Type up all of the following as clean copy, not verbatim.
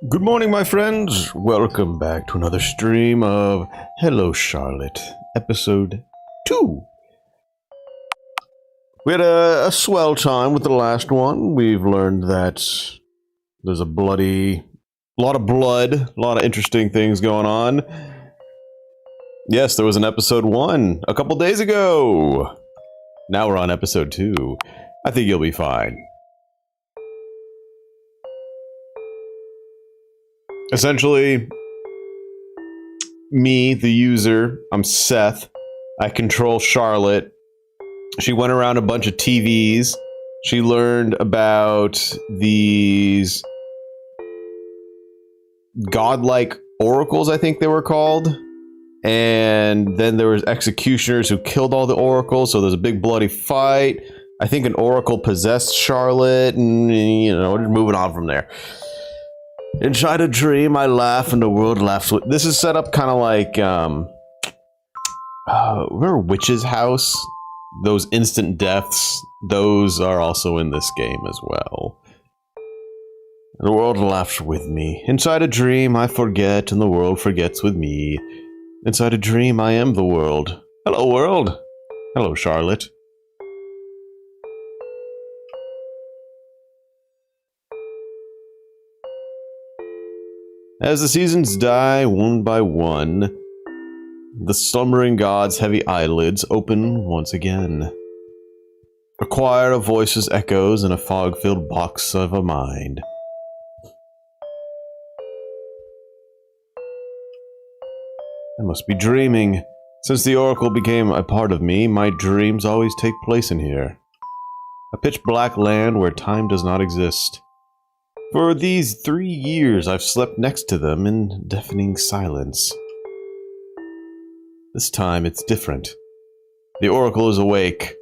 Good morning, my friends. Welcome back to another stream of Hello Charlotte, episode 2. We had a swell time with the last one. We've learned that there's a lot of blood, a lot of interesting things going on. Yes, there was an episode 1 a couple days ago. Now we're on episode 2. I think you'll be fine. Essentially, me, the user, I'm Seth. I control Charlotte. She went around a bunch of TVs. She learned about these godlike oracles, I think they were called. And then there was executioners who killed all the oracles, so there's a big bloody fight. I think an oracle possessed Charlotte, and, you know, we're just moving on from there. Inside a dream, I laugh and the world laughs with... This is set up kind of like, remember Witch's House? Those instant deaths, those are also in this game as well. The world laughs with me. Inside a dream, I forget and the world forgets with me. Inside a dream, I am the world. Hello, world. Hello, Charlotte. As the seasons die one by one, the slumbering god's heavy eyelids open once again. A choir of voices echoes in a fog-filled box of a mind. I must be dreaming. Since the oracle became a part of me, my dreams always take place in here. A pitch-black land where time does not exist. For these 3 years, I've slept next to them in deafening silence. This time, it's different. The Oracle is awake.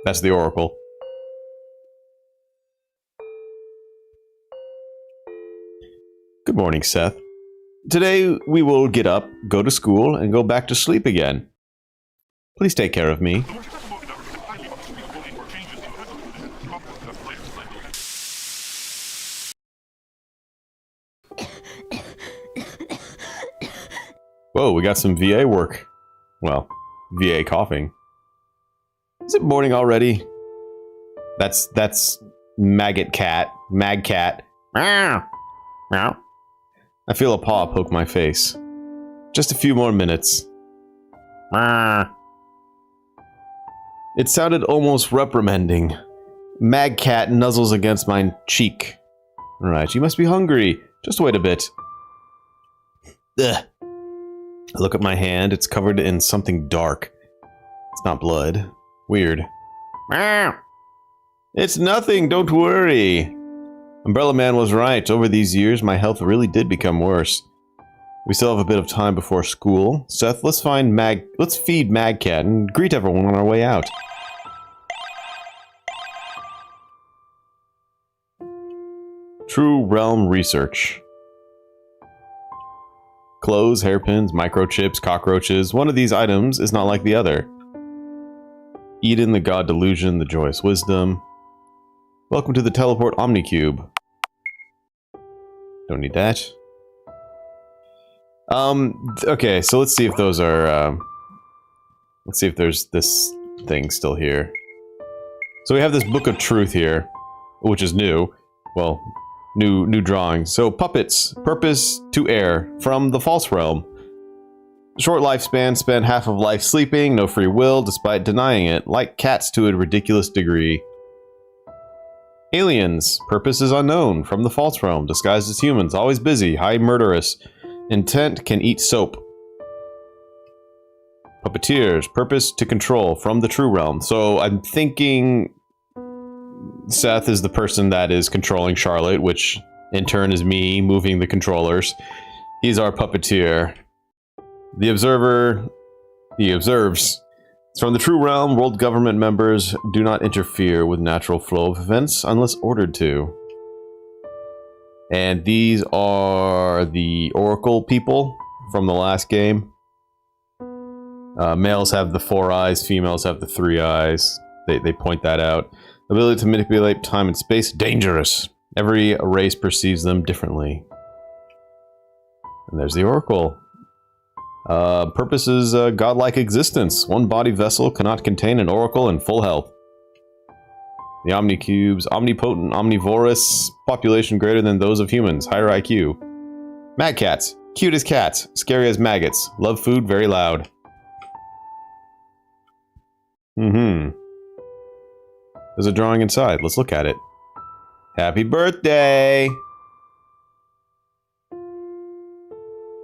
That's the Oracle. Good morning, Seth. Today, we will get up, go to school, and go back to sleep again. Please take care of me. Whoa, we got some VA work. Well, VA coughing. Is it morning already? That's Maggot Cat. Mag Cat. Meow. Meow. I feel a paw poke my face. Just a few more minutes. Meow. It sounded almost reprimanding. Mag Cat nuzzles against my cheek. Alright, you must be hungry. Just wait a bit. Ugh. I look at my hand, it's covered in something dark. It's not blood. Weird. Meow. It's nothing, don't worry. Umbrella Man was right. Over these years, my health really did become worse. We still have a bit of time before school. Seth, let's feed Magcat and greet everyone on our way out. True Realm Research. Clothes, hairpins, microchips, cockroaches. One of these items is not like the other. Eden, the god delusion, the joyous wisdom. Welcome to the teleport Omnicube. Don't need that. Okay, so let's see if those are, let's see if there's this thing still here. So we have this Book of Truth here, which is new. Well, new drawing. So, puppets. Purpose to err. From the false realm. Short lifespan. Spend half of life sleeping. No free will, despite denying it. Like cats to a ridiculous degree. Aliens. Purpose is unknown. From the false realm. Disguised as humans. Always busy. High murderous. Intent can eat soap. Puppeteers. Purpose to control. From the true realm. So, I'm thinking... Seth is the person that is controlling Charlotte, which in turn is me moving the controllers. He's our puppeteer. The observer, he observes. From the true realm, world government members do not interfere with natural flow of events unless ordered to. And these are the Oracle people from the last game. Males have the 4 eyes, females have the 3 eyes. They point that out. Ability to manipulate time and space, dangerous. Every race perceives them differently. And there's the Oracle. Purpose is godlike existence. One body vessel cannot contain an Oracle in full health. The Omnicubes, omnipotent, omnivorous, population greater than those of humans, higher IQ. Mad cats, cute as cats, scary as maggots, love food very loud. There's a drawing inside, let's look at it. Happy birthday!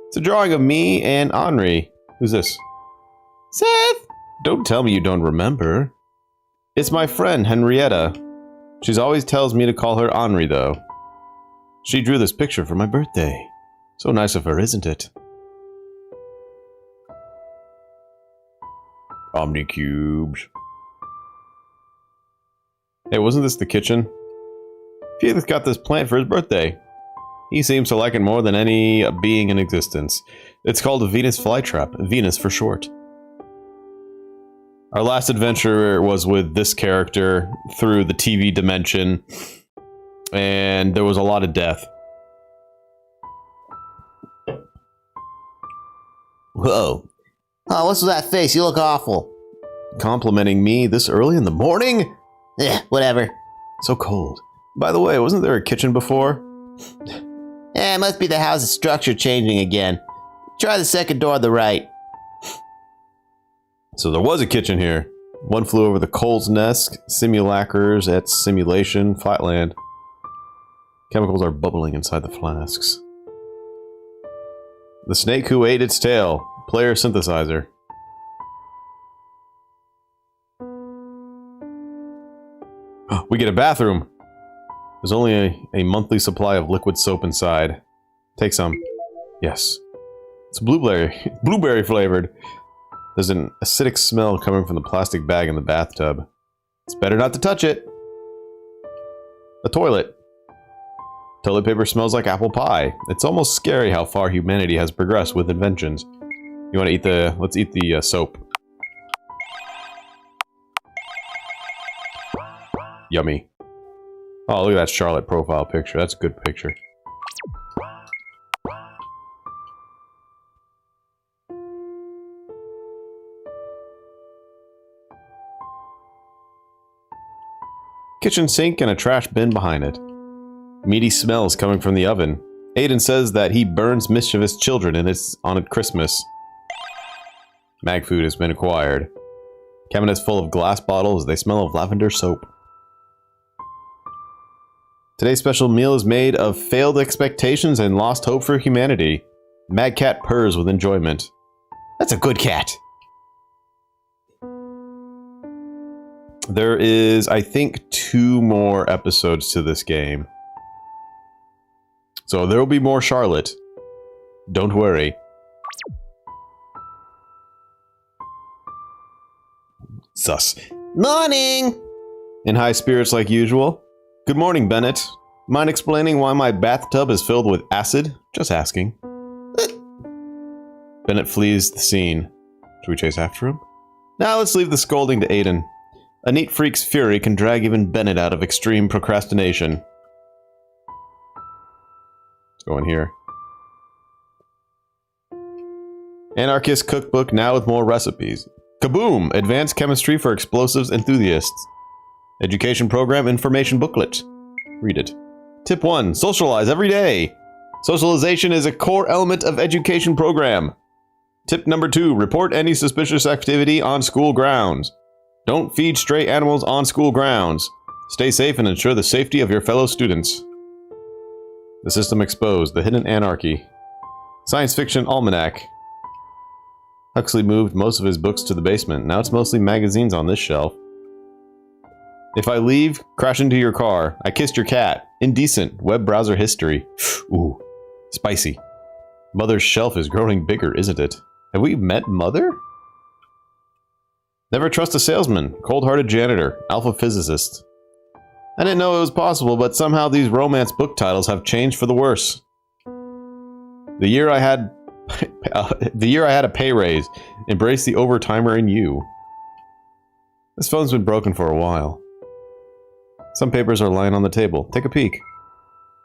It's a drawing of me and Henri. Who's this? Seth! Don't tell me you don't remember. It's my friend, Henrietta. She always tells me to call her Henri, though. She drew this picture for my birthday. So nice of her, isn't it? Omnicubes. Hey, wasn't this the kitchen? Felix got this plant for his birthday. He seems to like it more than any being in existence. It's called a Venus flytrap, Venus for short. Our last adventure was with this character through the TV dimension, and there was a lot of death. Whoa. Oh, what's with that face? You look awful. Complimenting me this early in the morning? Whatever. So cold. By the way, wasn't there a kitchen before? It must be the house's structure changing again. Try the second door on the right. So there was a kitchen here. One flew over the coal's nest, simulacres at simulation, flatland. Chemicals are bubbling inside the flasks. The snake who ate its tail. Player synthesizer. We get a bathroom. There's only a monthly supply of liquid soap inside. Take some. Yes. It's blueberry flavored. There's an acidic smell coming from the plastic bag in the bathtub. It's better not to touch it. A toilet. Toilet paper smells like apple pie. It's almost scary how far humanity has progressed with inventions. You want to eat the... Let's eat the soap. Yummy. Oh, look at that Charlotte profile picture. That's a good picture. Kitchen sink and a trash bin behind it. Meaty smells coming from the oven. Aiden says that he burns mischievous children on Christmas. Mag food has been acquired. Cabinets full of glass bottles. They smell of lavender soap. Today's special meal is made of failed expectations and lost hope for humanity. Mad cat purrs with enjoyment. That's a good cat. There is, I think, 2 more episodes to this game. So there will be more Charlotte. Don't worry. Sus. Morning! In high spirits like usual. Good morning, Bennett. Mind explaining why my bathtub is filled with acid? Just asking. Bennett flees the scene. Should we chase after him? Now let's leave the scolding to Aiden. A neat freak's fury can drag even Bennett out of extreme procrastination. Let's go in here. Anarchist cookbook now with more recipes. Kaboom! Advanced chemistry for explosives enthusiasts. Education program information booklet. Read it. Tip 1. Socialize every day. Socialization is a core element of education program. Tip number 2. Report any suspicious activity on school grounds. Don't feed stray animals on school grounds. Stay safe and ensure the safety of your fellow students. The system exposed. The hidden anarchy. Science fiction almanac. Huxley moved most of his books to the basement. Now it's mostly magazines on this shelf. If I leave, crash into your car. I kissed your cat. Indecent. Web browser history. Ooh. Spicy. Mother's shelf is growing bigger, isn't it? Have we met Mother? Never trust a salesman. Cold-hearted janitor. Alpha physicist. I didn't know it was possible, but somehow these romance book titles have changed for the worse. The year I had a pay raise. Embrace the overtimer in you. This phone's been broken for a while. Some papers are lying on the table. Take a peek.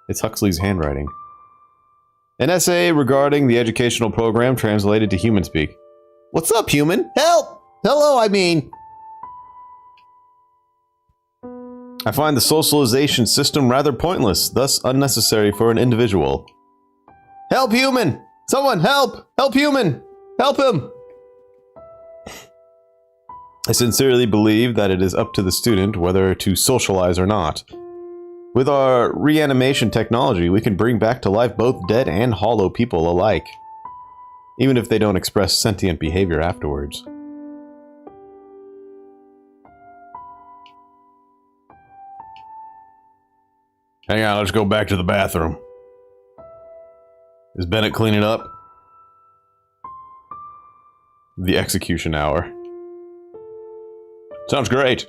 It's Huxley's handwriting. An essay regarding the educational program translated to human speak. What's up, human? Help! Hello, I mean. I find the socialization system rather pointless, thus unnecessary for an individual. Help, human! Someone, help! Help, human! Help him! I sincerely believe that it is up to the student whether to socialize or not. With our reanimation technology, we can bring back to life both dead and hollow people alike, even if they don't express sentient behavior afterwards. Hang on, let's go back to the bathroom. Is Bennett cleaning up? The execution hour. Sounds great.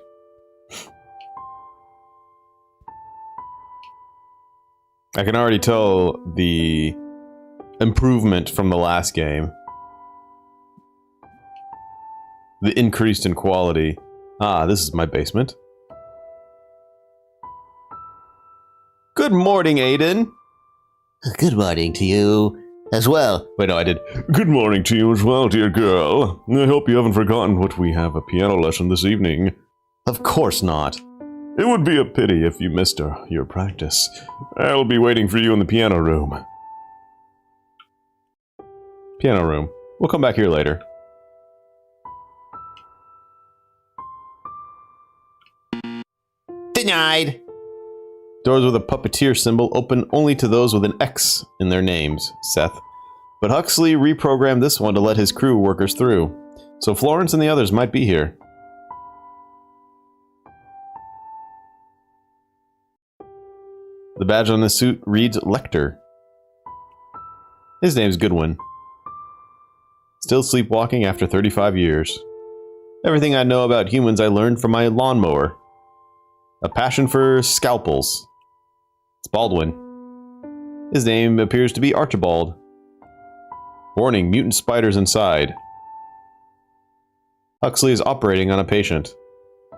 I can already tell the improvement from the last game. The increased in quality. Ah, this is my basement. Good morning, Aiden. Good morning to you as well. Wait, no, I did. Good morning to you as well, dear girl. I hope you haven't forgotten what we have a piano lesson this evening. Of course not. It would be a pity if you missed your practice. I'll be waiting for you in the piano room. Piano room. We'll come back here later. Denied. Doors with a puppeteer symbol open only to those with an X in their names, Seth. But Huxley reprogrammed this one to let his crew workers through. So Florence and the others might be here. The badge on his suit reads Lecter. His name's Goodwin. Still sleepwalking after 35 years. Everything I know about humans I learned from my lawnmower. A passion for scalpels. It's Baldwin. His name appears to be Archibald. Warning, mutant spiders inside. Huxley is operating on a patient.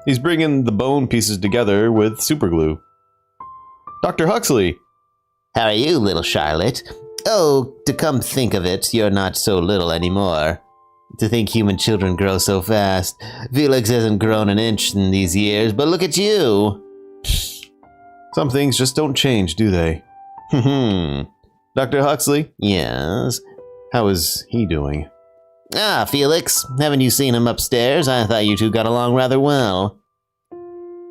He's bringing the bone pieces together with superglue. Dr. Huxley! How are you, little Charlotte? Oh, to come think of it, you're not so little anymore. To think human children grow so fast. Felix hasn't grown an inch in these years, but look at you! Some things just don't change, do they? Dr. Huxley? Yes? How is he doing? Ah, Felix. Haven't you seen him upstairs? I thought you two got along rather well.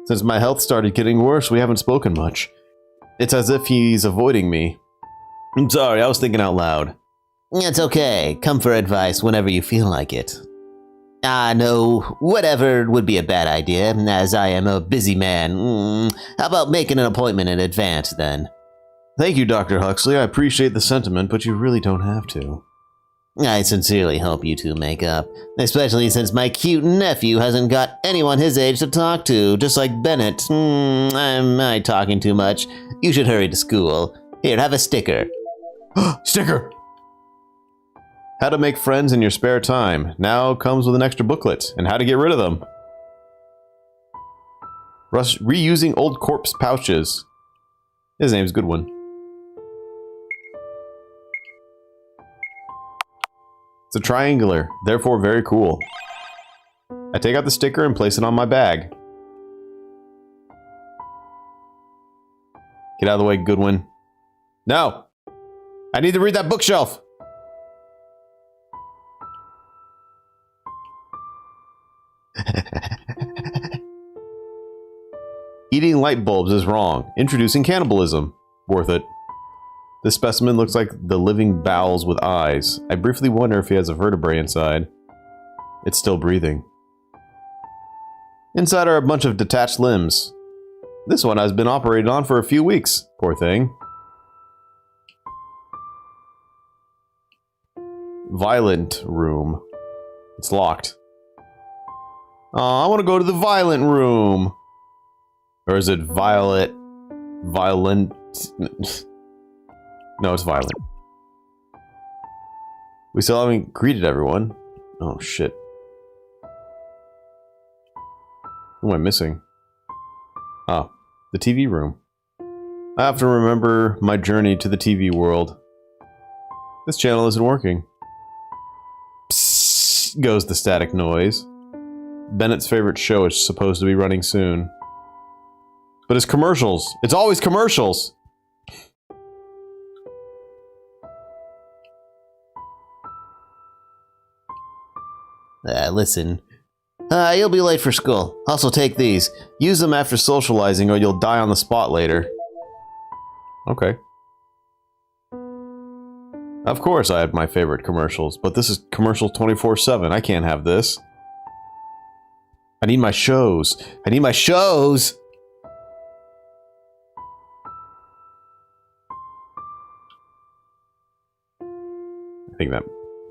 Since my health started getting worse, we haven't spoken much. It's as if he's avoiding me. I'm sorry, I was thinking out loud. It's okay. Come for advice whenever you feel like it. Ah, no. Whatever would be a bad idea, as I am a busy man. How about making an appointment in advance, then? Thank you, Dr. Huxley. I appreciate the sentiment, but you really don't have to. I sincerely hope you two make up, especially since my cute nephew hasn't got anyone his age to talk to, just like Bennett. Am I talking too much? You should hurry to school. Here, have a sticker. Sticker! How to make friends in your spare time. Now comes with an extra booklet, and how to get rid of them. Reusing old corpse pouches. His name's Goodwin. It's a triangular, therefore very cool. I take out the sticker and place it on my bag. Get out of the way, Goodwin. No! I need to read that bookshelf! Eating light bulbs is wrong. Introducing cannibalism. Worth it. This specimen looks like the living bowels with eyes. I briefly wonder if he has a vertebrae inside. It's still breathing. Inside are a bunch of detached limbs. This one has been operated on for a few weeks. Poor thing. Violent room. It's locked. Aw, I want to go to the violent room. Or is it violent? No, it's violent. We still haven't greeted everyone. Oh, shit. What am I missing? Oh, the TV room. I have to remember my journey to the TV world. This channel isn't working. Psst goes the static noise. Bennett's favorite show is supposed to be running soon. But it's commercials. It's always commercials! Listen. You'll be late for school. Also take these. Use them after socializing or you'll die on the spot later. Okay. Of course I have my favorite commercials, but this is commercials 24/7. I can't have this. I need my shows. I need my shows! I think that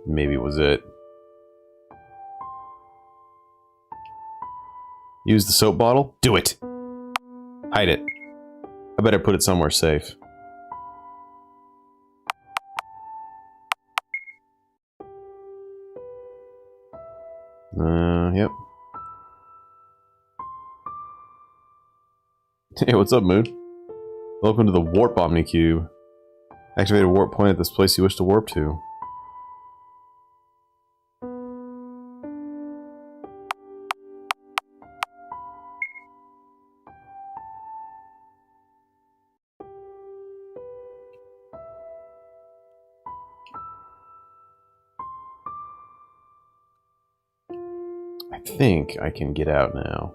maybe was it. Use the soap bottle? Do it! Hide it. I better put it somewhere safe. Yep. Hey, what's up, Moon? Welcome to the Warp Omnicube. Activate a warp point at this place you wish to warp to. I think I can get out now.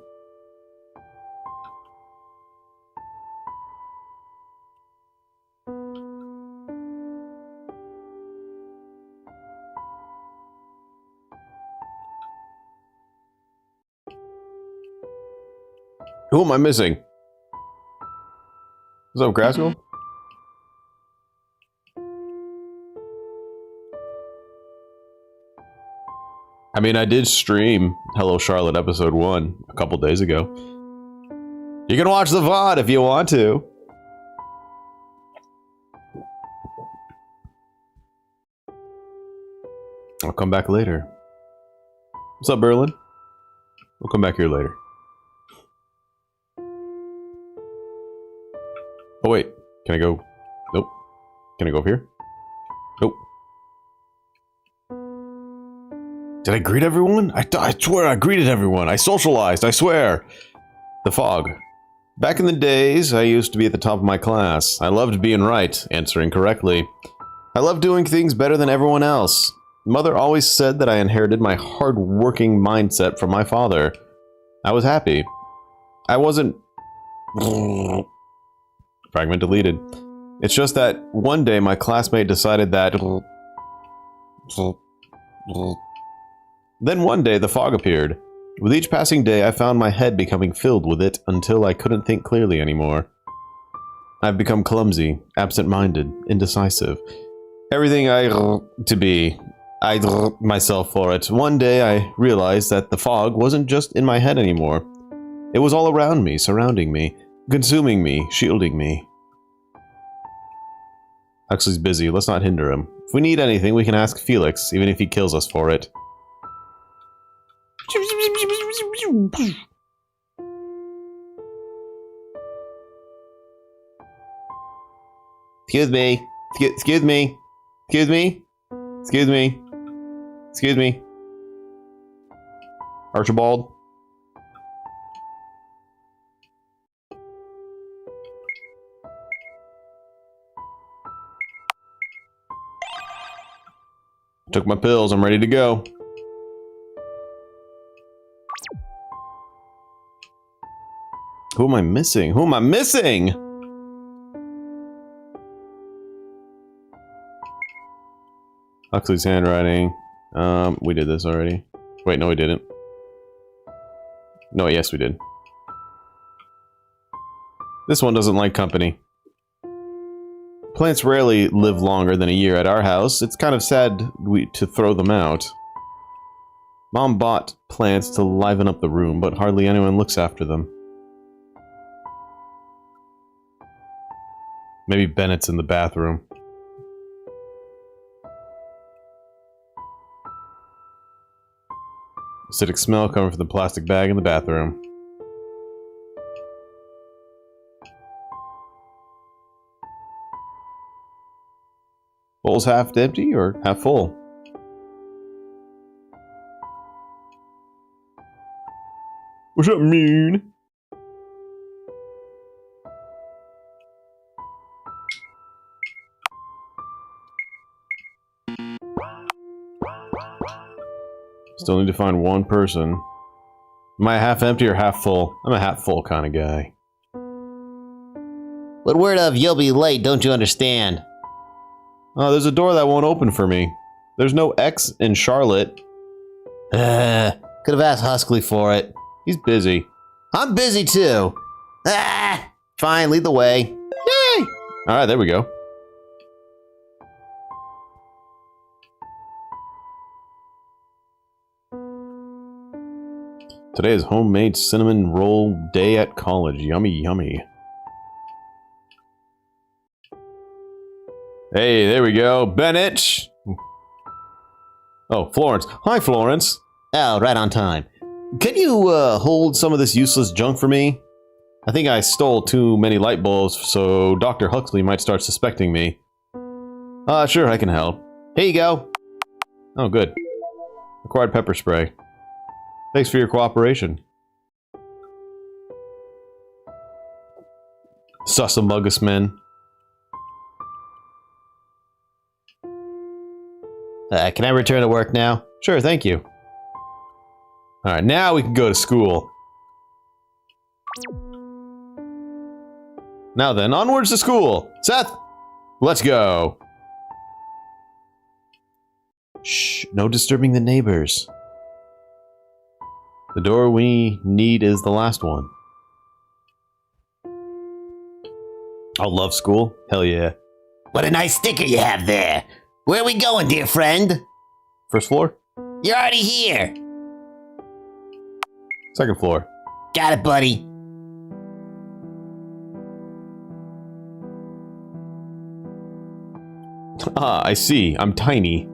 Who am I missing? What's up, Graskell? I mean, I did stream Hello Charlotte episode 1 a couple days ago. You can watch the VOD if you want to. I'll come back later. What's up, Berlin? We'll come back here later. Oh wait, can I go? Nope. Can I go up here? Nope. Did I greet everyone? I swear I greeted everyone. I socialized, I swear. The fog. Back in the days, I used to be at the top of my class. I loved being right, answering correctly. I loved doing things better than everyone else. Mother always said that I inherited my hard-working mindset from my father. I was happy. I wasn't... Fragment deleted. It's just that one day my classmate decided that... Then one day the fog appeared. With each passing day I found my head becoming filled with it until I couldn't think clearly anymore. I've become clumsy, absent-minded, indecisive. Everything to be. I myself for it. One day I realized that the fog wasn't just in my head anymore. It was all around me, surrounding me, consuming me, shielding me. Huxley's busy, let's not hinder him. If we need anything, we can ask Felix, even if he kills us for it. Excuse me. Excuse me. Excuse me. Excuse me. Excuse me. Archibald? Took my pills, I'm ready to go. Who am I missing? Who am I missing? Huxley's handwriting. We did this already. Wait, no we didn't. No, yes we did. This one doesn't like company. Plants rarely live longer than a year at our house. It's kind of sad to throw them out. Mom bought plants to liven up the room, but hardly anyone looks after them. Maybe Bennett's in the bathroom. Acidic smell coming from the plastic bag in the bathroom. Bowl's half empty or half full? What's up, mean? Still need to find one person. Am I half empty or half full? I'm a half full kind of guy. What word of you'll be late don't you understand? Oh, there's a door that won't open for me. There's no X in Charlotte. Could have asked Huskly for it. He's busy. I'm busy too. Fine, lead the way. Yay! Alright, there we go. Today is homemade cinnamon roll day at college. Yummy, yummy. Hey, there we go. Bennett! Oh, Florence. Hi, Florence. Oh, right on time. Can you hold some of this useless junk for me? I think I stole too many light bulbs, so Dr. Huxley might start suspecting me. Sure, I can help. Here you go. Oh, good. Acquired pepper spray. Thanks for your cooperation. Sussamugus men. Can I return to work now? Sure, thank you. Alright, now we can go to school. Now then, onwards to school! Seth! Let's go! Shh, no disturbing the neighbors. The door we need is the last one. I love school. Hell yeah. What a nice sticker you have there. Where are we going, dear friend? First floor? You're already here. Second floor. Got it, buddy. Ah, I see. I'm tiny.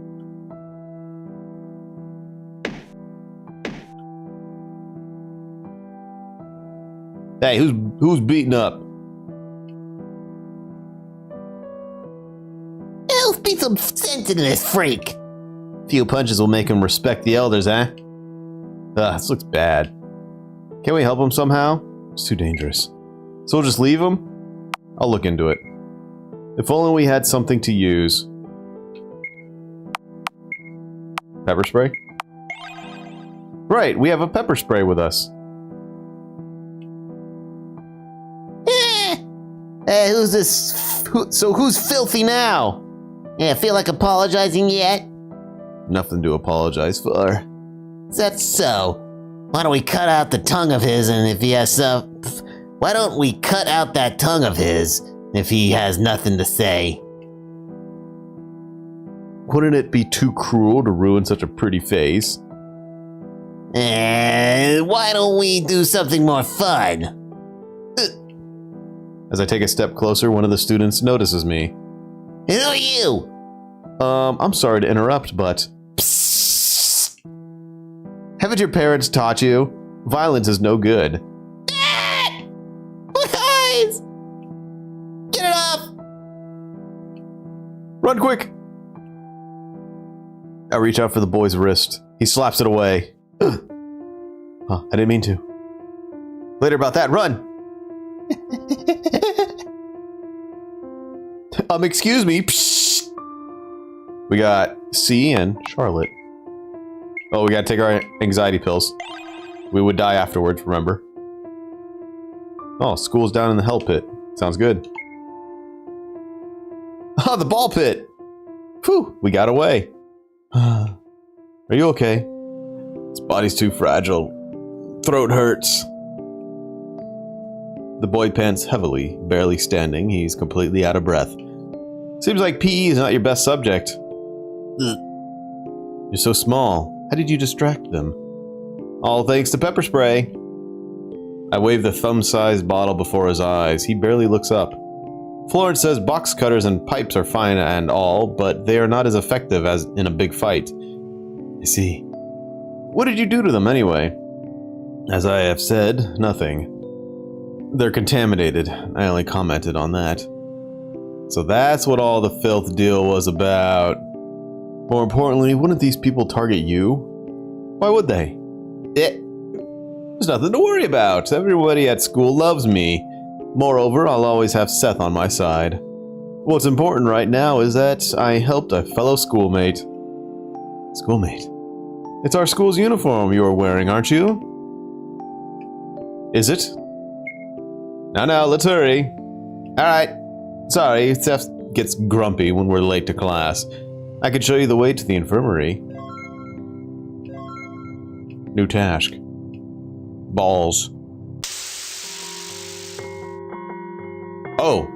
Hey, who's beating up? Elf, be some sense into this freak. A few punches will make him respect the elders, eh? This looks bad. Can we help him somehow? It's too dangerous. So we'll just leave him? I'll look into it. If only we had something to use. Pepper spray? Right, we have a pepper spray with us. Who's this? Who's filthy now? Yeah, feel like apologizing yet? Nothing to apologize for. Is that so? Why don't we cut out the tongue of his and if he has why don't we cut out that tongue of his if he has nothing to say? Wouldn't it be too cruel to ruin such a pretty face? Why don't we do something more fun? As I take a step closer, one of the students notices me. Who are you? I'm sorry to interrupt, but... Psst. Haven't your parents taught you? Violence is no good. Guys! Get it off! Run quick! I reach out for the boy's wrist. He slaps it away. I didn't mean to. Later about that, run! Excuse me. Psst. We got C and Charlotte. Oh, we gotta take our anxiety pills. We would die afterwards, remember? Oh, school's down in the hell pit. Sounds good. Oh, the ball pit! Whew, we got away. Are you okay? His body's too fragile. Throat hurts. The boy pants heavily, barely standing. He's completely out of breath. Seems like PE is not your best subject. You're so small. How did you distract them? All thanks to pepper spray. I wave the thumb-sized bottle before his eyes. He barely looks up. Florence says box cutters and pipes are fine and all, but they are not as effective as in a big fight. I see. What did you do to them anyway? As I have said, nothing. They're contaminated. I only commented on that. So that's what all the filth deal was about. More importantly, wouldn't these people target you? Why would they? There's nothing to worry about. Everybody at school loves me. Moreover, I'll always have Seth on my side. What's important right now is that I helped a fellow schoolmate. Schoolmate? It's our school's uniform you are wearing, aren't you? Is it? Now, let's hurry. Alright. Sorry, Seth gets grumpy when we're late to class. I could show you the way to the infirmary. New task. Balls. Oh.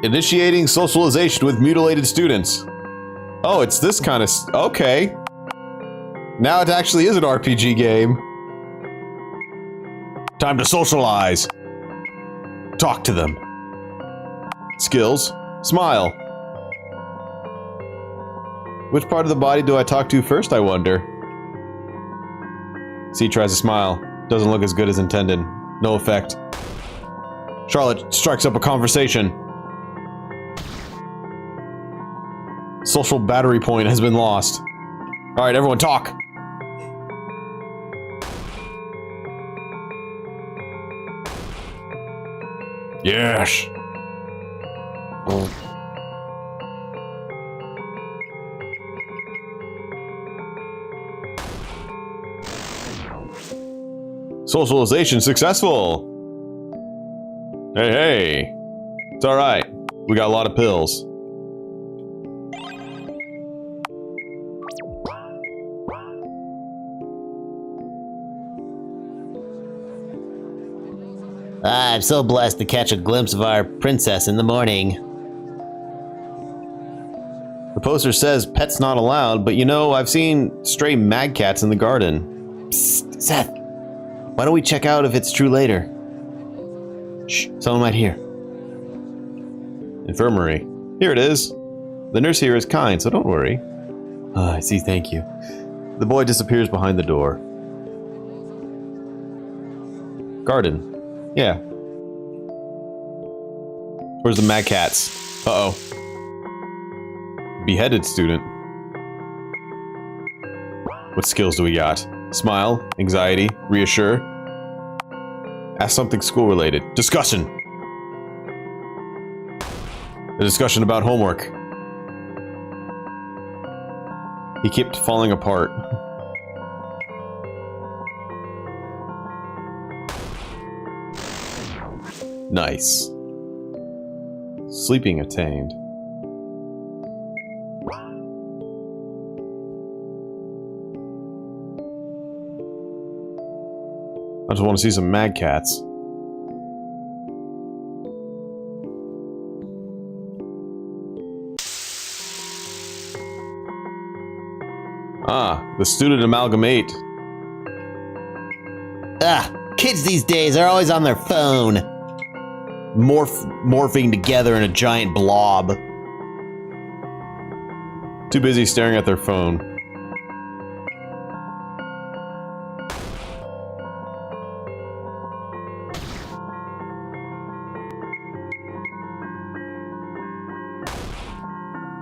Initiating socialization with mutilated students. Oh, it's this kind of... Okay. Now it actually is an RPG game. Time to socialize. Talk to them. Skills. Smile. Which part of the body do I talk to first, I wonder? C tries to smile. Doesn't look as good as intended. No effect. Charlotte strikes up a conversation. Social battery point has been lost. Alright, everyone talk! Yes! Socialization successful! Hey! It's alright. We got a lot of pills. I'm so blessed to catch a glimpse of our princess in the morning. The poster says pets not allowed, but you know, I've seen stray mag cats in the garden. Psst, Seth. Why don't we check out if it's true later? Shh, someone might hear. Infirmary. Here it is. The nurse here is kind, so don't worry. I see, thank you. The boy disappears behind the door. Garden. Yeah. Where's the mad cats? Uh-oh. Beheaded student. What skills do we got? Smile, anxiety, reassure. Ask something school-related. Discussion! A discussion about homework. He kept falling apart. Nice. Sleeping attained. I just want to see some mad cats. Ah, the student amalgamate. Kids these days are always on their phone. Morphing together in a giant blob. Too busy staring at their phone.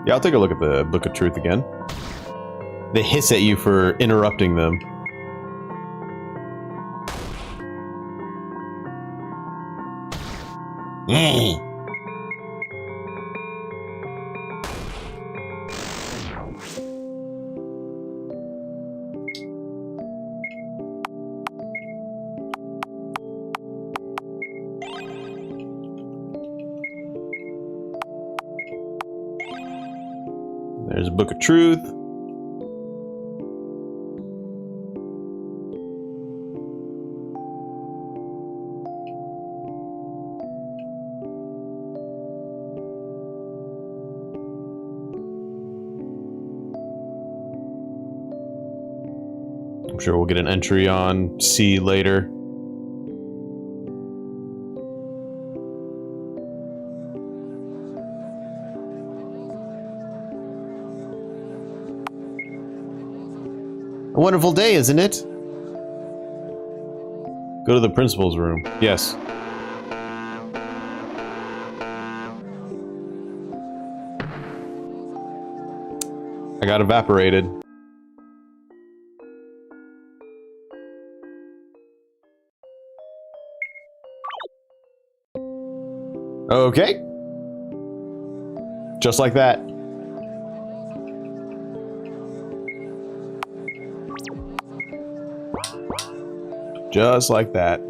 Yeah, I'll take a look at the Book of Truth again. They hiss at you for interrupting them. There's a Book of Truth. I'm sure we'll get an entry on C later. A wonderful day, isn't it? Go to the principal's room. Yes. I got evaporated. Okay. Just like that. Just like that.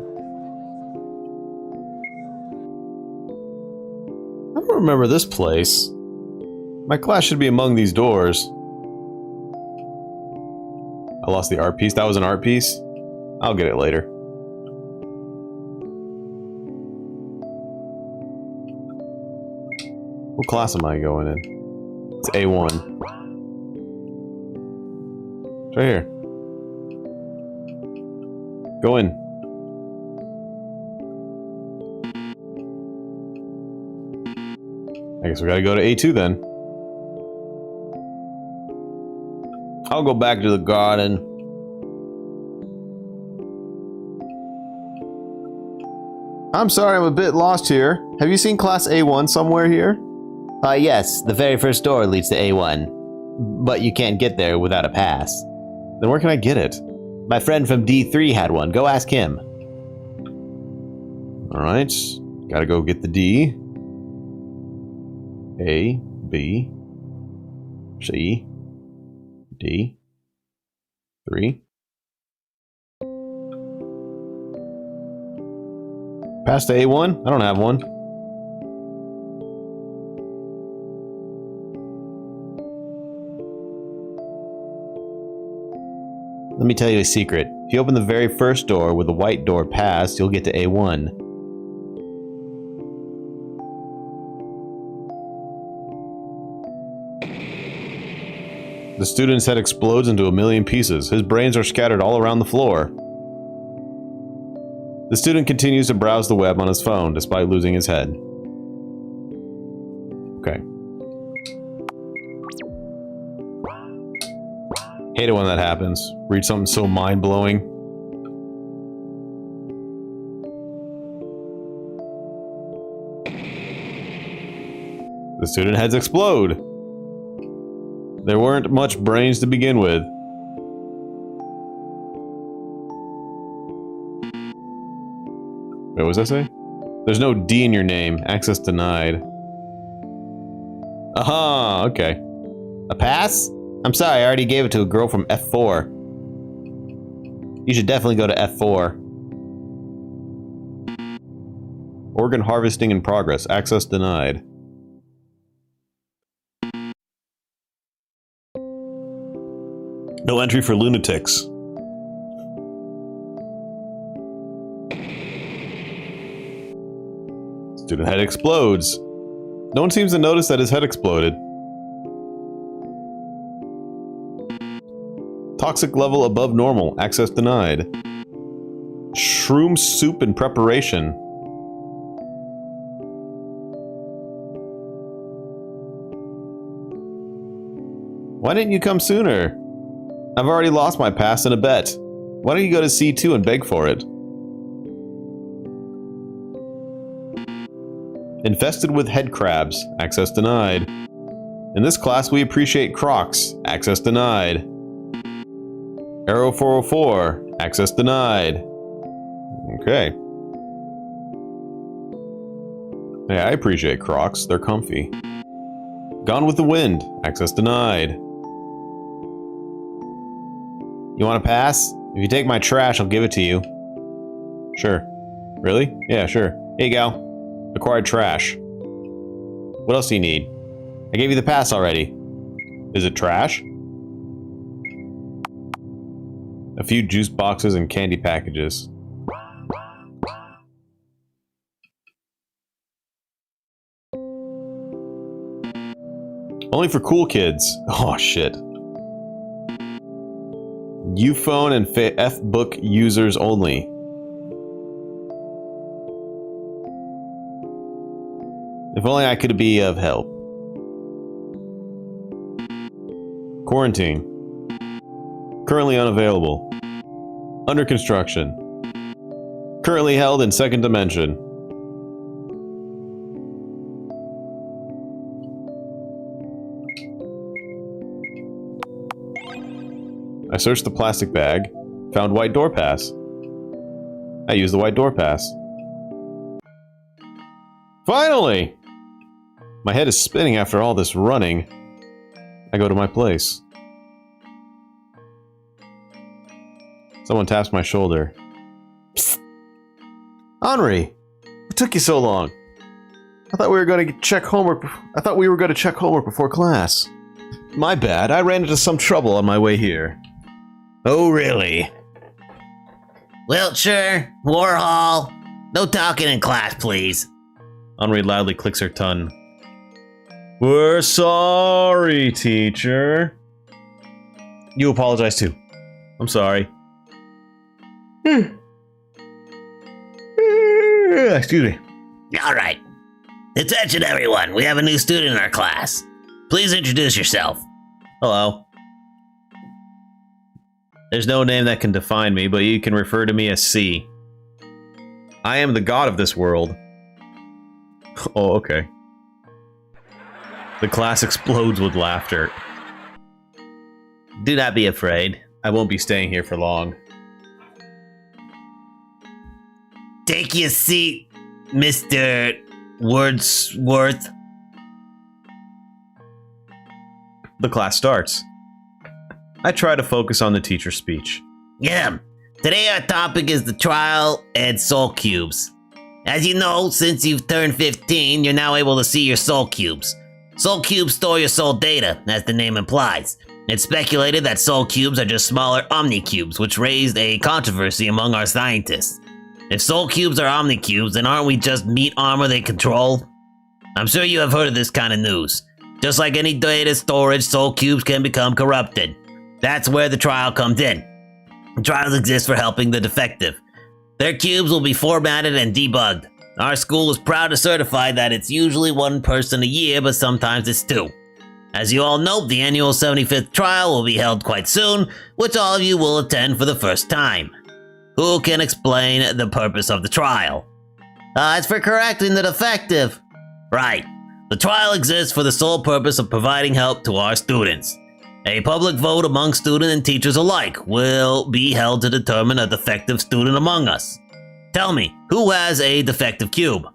I don't remember this place. My class should be among these doors. I lost the art piece. That was an art piece? I'll get it later. What class am I going in? It's A1. It's right here. Go in. I guess we gotta go to A2 then. I'll go back to the garden. I'm sorry, I'm a bit lost here. Have you seen Class A1 somewhere here? Yes, the very first door leads to A1. But you can't get there without a pass. Then where can I get it? My friend from D3 had one. Go ask him. Alright. Gotta go get the D. A, B, C, D, 3. Pass to A1? I don't have one. Let me tell you a secret. If you open the very first door with the white door passed, you'll get to A1. The student's head explodes into a million pieces. His brains are scattered all around the floor. The student continues to browse the web on his phone despite losing his head. Okay. Hate it when that happens. Read something so mind-blowing. The student heads explode. There weren't much brains to begin with. Wait, what does that say? There's no D in your name. Access denied. Aha, okay. A pass? I'm sorry, I already gave it to a girl from F4. You should definitely go to F4. Organ harvesting in progress. Access denied. No entry for lunatics. Student head explodes. No one seems to notice that his head exploded. Toxic level above normal. Access denied. Shroom soup in preparation. Why didn't you come sooner? I've already lost my pass in a bet. Why don't you go to C2 and beg for it? Infested with head crabs. Access denied. In this class we appreciate crocs. Access denied. Arrow 404. Access denied. Okay. Yeah, I appreciate crocs. They're comfy. Gone with the wind. Access denied. You want to pass? If you take my trash, I'll give it to you. Sure. Really? Yeah, sure. Here you go. Acquired trash. What else do you need? I gave you the pass already. Is it trash? A few juice boxes and candy packages. Only for cool kids. Oh shit. Uphone and F-book users only. If only I could be of help. Quarantine. Currently unavailable. Under construction. Currently held in second dimension. I searched the plastic bag, found white door pass. I used the white door pass. Finally! My head is spinning after all this running. I go to my place. Someone taps my shoulder. Psst! Henri! What took you so long? I thought we were going to check homework. I thought we were going to check homework before class. My bad. I ran into some trouble on my way here. Oh, really? Wiltshire, Warhol, no talking in class, please. Henri loudly clicks her tongue. We're sorry, teacher. You apologize too. I'm sorry. Excuse me. All right. Attention, everyone. We have a new student in our class. Please introduce yourself. Hello. There's no name that can define me, but you can refer to me as C. I am the god of this world. Oh, okay. The class explodes with laughter. Do not be afraid. I won't be staying here for long. Take your seat, Mr. Wordsworth. The class starts. I try to focus on the teacher's speech. Yeah. Today our topic is the trial and soul cubes. As you know, since you've turned 15, you're now able to see your soul cubes. Soul cubes store your soul data, as the name implies. It's speculated that soul cubes are just smaller omnicubes, which raised a controversy among our scientists. If soul cubes are omnicubes, then aren't we just meat armor they control? I'm sure you have heard of this kind of news. Just like any data storage, soul cubes can become corrupted. That's where the trial comes in. Trials exist for helping the defective. Their cubes will be formatted and debugged. Our school is proud to certify that it's usually one person a year, but sometimes it's two. As you all know, the annual 75th trial will be held quite soon, which all of you will attend for the first time. Who can explain the purpose of the trial? It's for correcting the defective. Right. The trial exists for the sole purpose of providing help to our students. A public vote among students and teachers alike will be held to determine a defective student among us. Tell me, who has a defective cube?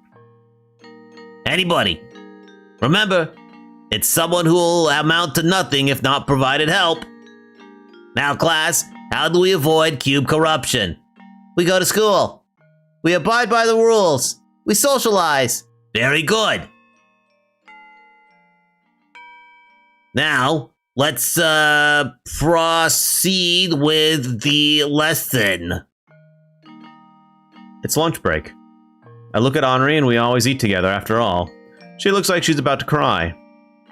Anybody? Remember, it's someone who will amount to nothing if not provided help. Now, class, how do we avoid cube corruption? We go to school. We abide by the rules. We socialize. Very good. Now, let's proceed with the lesson. It's lunch break. I look at Henri and we always eat together after all. She looks like she's about to cry.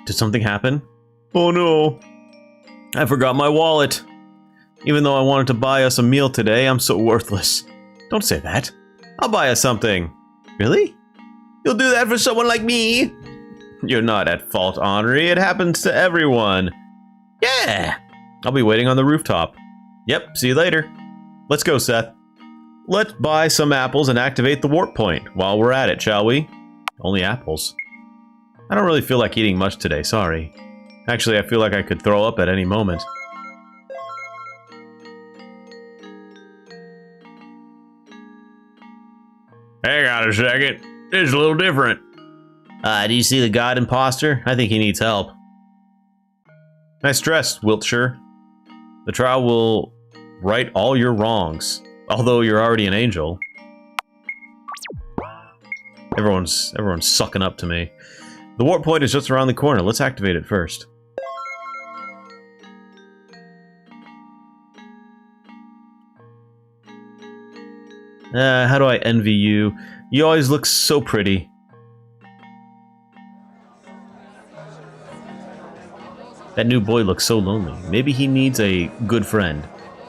Did something happen? Oh no. I forgot my wallet. Even though I wanted to buy us a meal today, I'm so worthless. Don't say that. I'll buy us something. Really? You'll do that for someone like me? You're not at fault, Henri. It happens to everyone. Yeah. I'll be waiting on the rooftop. Yep, see you later. Let's go, Seth. Let's buy some apples and activate the warp point while we're at it, shall we? Only apples. I don't really feel like eating much today, sorry. Actually, I feel like I could throw up at any moment. Hang on a second. This is a little different. Do you see the god imposter? I think he needs help. Nice dress, Wiltshire. The trial will right all your wrongs, although you're already an angel. Everyone's sucking up to me. The warp point is just around the corner. Let's activate it first. How do I envy you? You always look so pretty. That new boy looks so lonely. Maybe he needs a good friend.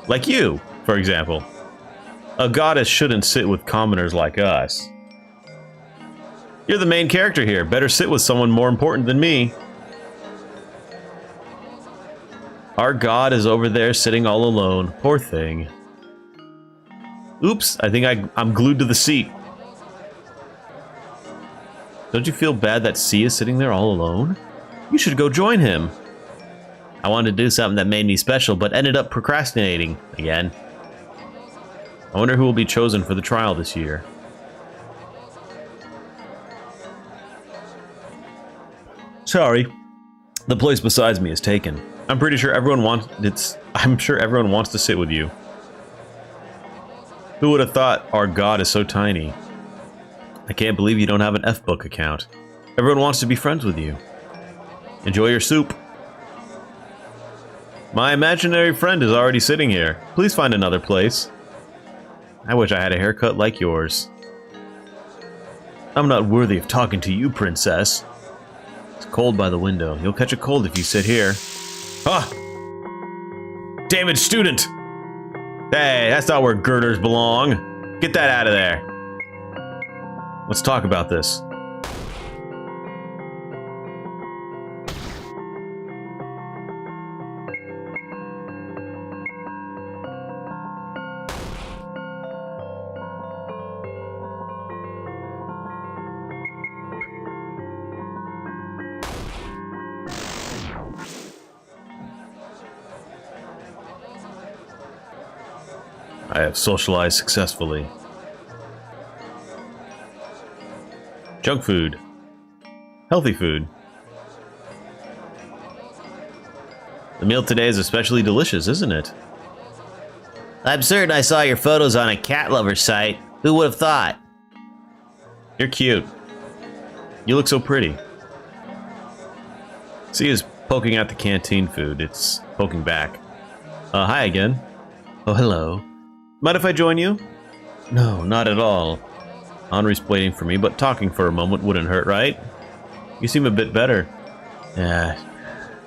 Like you, for example. A goddess shouldn't sit with commoners like us. You're the main character here. Better sit with someone more important than me. Our god is over there sitting all alone. Poor thing. Oops, I think I'm glued to the seat. Don't you feel bad that C is sitting there all alone? You should go join him. I wanted to do something that made me special, but ended up procrastinating again. I wonder who will be chosen for the trial this year. Sorry. The place besides me is taken. I'm sure everyone wants to sit with you. Who would have thought our god is so tiny? I can't believe you don't have an F-book account. Everyone wants to be friends with you. Enjoy your soup. My imaginary friend is already sitting here. Please find another place. I wish I had a haircut like yours. I'm not worthy of talking to you, princess. It's cold by the window. You'll catch a cold if you sit here. Ah! Damaged student! Hey, that's not where girders belong. Get that out of there. Let's talk about this. I have socialized successfully. Junk food. Healthy food. The meal today is especially delicious, isn't it? I'm certain I saw your photos on a cat lover site. Who would have thought? You're cute. You look so pretty. See is poking at the canteen food. It's poking back. Hi again. Oh, hello. Mind if I join you? No, not at all. Henri's waiting for me, but talking for a moment wouldn't hurt, right? You seem a bit better. Yeah.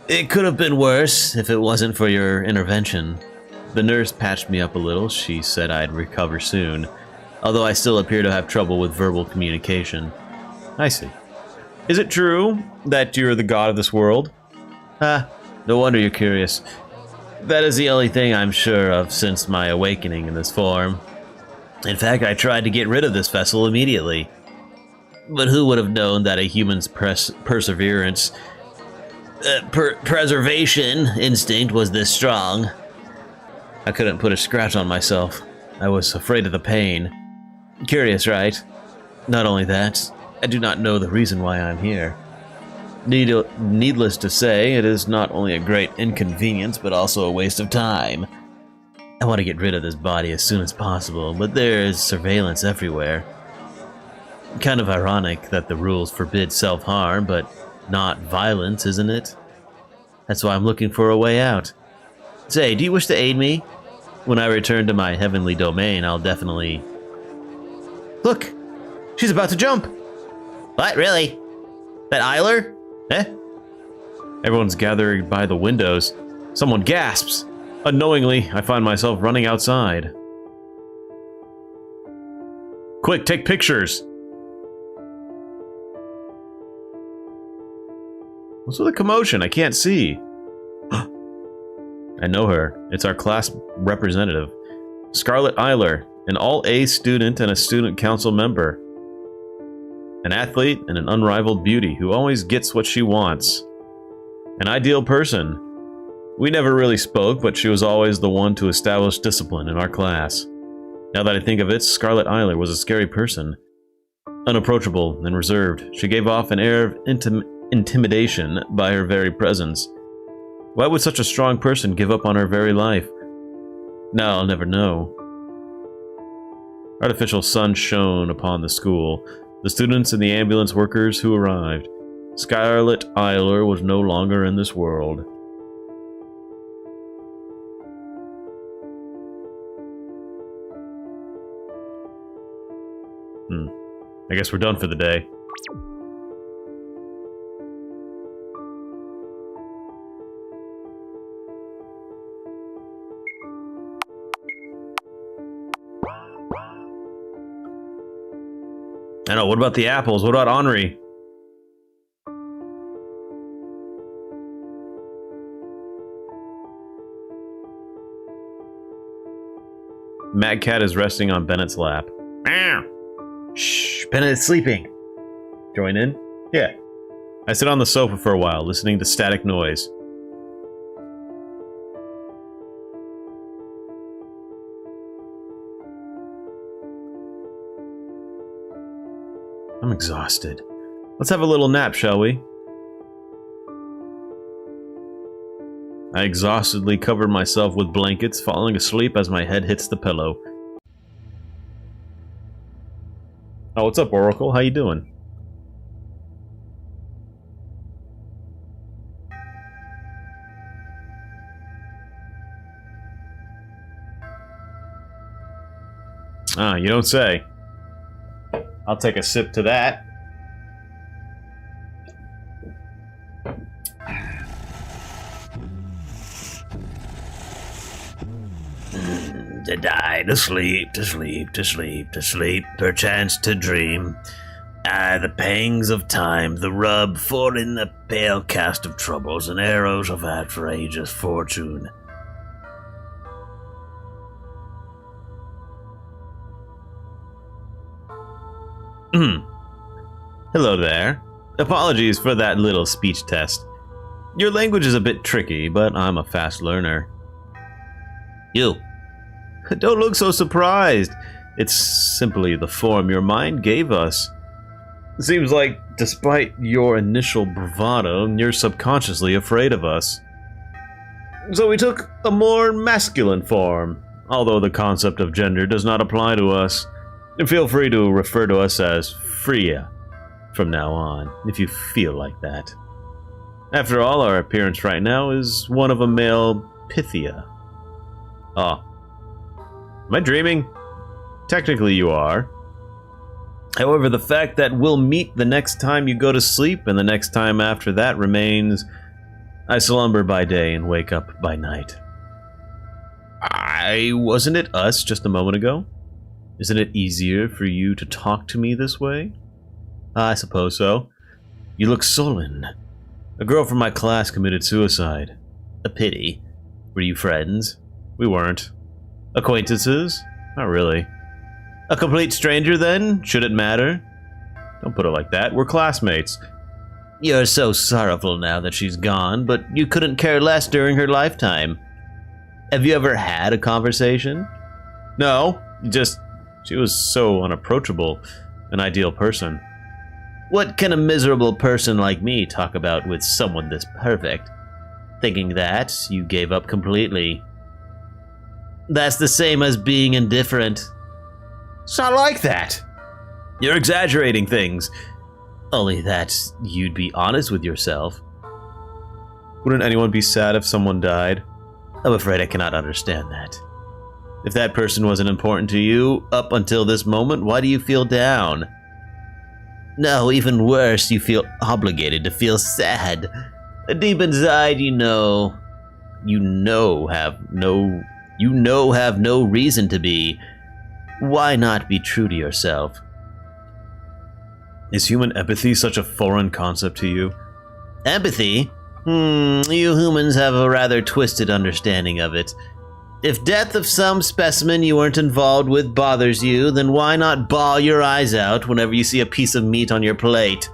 It could have been worse if it wasn't for your intervention. The nurse patched me up a little. She said I'd recover soon, although I still appear to have trouble with verbal communication. I see. Is it true that you're the god of this world? Ah, no wonder you're curious. That is the only thing I'm sure of since my awakening in this form. In fact, I tried to get rid of this vessel immediately. But who would have known that a human's preservation instinct was this strong? I couldn't put a scratch on myself. I was afraid of the pain. Curious, right? Not only that, I do not know the reason why I'm here. Needless to say, it is not only a great inconvenience, but also a waste of time. I want to get rid of this body as soon as possible, but there is surveillance everywhere. Kind of ironic that the rules forbid self-harm, but not violence, isn't it? That's why I'm looking for a way out. Say, do you wish to aid me? When I return to my heavenly domain, I'll definitely... Look! She's about to jump! What, really? That Eiler? Eh? Everyone's gathering by the windows. Someone gasps. Unknowingly, I find myself running outside. Quick, take pictures! What's with the commotion? I can't see. I know her. It's our class representative, Scarlet Eiler, an all-A student and a student council member. An athlete and an unrivaled beauty who always gets what she wants. An ideal person. We never really spoke, but she was always the one to establish discipline in our class. Now that I think of it, Scarlet Eiler was a scary person. Unapproachable and reserved, she gave off an air of intimidation by her very presence. Why would such a strong person give up on her very life? Now I'll never know. Artificial sun shone upon the school, the students and the ambulance workers who arrived. Scarlet Eiler was no longer in this world. I guess we're done for the day. I know, what about the apples? What about Henri? Mad Cat is resting on Bennett's lap. Meow. Shh, Bennett is sleeping. Join in? Yeah. I sit on the sofa for a while, listening to static noise. I'm exhausted. Let's have a little nap, shall we? I exhaustedly covered myself with blankets, falling asleep as my head hits the pillow. Oh, what's up, Oracle? How you doing? Ah, you don't say. I'll take a sip to that. To die, to sleep, to sleep, to sleep, to sleep, perchance to dream. Ah, the pangs of time, the rub, for in the pale cast of troubles and arrows of outrageous fortune. Hello there. Apologies for that little speech test. Your language is a bit tricky, but I'm a fast learner. You. Don't look so surprised. It's simply the form your mind gave us. It seems like, despite your initial bravado, you're subconsciously afraid of us. So we took a more masculine form, although the concept of gender does not apply to us. Feel free to refer to us as Freya from now on, if you feel like that. After all, our appearance right now is one of a male Pythia. Oh. Am I dreaming? Technically you are. However, the fact that we'll meet the next time you go to sleep and the next time after that remains. I slumber by day and wake up by night. Wasn't it us just a moment ago? Isn't it easier for you to talk to me this way? I suppose so. You look sullen. A girl from my class committed suicide. A pity. Were you friends? We weren't. Acquaintances? Not really. A complete stranger then? Should it matter? Don't put it like that. We're classmates. You're so sorrowful now that she's gone, but you couldn't care less during her lifetime. Have you ever had a conversation? No, just she was so unapproachable, an ideal person. What can a miserable person like me talk about with someone this perfect? Thinking that, you gave up completely. That's the same as being indifferent. It's not like that. You're exaggerating things. Only that you'd be honest with yourself. Wouldn't anyone be sad if someone died? I'm afraid I cannot understand that. If that person wasn't important to you up until this moment, why do you feel down? No, even worse, you feel obligated to feel sad. Deep inside, you know have no reason to be. Why not be true to yourself? Is human empathy such a foreign concept to you? Empathy? You humans have a rather twisted understanding of it. If death of some specimen you weren't involved with bothers you, then why not bawl your eyes out whenever you see a piece of meat on your plate?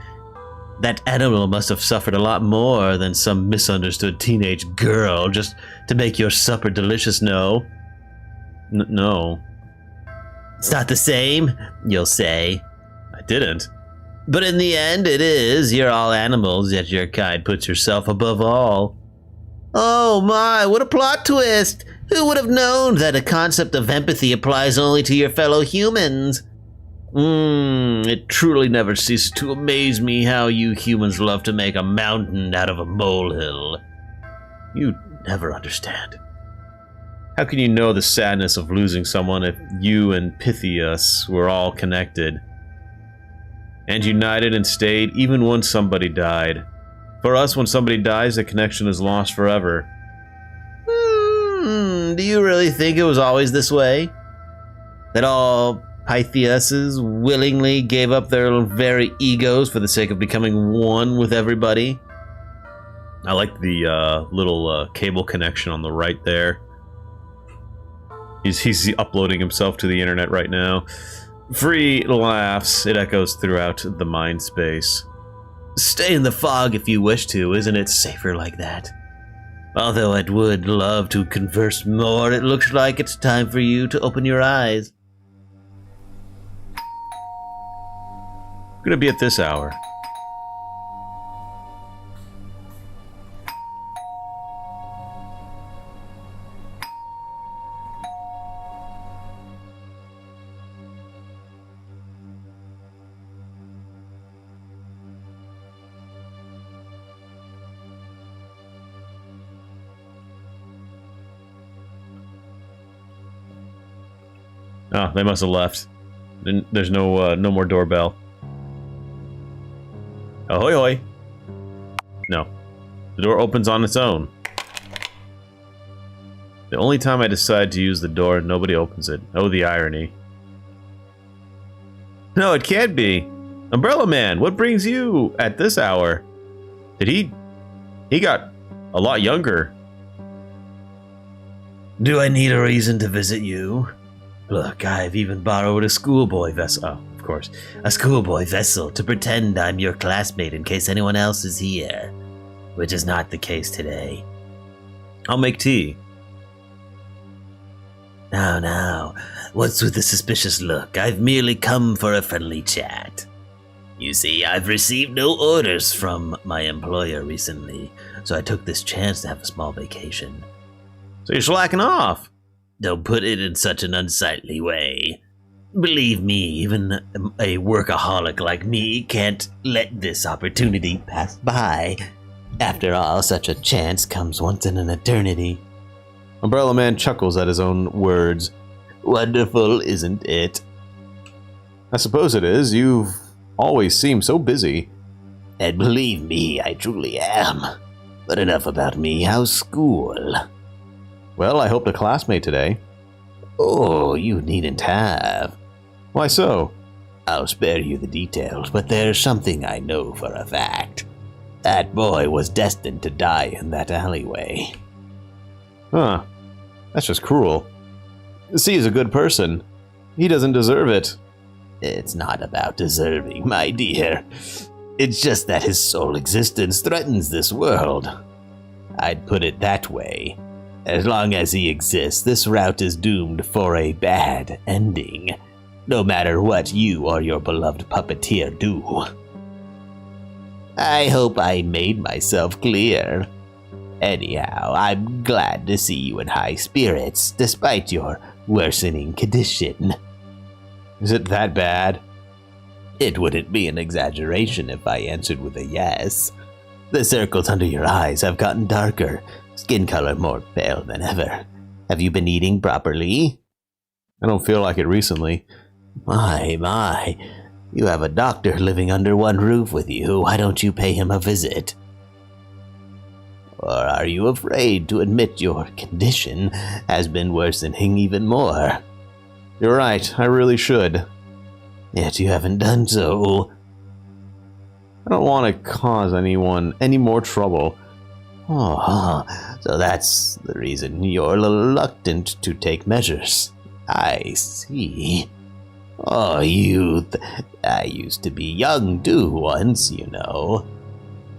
That animal must have suffered a lot more than some misunderstood teenage girl just to make your supper delicious, no? No. It's not the same, you'll say. I didn't. But in the end, it is. You're all animals, yet your kind puts yourself above all. Oh my, what a plot twist! Who would have known that a concept of empathy applies only to your fellow humans? It truly never ceases to amaze me how you humans love to make a mountain out of a molehill. You never understand. How can you know the sadness of losing someone if you and Pythias were all connected? And united and stayed even when somebody died. For us, when somebody dies, the connection is lost forever. Do you really think it was always this way? That all Pythiases willingly gave up their very egos for the sake of becoming one with everybody? I like the little cable connection on the right there. He's uploading himself to the internet right now. Free laughs. It echoes throughout the mind space. Stay in the fog if you wish to. Isn't it safer like that? Although I would love to converse more, it looks like it's time for you to open your eyes. gonna be at this hour? Oh, they must have left. There's no more doorbell. Ahoy hoy! No. The door opens on its own. The only time I decide to use the door, nobody opens it. Oh, the irony. No, it can't be. Umbrella Man, what brings you at this hour? Did he got a lot younger. Do I need a reason to visit you? Look, I've even borrowed a schoolboy vessel. Oh, of course. A schoolboy vessel to pretend I'm your classmate in case anyone else is here. Which is not the case today. I'll make tea. Now, what's with the suspicious look? I've merely come for a friendly chat. You see, I've received no orders from my employer recently, so I took this chance to have a small vacation. So you're slacking off. Don't put it in such an unsightly way. Believe me, even a workaholic like me can't let this opportunity pass by. After all, such a chance comes once in an eternity. Umbrella Man chuckles at his own words. Wonderful, isn't it? I suppose it is. You've always seemed so busy. And believe me, I truly am. But enough about me. How's school? Well, I hoped a classmate today. Oh, you needn't have. Why so? I'll spare you the details, but there's something I know for a fact. That boy was destined to die in that alleyway. Huh. That's just cruel. C is a good person. He doesn't deserve it. It's not about deserving, my dear. It's just that his sole existence threatens this world. I'd put it that way. As long as he exists, this route is doomed for a bad ending. No matter what you or your beloved puppeteer do. I hope I made myself clear. Anyhow, I'm glad to see you in high spirits, despite your worsening condition. Is it that bad? It wouldn't be an exaggeration if I answered with a yes. The circles under your eyes have gotten darker, skin color more pale than ever. Have you been eating properly? I don't feel like it recently. My. You have a doctor living under one roof with you. Why don't you pay him a visit? Or are you afraid to admit your condition has been worsening even more? You're right, I really should. Yet you haven't done so. I don't want to cause anyone any more trouble. Oh, so that's the reason you're reluctant to take measures. I see. Oh, youth. I used to be young too once, you know.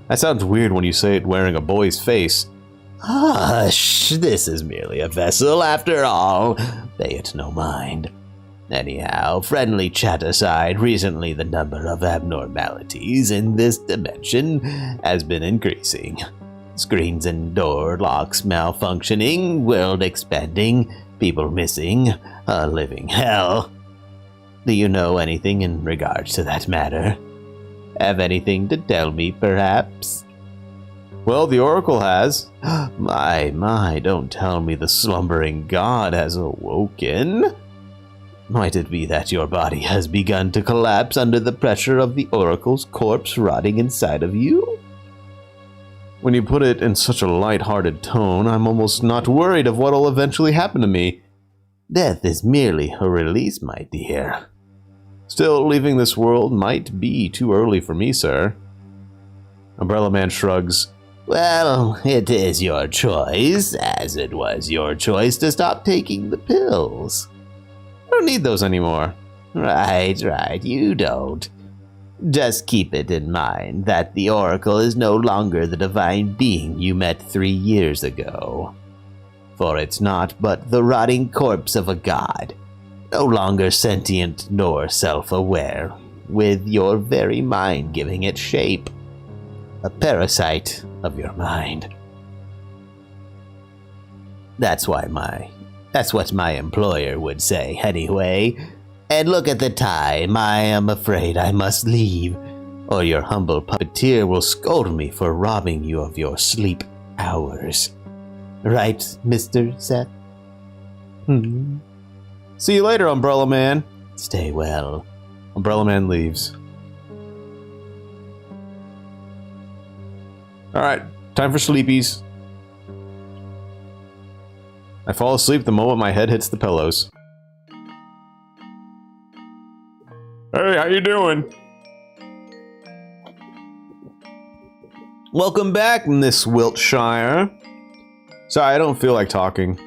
That sounds weird when you say it wearing a boy's face. Hush, this is merely a vessel after all. Pay it no mind. Anyhow, friendly chat aside, recently the number of abnormalities in this dimension has been increasing. Screens and door locks malfunctioning, world expanding, people missing, a living hell. Do you know anything in regards to that matter? Have anything to tell me, perhaps? Well, the Oracle has. My, don't tell me the slumbering god has awoken. Might it be that your body has begun to collapse under the pressure of the Oracle's corpse rotting inside of you? When you put it in such a light-hearted tone, I'm almost not worried of what'll eventually happen to me. Death is merely a release, my dear. Still, leaving this world might be too early for me, sir. Umbrella Man shrugs. Well, it is your choice, as it was your choice to stop taking the pills. I don't need those anymore. Right, you don't. Just keep it in mind that the Oracle is no longer the divine being you met 3 years ago. For it's not but the rotting corpse of a god, no longer sentient nor self-aware. with your very mind giving it shape. A parasite of your mind. That's what my employer would say, anyway. And look at the time. I am afraid I must leave, or your humble puppeteer will scold me for robbing you of your sleep hours. Right, Mr. Seth? See you later, Umbrella Man. Stay well. Umbrella Man leaves. Alright, time for sleepies. I fall asleep the moment my head hits the pillows. Hey, how you doing? Welcome back, Miss Wiltshire. Sorry, I don't feel like talking.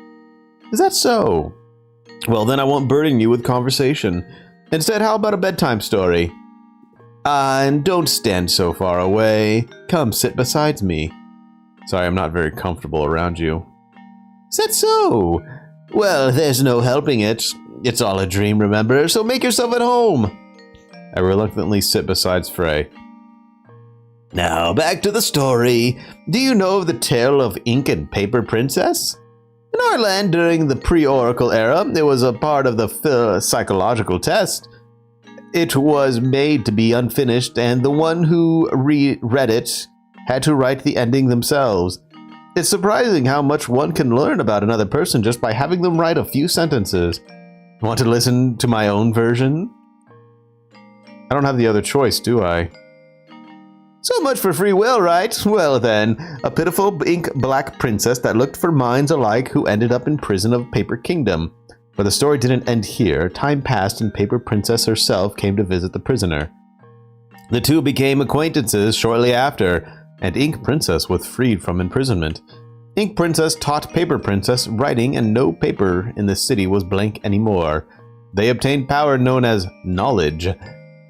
Is that so? Well, then I won't burden you with conversation. Instead, how about a bedtime story? And don't stand so far away. Come sit beside me. Sorry, I'm not very comfortable around you. Is that so? Well, there's no helping it. It's all a dream, remember? So make yourself at home. I reluctantly sit beside Frey. Now, back to the story. Do you know of the tale of Ink and Paper Princess? In our land during the pre-Oracle era, it was a part of the psychological test. It was made to be unfinished, and the one who read it had to write the ending themselves. It's surprising how much one can learn about another person just by having them write a few sentences. Want to listen to my own version? I don't have the other choice, do I? So much for free will, right? Well then, a pitiful ink-black princess that looked for minds alike who ended up in prison of Paper Kingdom. But the story didn't end here. Time passed and Paper Princess herself came to visit the prisoner. The two became acquaintances shortly after, and Ink Princess was freed from imprisonment. Ink Princess taught Paper Princess writing, and no paper in the city was blank anymore. They obtained power known as knowledge.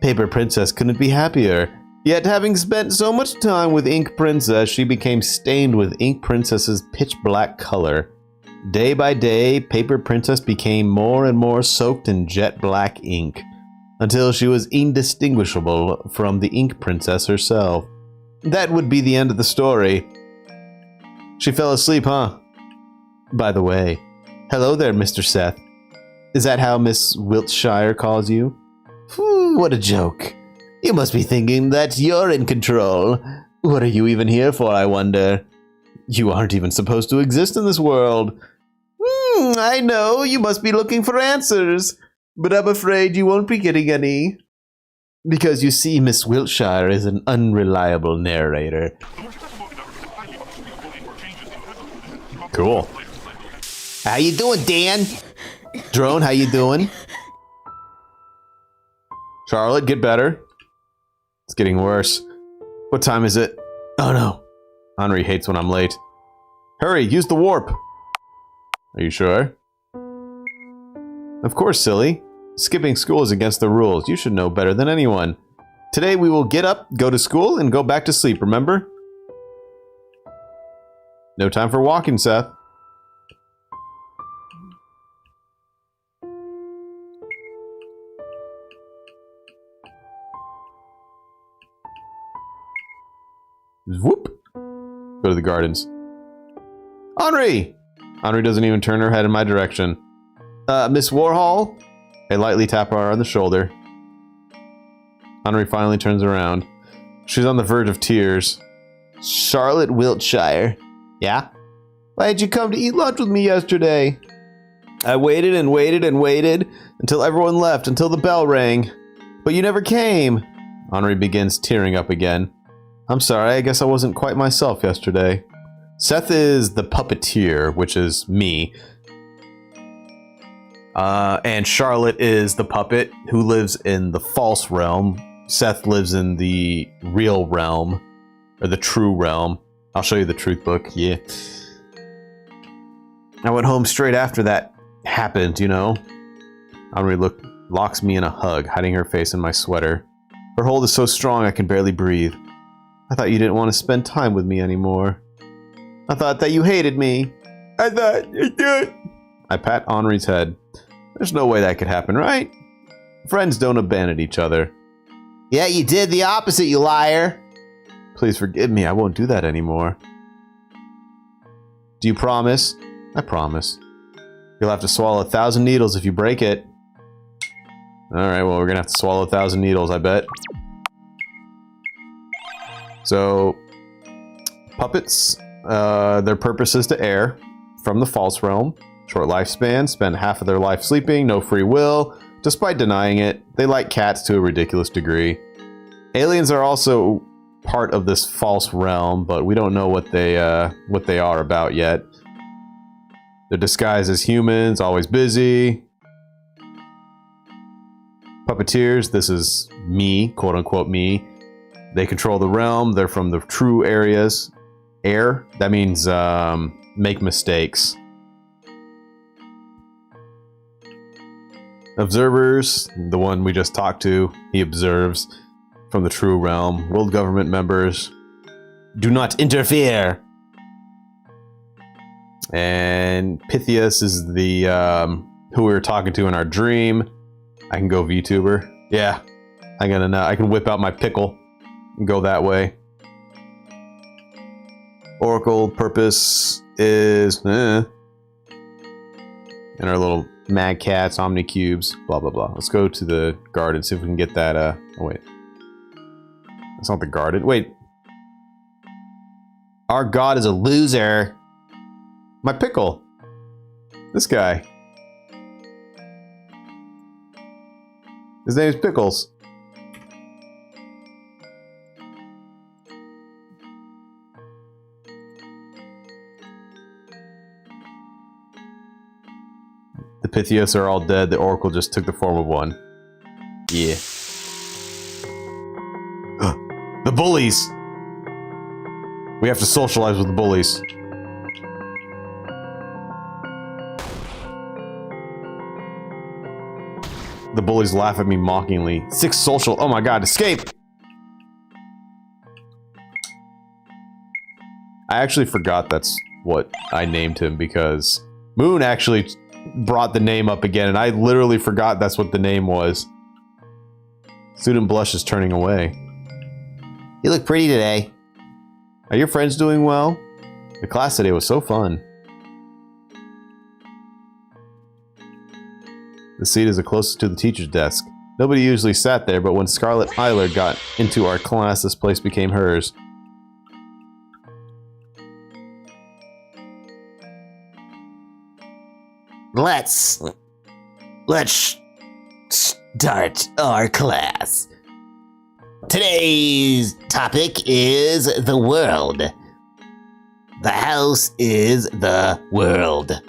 Paper Princess couldn't be happier. Yet having spent so much time with Ink Princess, she became stained with Ink Princess's pitch black color. Day by day, Paper Princess became more and more soaked in jet black ink, until she was indistinguishable from the Ink Princess herself. That would be the end of the story. She fell asleep, huh? By the way, hello there, Mr. Seth. Is that how Miss Wiltshire calls you? What a joke. You must be thinking that you're in control. What are you even here for, I wonder? You aren't even supposed to exist in this world. I know, you must be looking for answers, but I'm afraid you won't be getting any. Because you see, Miss Wiltshire is an unreliable narrator. Cool. How you doing, Dan? Drone, how you doing? Charlotte, get better. It's getting worse. What time is it? Oh no. Henri hates when I'm late. Hurry, use the warp. Are you sure? Of course, silly. Skipping school is against the rules. You should know better than anyone. Today we will get up, go to school, and go back to sleep, remember? No time for walking, Seth. Whoop. Go to the gardens. Henri! Henri doesn't even turn her head in my direction. Miss Warhol? I lightly tap her on the shoulder. Henri finally turns around. She's on the verge of tears. Charlotte Wiltshire. Yeah? Why did you come to eat lunch with me yesterday? I waited and waited and waited until everyone left, until the bell rang. But you never came. Henri begins tearing up again. I'm sorry, I guess I wasn't quite myself yesterday. Seth is the puppeteer, which is me. And Charlotte is the puppet who lives in the false realm. Seth lives in the real realm, or the true realm. I'll show you the truth book, yeah. I went home straight after that happened, you know. Henri locks me in a hug, hiding her face in my sweater. Her hold is so strong I can barely breathe. I thought you didn't want to spend time with me anymore. I thought that you hated me. I thought you did. I pat Henri's head. There's no way that could happen, right? Friends don't abandon each other. Yeah, you did the opposite, you liar. Please forgive me. I won't do that anymore. Do you promise? I promise. You'll have to swallow 1,000 needles if you break it. Alright, well, we're gonna have to swallow 1,000 needles, I bet. So, puppets, their purpose is to err from the false realm. Short lifespan, spend half of their life sleeping, no free will. Despite denying it, they like cats to a ridiculous degree. Aliens are also part of this false realm, but we don't know what they are about yet. They're disguised as humans, always busy. Puppeteers, this is me, quote-unquote me. They control the realm, they're from the true areas. Air, that means make mistakes. Observers, the one we just talked to, he observes from the true realm. World government members, do not interfere. And Pythias is the who we were talking to in our dream. I can go VTuber. Yeah, I gotta know. I can whip out my pickle and go that way. Oracle purpose is and our little Mad Cats, Omnicubes, blah blah blah. Let's go to the garden, see if we can get that. Oh wait, that's not the garden. Wait, our god is a loser. My pickle. This guy. His name is Pickles. The Pythias are all dead. The Oracle just took the form of one. Yeah. The bullies! We have to socialize with the bullies. The bullies laugh at me mockingly. 6 social. Oh my god, escape! I actually forgot that's what I named him because Moon actually brought the name up again and I literally forgot that's what the name was. Student blushes turning away. You look pretty today. Are your friends doing well? The class today was so fun. The seat is the closest to the teacher's desk. Nobody usually sat there, but when Scarlet Eiler got into our class, this place became hers. Let's start our class. Today's topic is the world. The house is the world.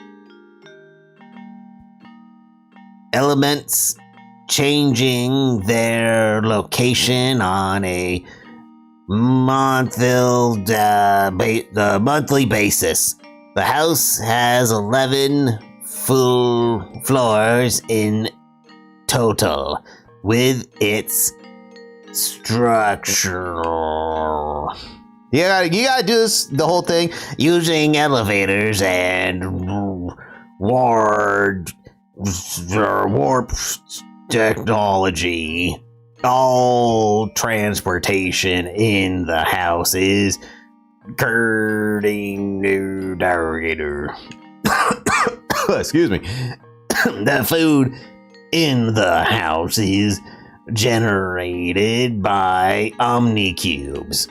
Elements changing their location on a monthly basis. The house has 11 full floors in total, with its structural. You gotta do this, the whole thing, using elevators and warp technology. All transportation in the house is curting new navigator. Excuse me. The food in the house is generated by Omnicubes.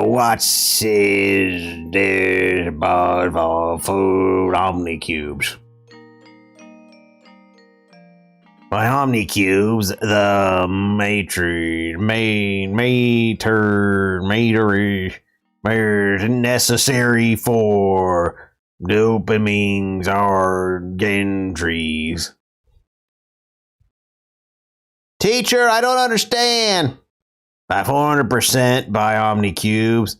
What's is there about food Omnicubes? By Omnicubes, the matter necessary for dopamines are gantries. Teacher, I don't understand. By 400% by Omnicubes,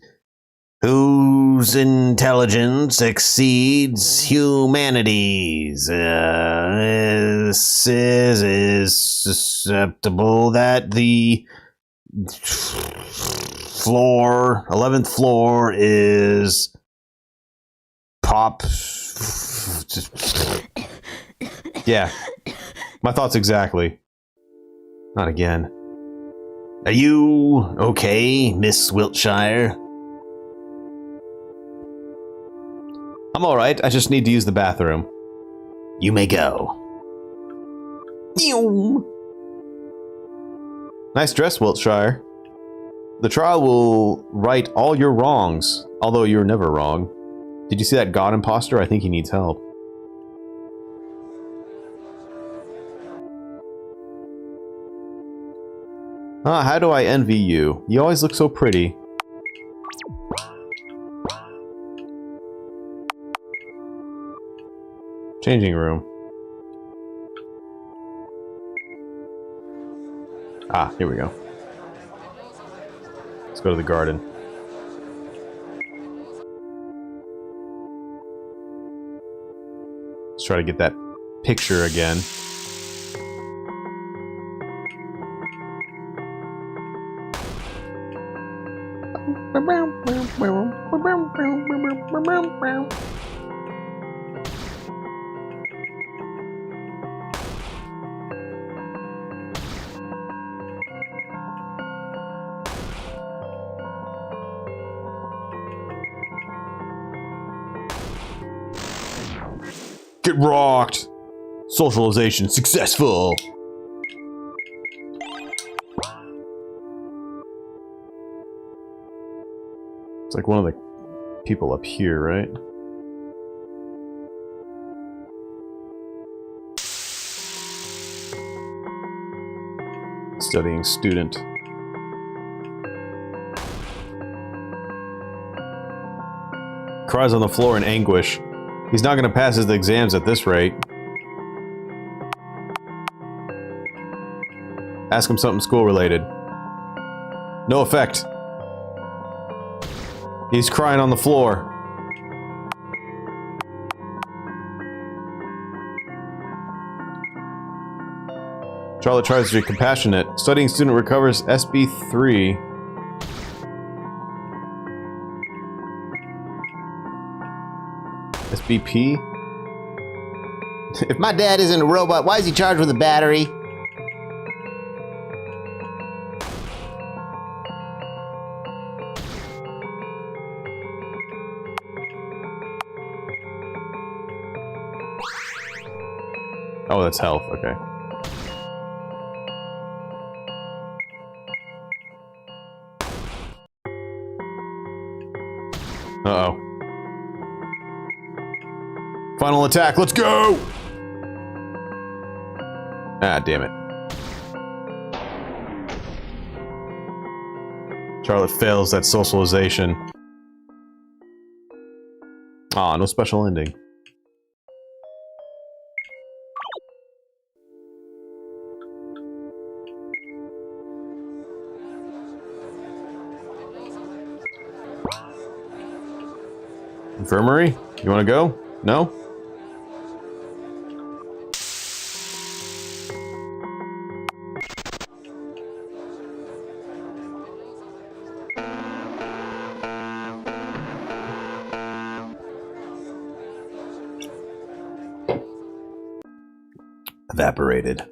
whose intelligence exceeds humanity's. This is susceptible that the 11th floor is pop. Yeah. My thoughts exactly. Not again. Are you okay, Miss Wiltshire? I'm alright, I just need to use the bathroom. You may go. Nice dress, Wiltshire. The trial will right all your wrongs, although you're never wrong. Did you see that god imposter? I think he needs help. Ah, how do I envy you? You always look so pretty. Changing room. Ah, here we go. Let's go to the garden. Let's try to get that picture again. Get rocked! Socialization successful! It's like one of the people up here, right? Studying student. Cries on the floor in anguish. He's not going to pass his exams at this rate. Ask him something school-related. No effect. He's crying on the floor. Charlotte tries to be compassionate. Studying student recovers SB3. SBP? If my dad isn't a robot, why is he charged with a battery? Oh, that's health, okay. Uh-oh. Final attack, let's go! Ah, damn it. Charlotte fails that socialization. Aw, no special ending. Infirmary? You wanna go? No? Evaporated.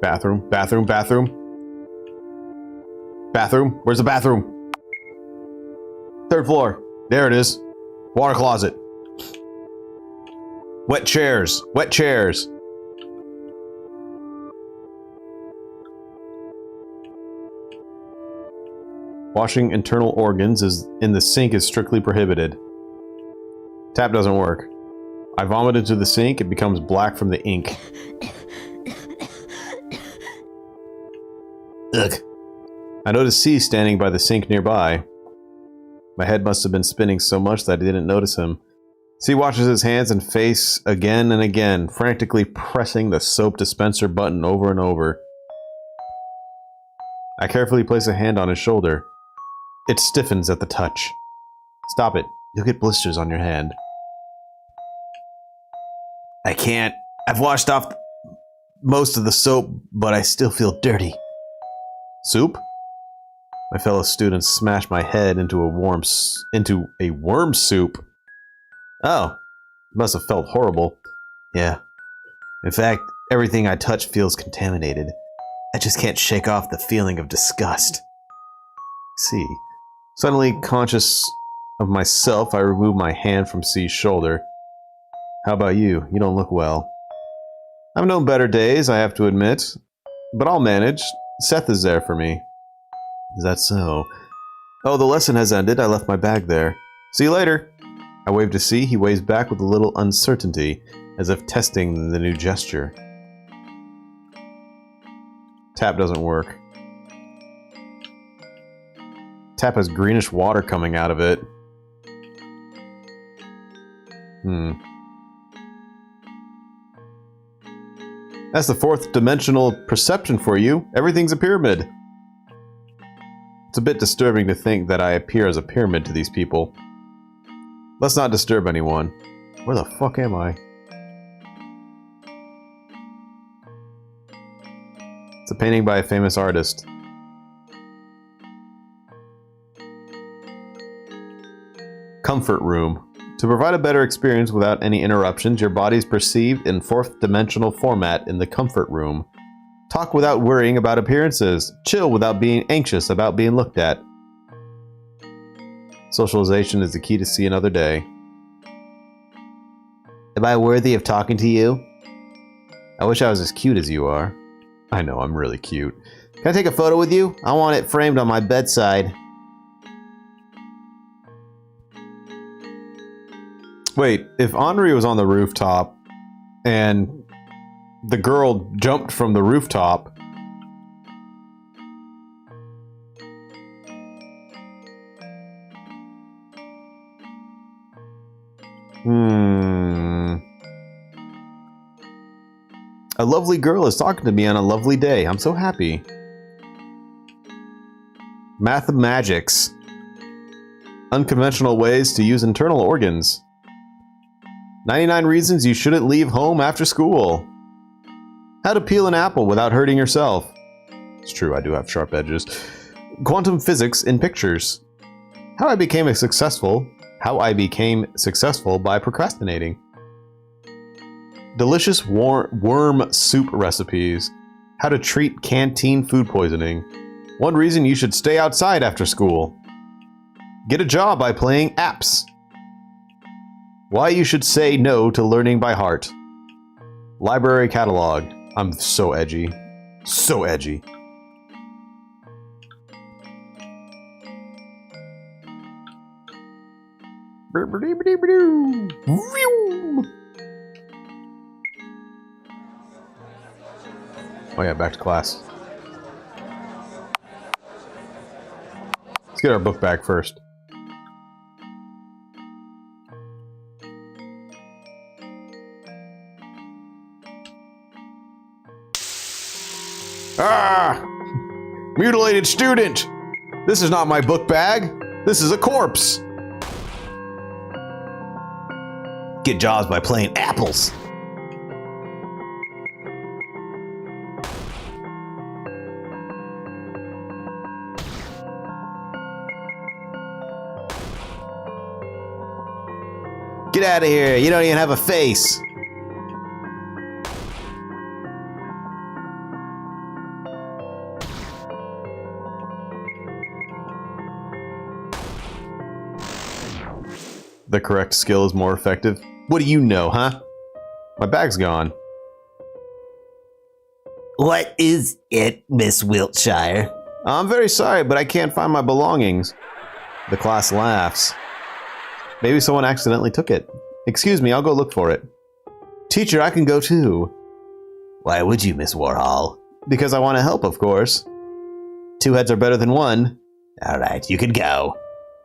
Bathroom, bathroom, bathroom. Bathroom? Where's the bathroom? Third floor. There it is. Water closet. Wet chairs. Wet chairs. Washing internal organs is in the sink is strictly prohibited. Tap doesn't work. I vomit into the sink, it becomes black from the ink. Ugh. I noticed C standing by the sink nearby. My head must have been spinning so much that I didn't notice him. C washes his hands and face again and again, frantically pressing the soap dispenser button over and over. I carefully place a hand on his shoulder. It stiffens at the touch. Stop it. You'll get blisters on your hand. I can't. I've washed off most of the soap, but I still feel dirty. Soup? My fellow students smashed my head into a worm soup. Oh, it must have felt horrible. Yeah. In fact, everything I touch feels contaminated. I just can't shake off the feeling of disgust. C. Suddenly conscious of myself, I remove my hand from C's shoulder. How about you? You don't look well. I've known better days, I have to admit. But I'll manage. Seth is there for me. Is that so? Oh, the lesson has ended. I left my bag there. See you later. I wave to C. He waves back with a little uncertainty, as if testing the new gesture. Tap doesn't work. Tap has greenish water coming out of it. That's the fourth dimensional perception for you. Everything's a pyramid. It's a bit disturbing to think that I appear as a pyramid to these people. Let's not disturb anyone. Where the fuck am I? It's a painting by a famous artist. Comfort room. To provide a better experience without any interruptions, your body is perceived in fourth dimensional format in the comfort room. Talk without worrying about appearances. Chill without being anxious about being looked at. Socialization is the key to see another day. Am I worthy of talking to you? I wish I was as cute as you are. I know, I'm really cute. Can I take a photo with you? I want it framed on my bedside. Wait, if Henri was on the rooftop and the girl jumped from the rooftop, a lovely girl is talking to me on a lovely day. I'm so happy. Mathemagics. Unconventional ways to use internal organs. 99 reasons you shouldn't leave home after school. How to peel an apple without hurting yourself. It's true, I do have sharp edges. Quantum physics in pictures. How I became successful by procrastinating. Delicious worm soup recipes. How to treat canteen food poisoning. One reason you should stay outside after school. Get a job by playing apps. Why you should say no to learning by heart. Library catalog. I'm so edgy. So edgy. Oh yeah, back to class. Let's get our book bag first. Ah! Mutilated student! This is not my book bag. This is a corpse. Get jobs by playing apples. Get out of here. You don't even have a face. The correct skill is more effective. What do you know, huh? My bag's gone. What is it, Miss Wiltshire? I'm very sorry, but I can't find my belongings. The class laughs. Maybe someone accidentally took it. Excuse me, I'll go look for it. Teacher, I can go too. Why would you, Miss Warhol? Because I want to help, of course. Two heads are better than one. All right, you can go.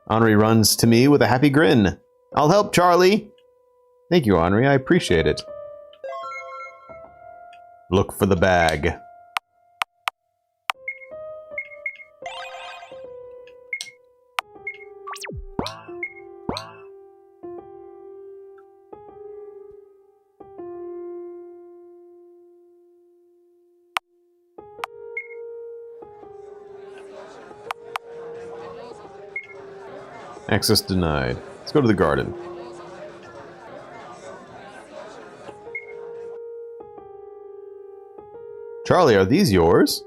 Henri runs to me with a happy grin. I'll help, Charlie. Thank you, Henri. I appreciate it. Look for the bag. Access denied. Let's go to the garden. Charlie, are these yours?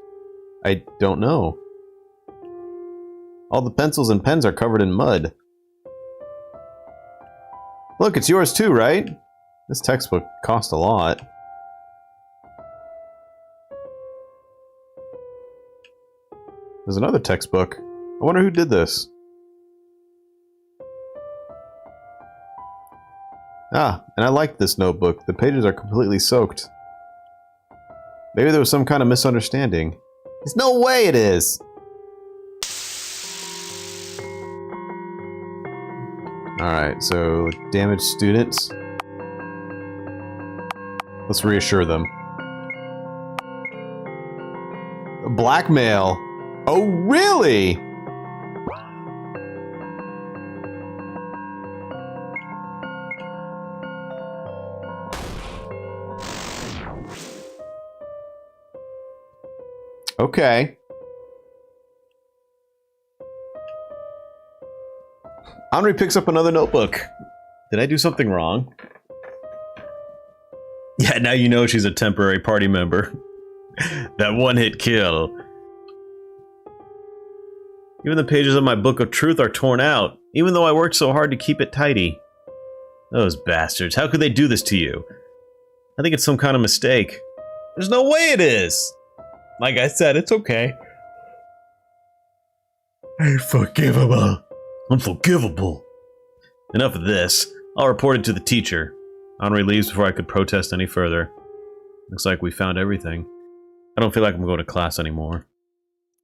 I don't know. All the pencils and pens are covered in mud. Look, it's yours too, right? This textbook cost a lot. There's another textbook. I wonder who did this. Ah, and I like this notebook. The pages are completely soaked. Maybe there was some kind of misunderstanding. There's no way it is! Alright, so damaged students. Let's reassure them. Blackmail! Oh, really? Okay. Henri picks up another notebook. Did I do something wrong? Yeah, now you know she's a temporary party member. That one-hit kill. Even the pages of my book of truth are torn out, even though I worked so hard to keep it tidy. Those bastards, how could they do this to you? I think it's some kind of mistake. There's no way it is! Like I said, it's okay. Unforgivable. Unforgivable. Enough of this. I'll report it to the teacher. Henri leaves before I could protest any further. Looks like we found everything. I don't feel like I'm going to class anymore.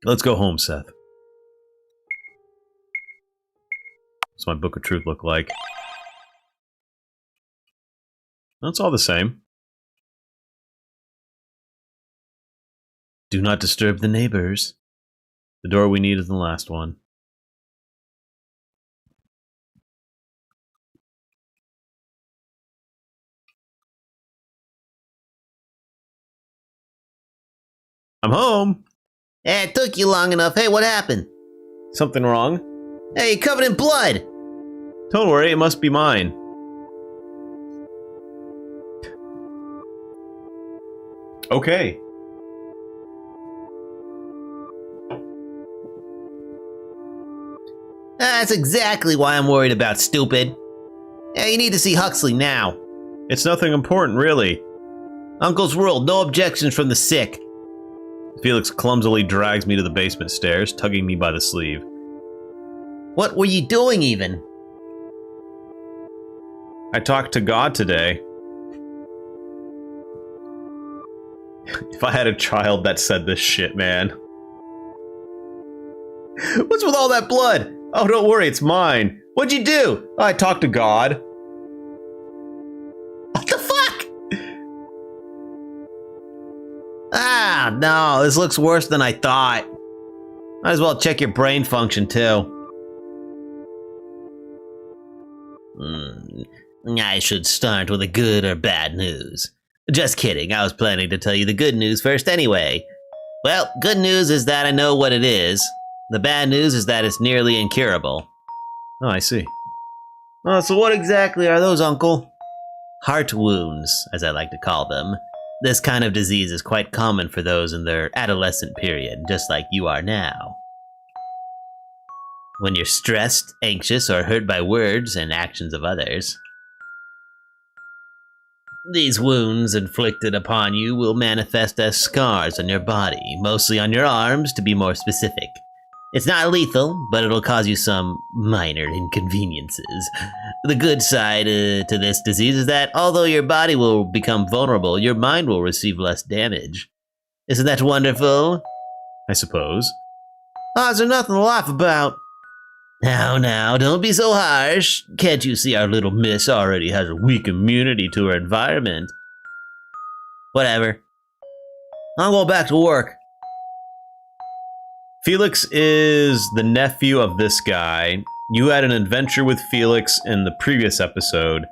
Let's go home, Seth. What's my book of truth look like? That's all the same. Do not disturb the neighbors. The door we need is the last one. I'm home! Hey, it took you long enough. Hey, what happened? Something wrong? Hey, you're covered in blood! Don't worry, it must be mine. Okay. That's exactly why I'm worried about, stupid. Yeah, you need to see Huxley now. It's nothing important, really. Uncle's ruled, no objections from the sick. Felix clumsily drags me to the basement stairs, tugging me by the sleeve. What were you doing, even? I talked to God today. If I had a child that said this shit, man. What's with all that blood? Oh, don't worry, it's mine. What'd you do? Oh, I talked to God. What the fuck? Ah, no, this looks worse than I thought. Might as well check your brain function, too. I should start with the good or bad news. Just kidding, I was planning to tell you the good news first anyway. Well, good news is that I know what it is. The bad news is that it's nearly incurable. Oh, I see. Oh, so what exactly are those, Uncle? Heart wounds, as I like to call them. This kind of disease is quite common for those in their adolescent period, just like you are now. When you're stressed, anxious, or hurt by words and actions of others. These wounds inflicted upon you will manifest as scars on your body, mostly on your arms, to be more specific. It's not lethal, but it'll cause you some minor inconveniences. The good side to this disease is that although your body will become vulnerable, your mind will receive less damage. Isn't that wonderful? I suppose. Oh, is there nothing to laugh about? Now, don't be so harsh. Can't you see our little miss already has a weak immunity to her environment? Whatever. I'll go back to work. Felix is the nephew of this guy. You had an adventure with Felix in the previous episode,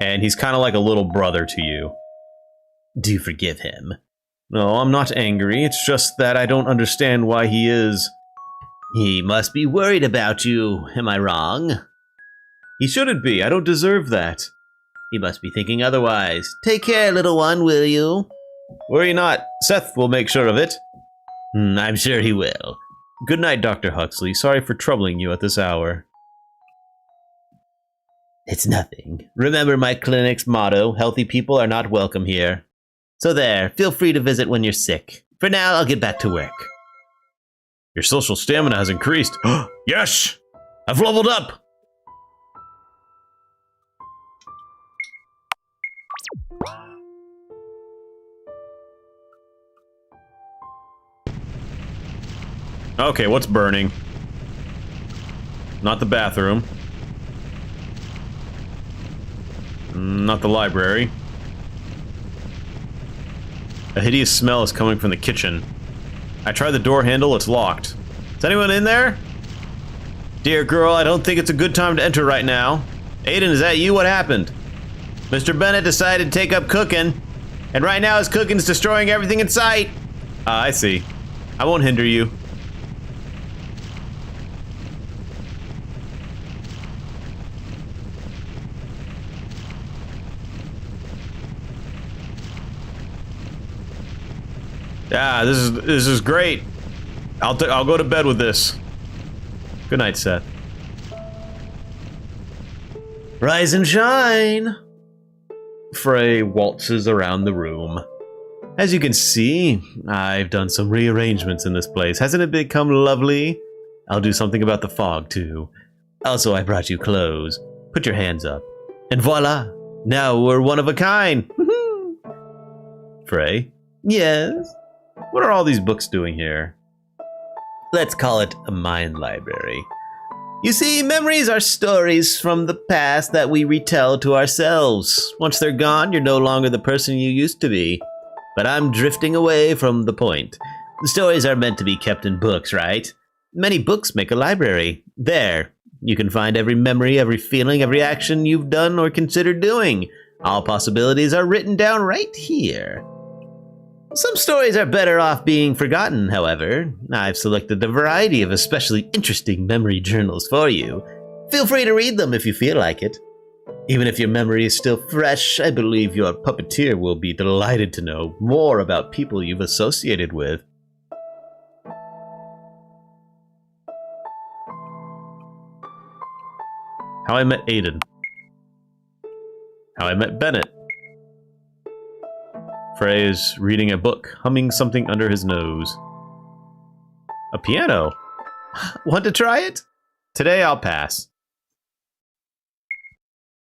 and he's kind of like a little brother to you. Do you forgive him? No, I'm not angry. It's just that I don't understand why he is He must be worried about you, am I wrong? He shouldn't be. I don't deserve that. He must be thinking otherwise. Take care, little one, will you? Worry not. Seth will make sure of it. I'm sure he will. Good night, Dr. Huxley. Sorry for troubling you at this hour. It's nothing. Remember my clinic's motto, healthy people are not welcome here. So there, feel free to visit when you're sick. For now, I'll get back to work. Your social stamina has increased. Yes! I've leveled up! Okay, what's burning? Not the bathroom. Not the library. A hideous smell is coming from the kitchen. I tried the door handle, it's locked. Is anyone in there? Dear girl, I don't think it's a good time to enter right now. Aiden, is that you? What happened? Mr. Bennett decided to take up cooking, and right now his cooking's destroying everything in sight. I see. I won't hinder you. Yeah, this is great. I'll go to bed with this. Good night, Seth. Rise and shine. Frey waltzes around the room. As you can see, I've done some rearrangements in this place. Hasn't it become lovely? I'll do something about the fog, too. Also, I brought you clothes. Put your hands up. And voila! Now we're one of a kind! Frey? Yes? What are all these books doing here? Let's call it a mind library. You see, memories are stories from the past that we retell to ourselves. Once they're gone, you're no longer the person you used to be. But I'm drifting away from the point. The stories are meant to be kept in books, right? Many books make a library. There, you can find every memory, every feeling, every action you've done or considered doing. All possibilities are written down right here. Some stories are better off being forgotten, however. I've selected a variety of especially interesting memory journals for you. Feel free to read them if you feel like it. Even if your memory is still fresh, I believe your puppeteer will be delighted to know more about people you've associated with. How I Met Aiden. How I Met Bennett. Frey is reading a book, humming something under his nose. A piano? Want to try it? Today I'll pass.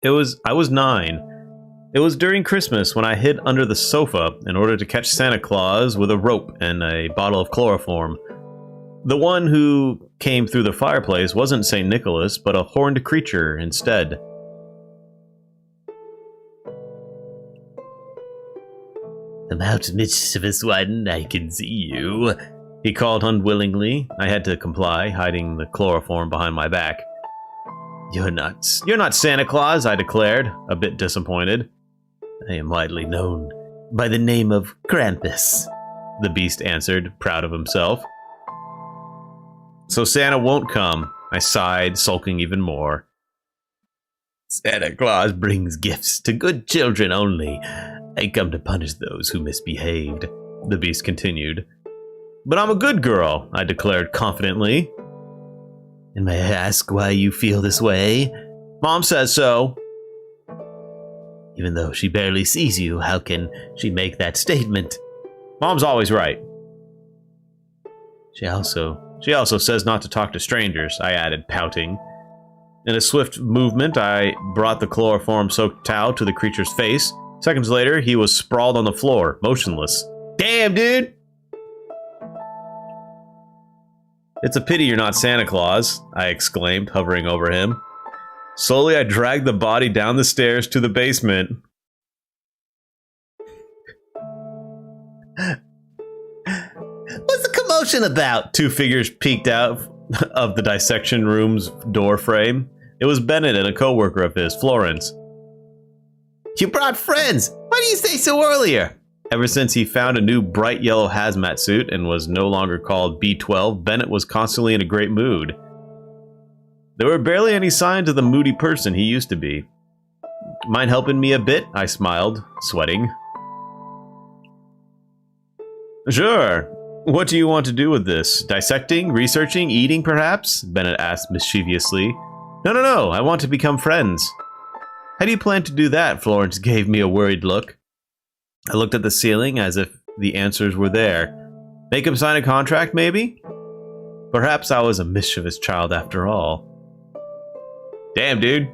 I was 9. It was during Christmas when I hid under the sofa in order to catch Santa Claus with a rope and a bottle of chloroform. The one who came through the fireplace wasn't St. Nicholas, but a horned creature instead. Come out, mischievous one, I can see you. He called unwillingly. I had to comply, hiding the chloroform behind my back. You're not Santa Claus, I declared, a bit disappointed. I am widely known by the name of Krampus, the beast answered, proud of himself. So Santa won't come, I sighed, sulking even more. Santa Claus brings gifts to good children only. I come to punish those who misbehaved, the beast continued. But I'm a good girl, I declared confidently. And may I ask why you feel this way? Mom says so. Even though she barely sees you, how can she make that statement? Mom's always right. She also says not to talk to strangers, I added, pouting. In a swift movement, I brought the chloroform-soaked towel to the creature's face. Seconds later, he was sprawled on the floor, motionless. Damn, dude! It's a pity you're not Santa Claus, I exclaimed, hovering over him. Slowly, I dragged the body down the stairs to the basement. What's the commotion about? 2 figures peeked out of the dissection room's door frame. It was Bennett and a coworker of his, Florence. You brought friends! Why didn't you say so earlier? Ever since he found a new bright yellow hazmat suit and was no longer called B12, Bennett was constantly in a great mood. There were barely any signs of the moody person he used to be. Mind helping me a bit? I smiled, sweating. Sure. What do you want to do with this? Dissecting? Researching? Eating, perhaps? Bennett asked mischievously. No. I want to become friends. How do you plan to do that? Florence gave me a worried look. I looked at the ceiling as if the answers were there. Make him sign a contract, maybe? Perhaps I was a mischievous child after all. Damn, dude.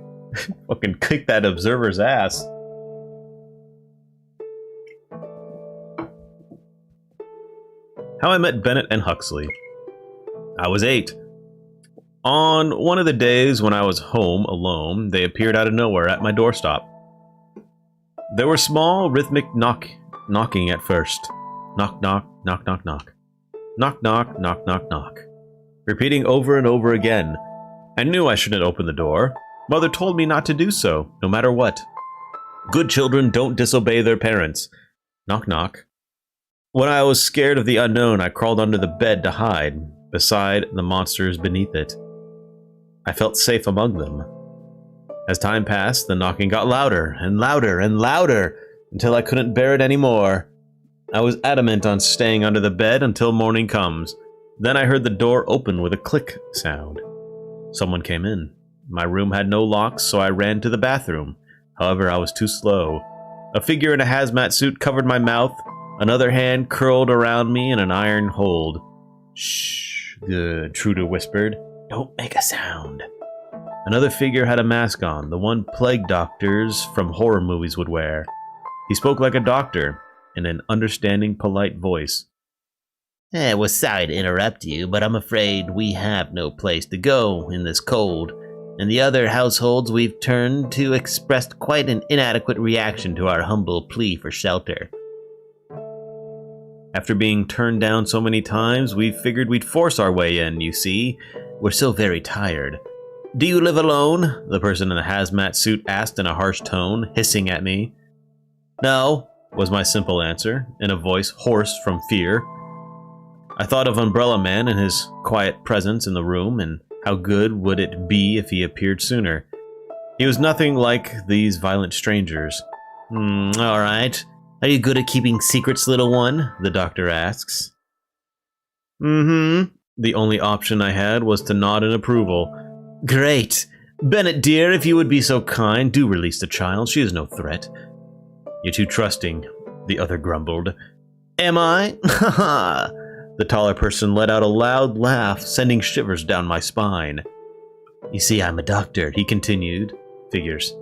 Fucking kick that observer's ass. How I met Bennett and Huxley. I was 8. On one of the days when I was home alone, they appeared out of nowhere at my doorstep. There were small, rhythmic knocking at first. Knock, knock, knock, knock, knock. Knock, knock, knock, knock, knock. Repeating over and over again. I knew I shouldn't open the door. Mother told me not to do so, no matter what. Good children don't disobey their parents. Knock, knock. When I was scared of the unknown, I crawled under the bed to hide, beside the monsters beneath it. I felt safe among them. As time passed, the knocking got louder and louder and louder, until I couldn't bear it anymore. I was adamant on staying under the bed until morning comes. Then I heard the door open with a click sound. Someone came in. My room had no locks, so I ran to the bathroom. However, I was too slow. A figure in a hazmat suit covered my mouth. Another hand curled around me in an iron hold. Shh, the intruder whispered. Don't make a sound. Another figure had a mask on, the one plague doctors from horror movies would wear. He spoke like a doctor, in an understanding, polite voice. We're sorry to interrupt you, but I'm afraid we have no place to go in this cold, and the other households we've turned to expressed quite an inadequate reaction to our humble plea for shelter. After being turned down so many times, we figured we'd force our way in, you see. We're so very tired. Do you live alone? The person in the hazmat suit asked in a harsh tone, hissing at me. No, was my simple answer, in a voice hoarse from fear. I thought of Umbrella Man and his quiet presence in the room, and how good would it be if he appeared sooner. He was nothing like these violent strangers. All right. Are you good at keeping secrets, little one? The doctor asks. The only option I had was to nod in approval. Great. Bennett, dear, if you would be so kind, do release the child. She is no threat. You're too trusting, the other grumbled. Am I? Ha ha! The taller person let out a loud laugh, sending shivers down my spine. You see, I'm a doctor, he continued. Figures.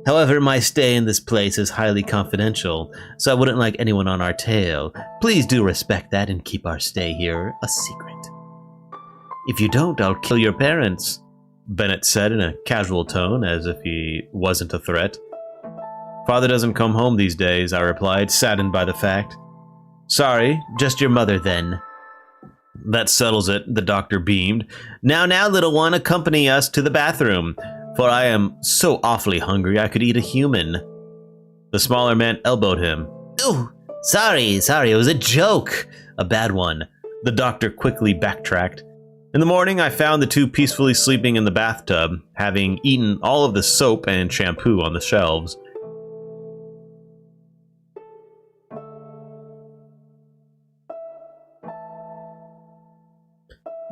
However, my stay in this place is highly confidential, so I wouldn't like anyone on our tail. Please do respect that and keep our stay here a secret. If you don't, I'll kill your parents, Bennett said in a casual tone, as if he wasn't a threat. Father doesn't come home these days, I replied, saddened by the fact. Sorry, just your mother then. That settles it, the doctor beamed. Now, little one, accompany us to the bathroom, for I am so awfully hungry I could eat a human. The smaller man elbowed him. Ooh, sorry, it was a joke. A bad one. The doctor quickly backtracked. In the morning, I found the two peacefully sleeping in the bathtub, having eaten all of the soap and shampoo on the shelves.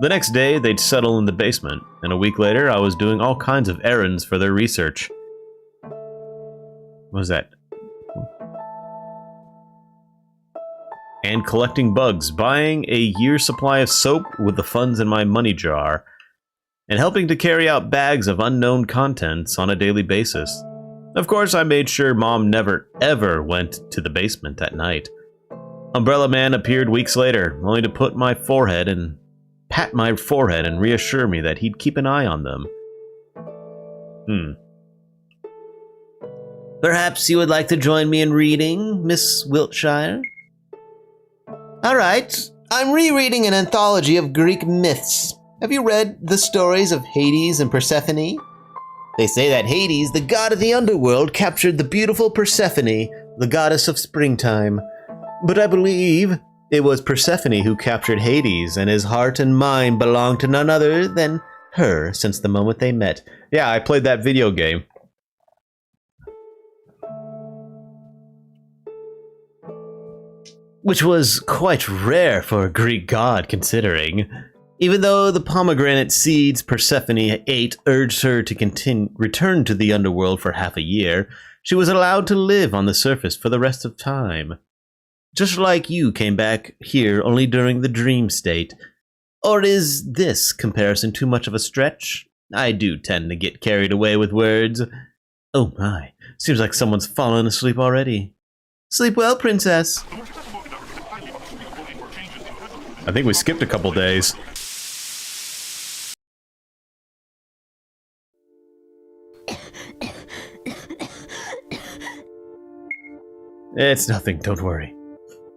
The next day, they'd settle in the basement, and a week later, I was doing all kinds of errands for their research. What was that? And collecting bugs, buying a year's supply of soap with the funds in my money jar, and helping to carry out bags of unknown contents on a daily basis. Of course, I made sure Mom never, ever went to the basement at night. Umbrella Man appeared weeks later, only to pat my forehead and reassure me that he'd keep an eye on them. Perhaps you would like to join me in reading, Miss Wiltshire? All right, I'm rereading an anthology of Greek myths. Have you read the stories of Hades and Persephone? They say that Hades, the god of the underworld, captured the beautiful Persephone, the goddess of springtime. But I believe it was Persephone who captured Hades, and his heart and mind belonged to none other than her since the moment they met. Yeah, I played that video game. Which was quite rare for a Greek god, considering. Even though the pomegranate seeds Persephone ate urged her to return to the underworld for half a year, she was allowed to live on the surface for the rest of time. Just like you came back here only during the dream state. Or is this comparison too much of a stretch? I do tend to get carried away with words. Oh my, seems like someone's fallen asleep already. Sleep well, princess. I think we skipped a couple days. It's nothing, don't worry.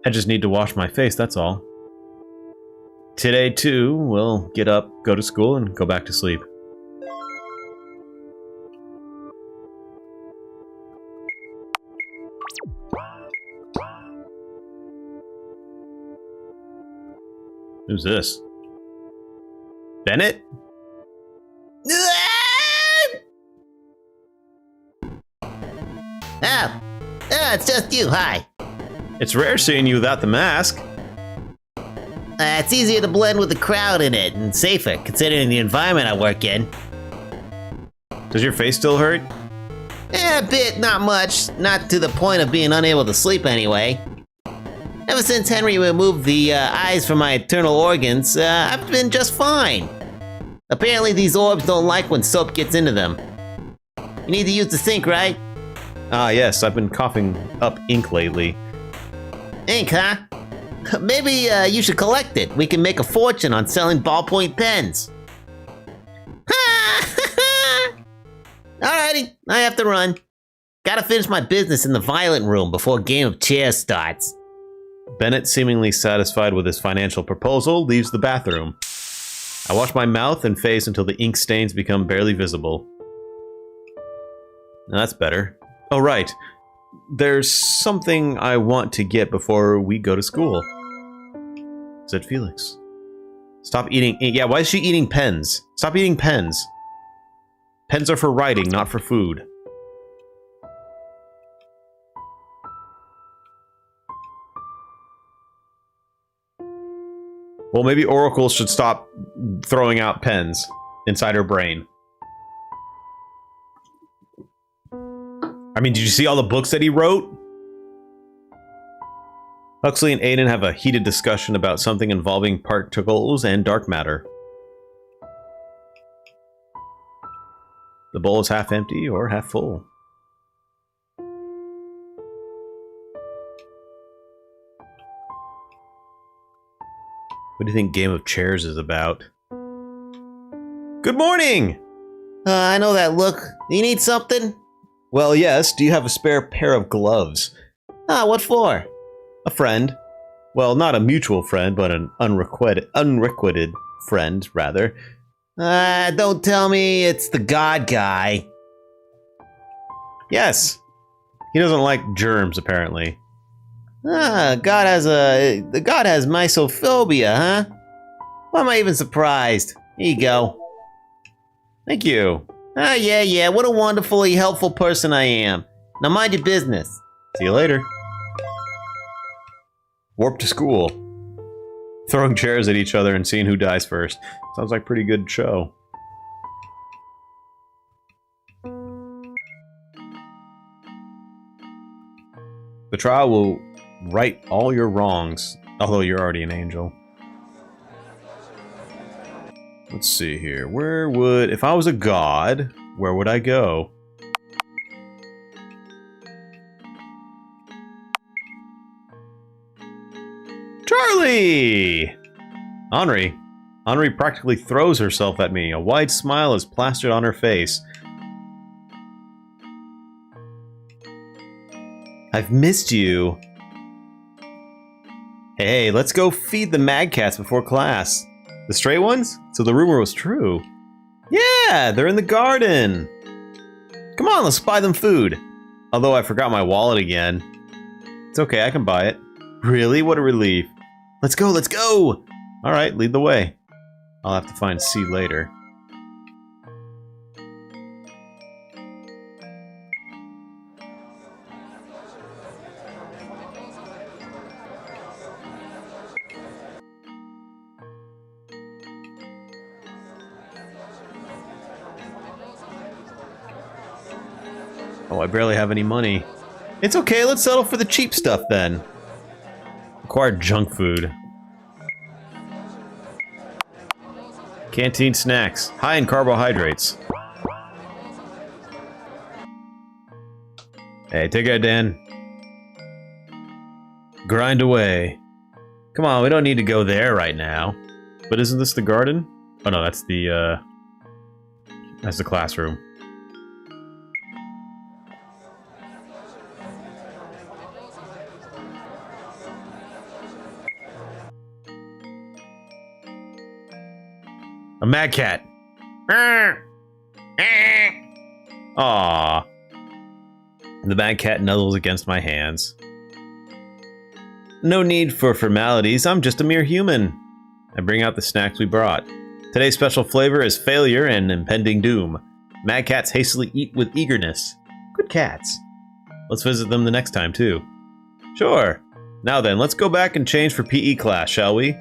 I just need to wash my face, that's all. Today, too, we'll get up, go to school, and go back to sleep. Who's this? Bennett? It's just you, hi. It's rare seeing you without the mask. It's easier to blend with the crowd in it, and safer, considering the environment I work in. Does your face still hurt? A bit, not much. Not to the point of being unable to sleep anyway. Ever since Henry removed the eyes from my internal organs, I've been just fine. Apparently these orbs don't like when soap gets into them. You need to use the sink, right? Ah, yes, I've been coughing up ink lately. Ink, huh? Maybe you should collect it. We can make a fortune on selling ballpoint pens. Alrighty, I have to run. Gotta finish my business in the violent room before Game of Chairs starts. Bennett, seemingly satisfied with his financial proposal, leaves the bathroom. I wash my mouth and face until the ink stains become barely visible. Now that's better. Oh, right. There's something I want to get before we go to school. Said Felix. Stop eating. Yeah, why is she eating pens? Stop eating pens. Pens are for writing, not for food. Well, maybe Oracle should stop throwing out pens inside her brain. I mean, did you see all the books that he wrote? Huxley and Aiden have a heated discussion about something involving particles and dark matter. The bowl is half empty or half full. What do you think Game of Chairs is about? Good morning! I know that look. You need something? Well, yes. Do you have a spare pair of gloves? What for? A friend. Well, not a mutual friend, but an unrequited friend, rather. Don't tell me it's the God guy. Yes. He doesn't like germs, apparently. The God has mysophobia, huh? Why am I even surprised? Here you go. Thank you. Yeah, what a wonderfully helpful person I am. Now mind your business. See you later. Warp to school. Throwing chairs at each other and seeing who dies first. Sounds like a pretty good show. The trial will right all your wrongs, although you're already an angel. Let's see here. If I was a god, where would I go? Charlie! Henri practically throws herself at me. A wide smile is plastered on her face. I've missed you. Hey, let's go feed the mad cats before class. The stray ones? So the rumor was true. Yeah, they're in the garden. Come on, let's buy them food. Although I forgot my wallet again. It's okay, I can buy it. Really? What a relief. Let's go, let's go! Alright, lead the way. I'll have to find C later. Oh, I barely have any money. It's okay, let's settle for the cheap stuff then. Acquired junk food. Canteen snacks. High in carbohydrates. Hey, take it, Dan. Grind away. Come on, we don't need to go there right now. But isn't this the garden? Oh no, that's the classroom. A mad cat. Aww. The mad cat nuzzles against my hands. No need for formalities, I'm just a mere human. I bring out the snacks we brought. Today's special flavor is failure and impending doom. Mad cats hastily eat with eagerness. Good cats. Let's visit them the next time, too. Sure. Now then, let's go back and change for PE class, shall we?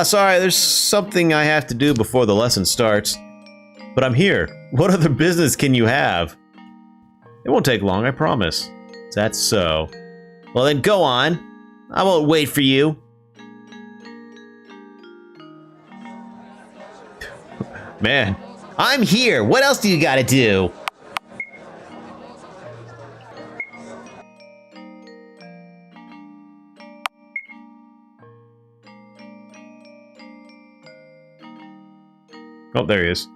Sorry, there's something I have to do before the lesson starts. But I'm here. What other business can you have? It won't take long, I promise. That's so. Well then, go on. I won't wait for you. Man. I'm here! What else do you gotta do? Oh, there he is.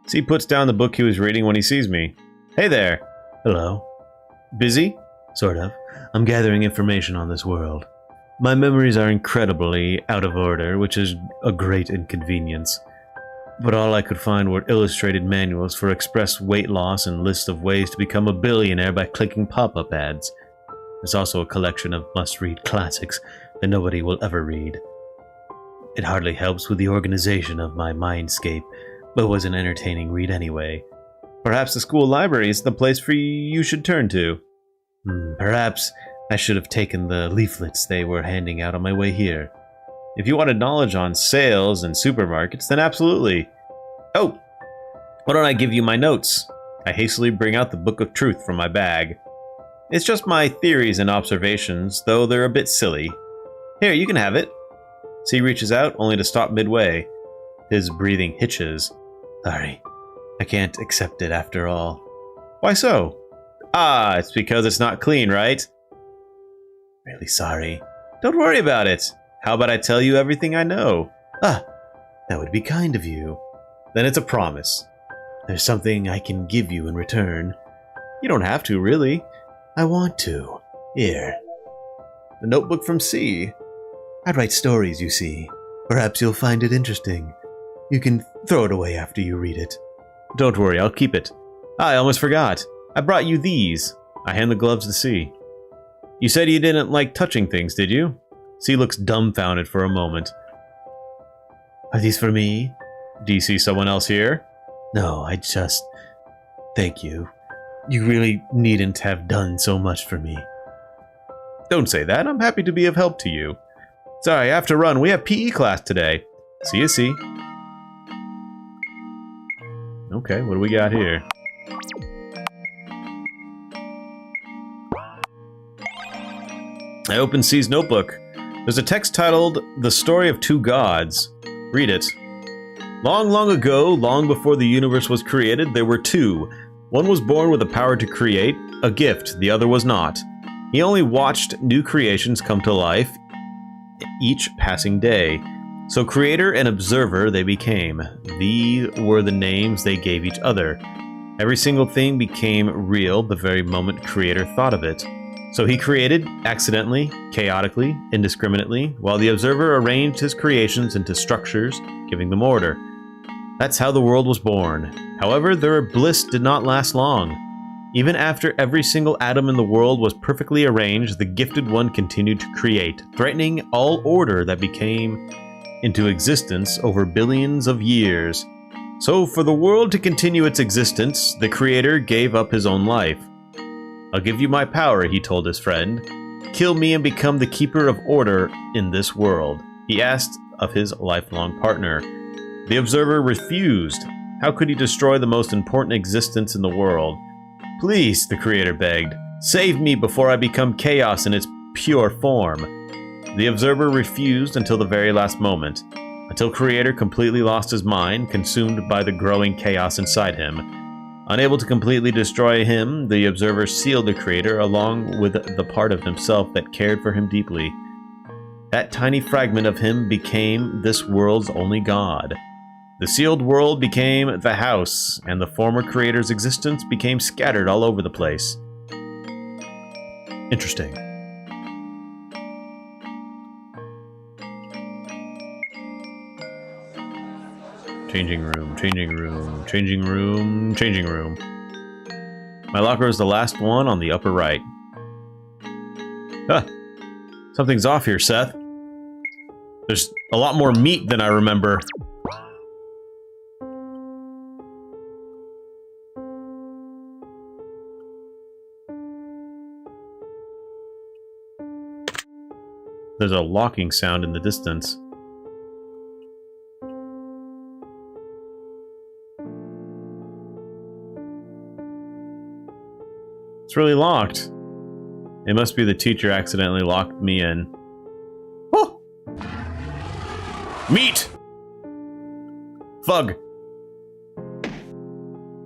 C puts down the book he was reading when he sees me. Hey there. Hello. Busy? Sort of. I'm gathering information on this world. My memories are incredibly out of order, which is a great inconvenience. But all I could find were illustrated manuals for express weight loss and lists of ways to become a billionaire by clicking pop-up ads. There's also a collection of must-read classics that nobody will ever read. It hardly helps with the organization of my mindscape, but was an entertaining read anyway. Perhaps the school library is the place for you should turn to. Perhaps I should have taken the leaflets they were handing out on my way here. If you wanted knowledge on sales and supermarkets, then absolutely. Oh! Why don't I give you my notes? I hastily bring out the Book of Truth from my bag. It's just my theories and observations, though they're a bit silly. Here, you can have it. C reaches out, only to stop midway. His breathing hitches. Sorry, I can't accept it after all. Why so? Ah, it's because it's not clean, right? Really sorry. Don't worry about it. How about I tell you everything I know? Ah, that would be kind of you. Then it's a promise. There's something I can give you in return. You don't have to, really. I want to. Here. A notebook from C. I'd write stories, you see. Perhaps you'll find it interesting. You can throw it away after you read it. Don't worry, I'll keep it. I almost forgot. I brought you these. I hand the gloves to C. You said you didn't like touching things, did you? C looks dumbfounded for a moment. Are these for me? Do you see someone else here? No, I just... Thank you. You really needn't have done so much for me. Don't say that. I'm happy to be of help to you. Sorry, I have to run. We have PE class today. See you, C. Okay, what do we got here? I open C's notebook. There's a text titled, The Story of Two Gods. Read it. Long, long ago, long before the universe was created, there were two. One was born with the power to create, a gift, the other was not. He only watched new creations come to life each passing day. So creator and observer they became. These were the names they gave each other. Every single thing became real the very moment creator thought of it. So he created, accidentally, chaotically, indiscriminately, while the observer arranged his creations into structures, giving them order. That's how the world was born. However, their bliss did not last long. Even after every single atom in the world was perfectly arranged, the Gifted One continued to create, threatening all order that became into existence over billions of years. So, for the world to continue its existence, the Creator gave up his own life. "I'll give you my power," he told his friend. "Kill me and become the keeper of order in this world," he asked of his lifelong partner. The observer refused. How could he destroy the most important existence in the world? "Please," the Creator begged, "save me before I become chaos in its pure form." The observer refused until the very last moment, until Creator completely lost his mind, consumed by the growing chaos inside him. Unable to completely destroy him, the observer sealed the Creator along with the part of himself that cared for him deeply. That tiny fragment of him became this world's only God. The sealed world became the house, and the former Creator's existence became scattered all over the place. Interesting. Changing room, changing room, changing room, changing room. My locker is the last one on the upper right. Huh. Something's off here, Seth. There's a lot more meat than I remember. There's a locking sound in the distance. It's really locked. It must be the teacher accidentally locked me in. Oh! Meat! Fug!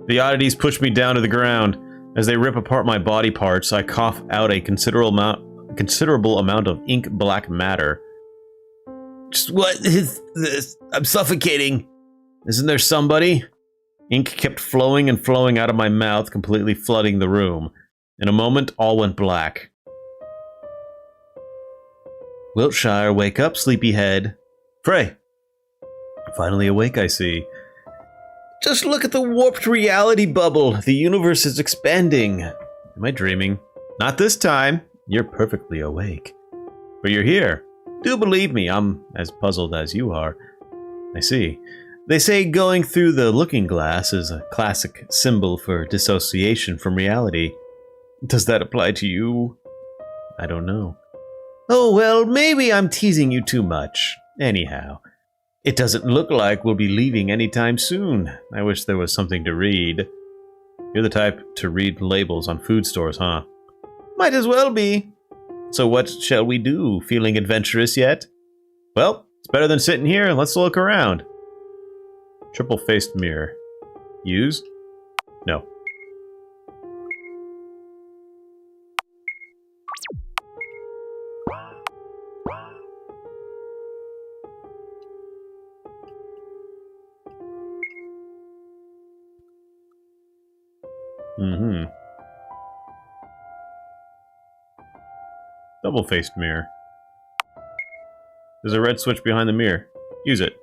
The oddities push me down to the ground. As they rip apart my body parts, I cough out a considerable amount of ink black matter. Just what is this? I'm suffocating. Isn't there somebody? Ink kept flowing and flowing out of my mouth, completely flooding the room. In a moment, all went black. Wiltshire, wake up, sleepyhead. Frey! Finally awake, I see. Just look at the warped reality bubble. The universe is expanding. Am I dreaming? Not this time. You're perfectly awake. But you're here. Do believe me, I'm as puzzled as you are. I see. They say going through the looking glass is a classic symbol for dissociation from reality. Does that apply to you? I don't know. Oh, well, maybe I'm teasing you too much. Anyhow, it doesn't look like we'll be leaving anytime soon. I wish there was something to read. You're the type to read labels on food stores, huh? Might as well be. So what shall we do? Feeling adventurous yet? Well, it's better than sitting here. Let's look around. Triple-faced mirror. Use? No. Mm-hmm. Double-faced mirror. There's a red switch behind the mirror. Use it.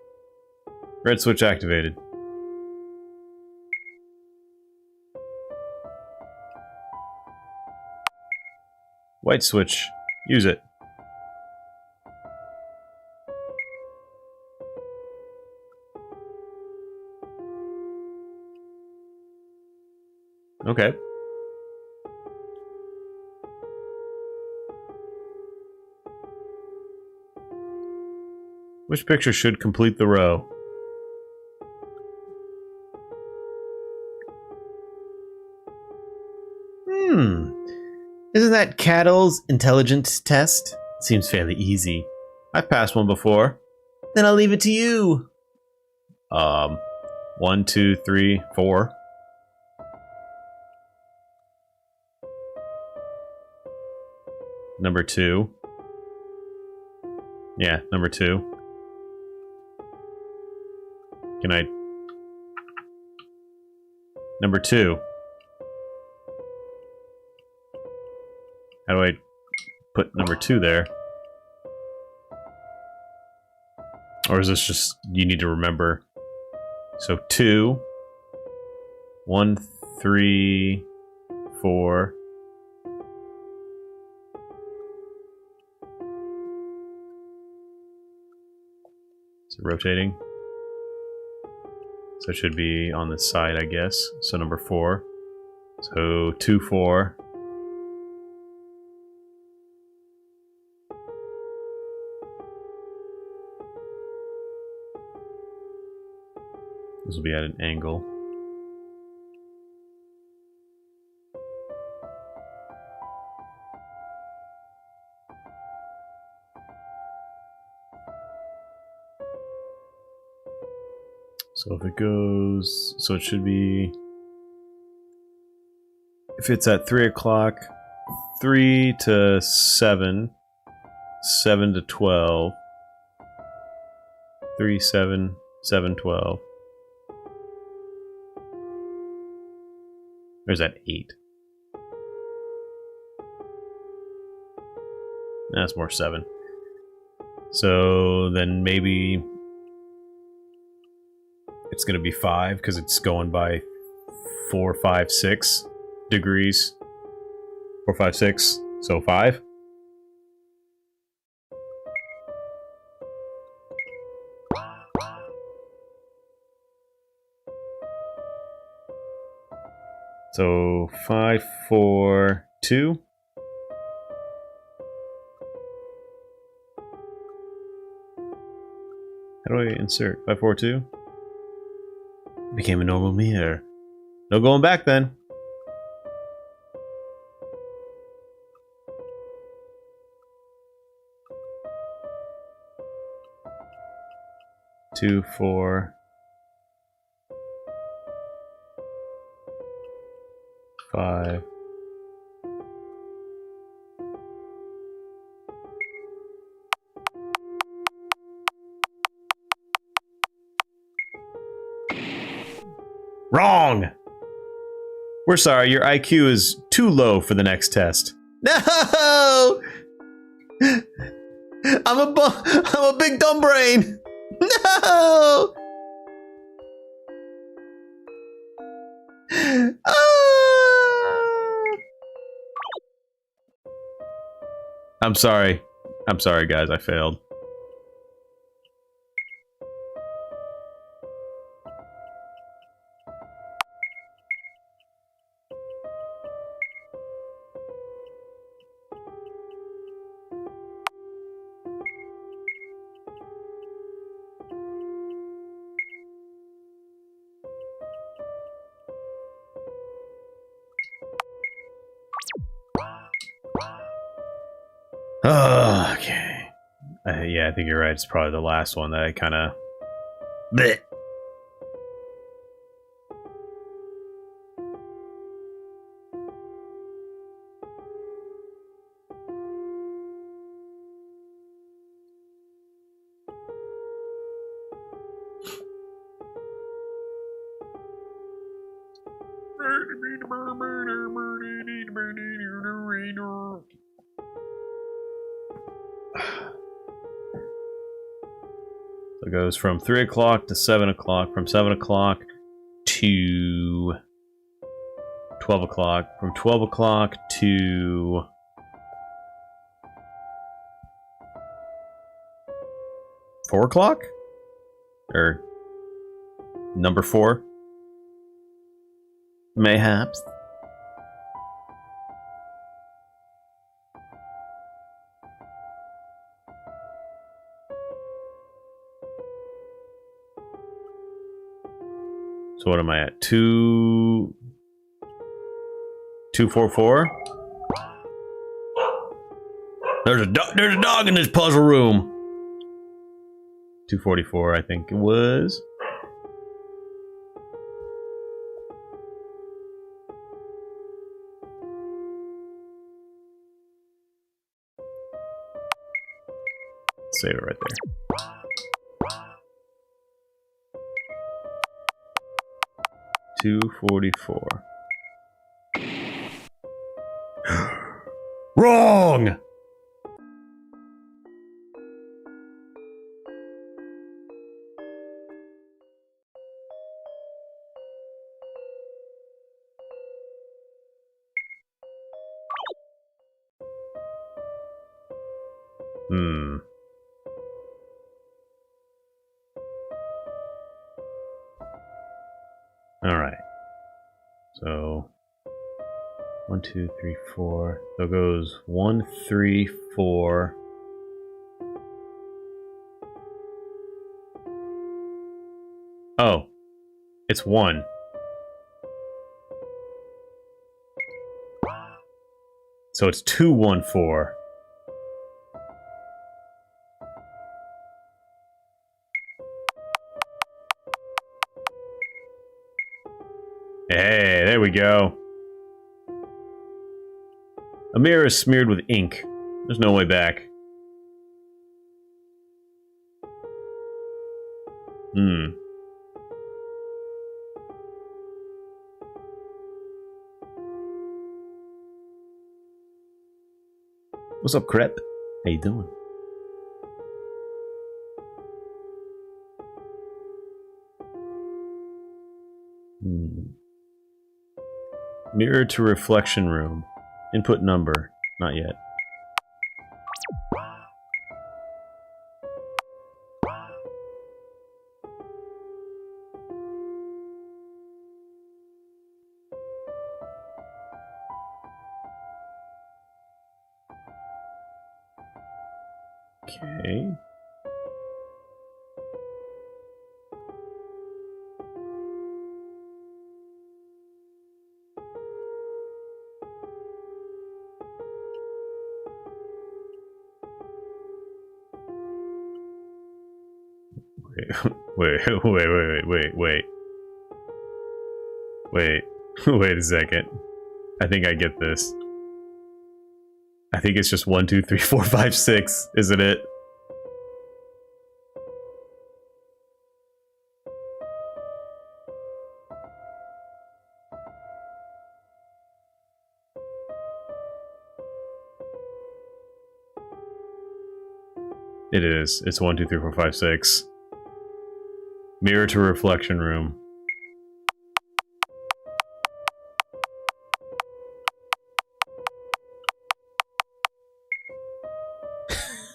Red switch activated. White switch. Use it. Okay. Which picture should complete the row? Isn't that Cattle's intelligence test? Seems fairly easy. I've passed one before. Then I'll leave it to you. 1, 2, 3, 4. Number 2. Yeah, number 2. Can I... Number 2. How do I put number 2 there? Or is this just... You need to remember... So 2... 1, 3... 4. Is it rotating? So it should be on the side, I guess. So number 4. So 2, 4. This will be at an angle. So if it goes, so it should be, if it's at 3 o'clock, 3 to 7, 7 to 12, 3, 7, 7, 12. Or is that 8? That's more 7. So then maybe it's going to be 5 because it's going by 4, 5, 6 degrees. 4, 5, 6. So 5. So 5, 4, 2. How do I insert? 5, 4, 2? Became a normal mirror. No going back then. Two, 4, 5. Wrong! We're sorry, your IQ is too low for the next test. No! I'm a big dumb brain! No! Ah! I'm sorry. I'm sorry, guys. I failed. Oh, okay. Yeah, I think you're right. It's probably the last one that I kind of... So it goes from 3 o'clock to 7 o'clock, from 7 o'clock to 12 o'clock, from 12 o'clock to 4 o'clock? Or number 4? Mayhaps. So what am I at? 244? There's a dog in this puzzle room. 244, I think it was. Save it right there. 244. Wrong! Alright. So 1, 2, 3, 4. So it goes 1, 3, 4. Oh. It's 1. So it's 2, 1, 4. Hey, there we go. A mirror is smeared with ink. There's no way back. What's up, Crep? How you doing? Mirror to reflection room. Input number. Not yet. Okay. Wait a second. I think I get this. I think it's just 1, 2, 3, 4, 5, 6, isn't it? It is. It's 1, 2, 3, 4, 5, 6. Mirror to reflection room.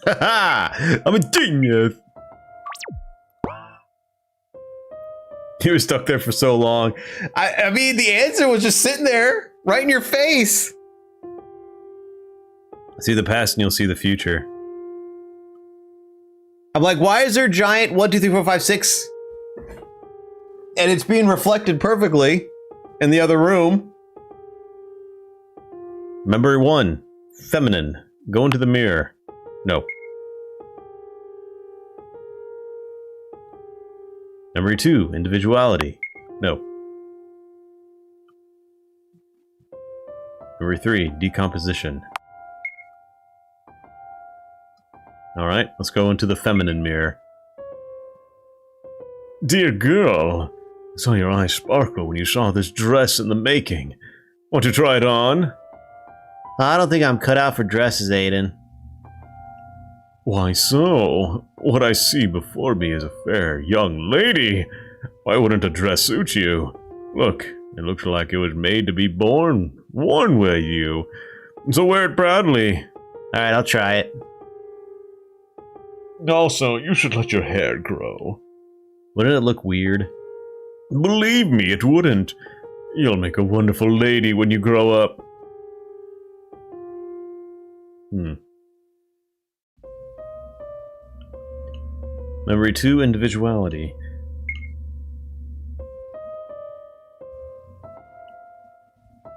Haha! I'm a genius! He was stuck there for so long. I mean, the answer was just sitting there, right in your face! See the past and you'll see the future. I'm like, why is there giant 1, 2, 3, 4, 5, 6? And it's being reflected perfectly in the other room. Number 1, feminine. Go into the mirror. No. Number 2, individuality. No. Number 3, decomposition. Alright, let's go into the feminine mirror. Dear girl, I saw your eyes sparkle when you saw this dress in the making. Want to try it on? I don't think I'm cut out for dresses, Aiden. Why so? What I see before me is a fair young lady. Why wouldn't a dress suit you? Look, it looks like it was made to be worn by you. So wear it proudly. Alright, I'll try it. Also, you should let your hair grow. Wouldn't it look weird? Believe me, it wouldn't. You'll make a wonderful lady when you grow up. Memory 2, individuality.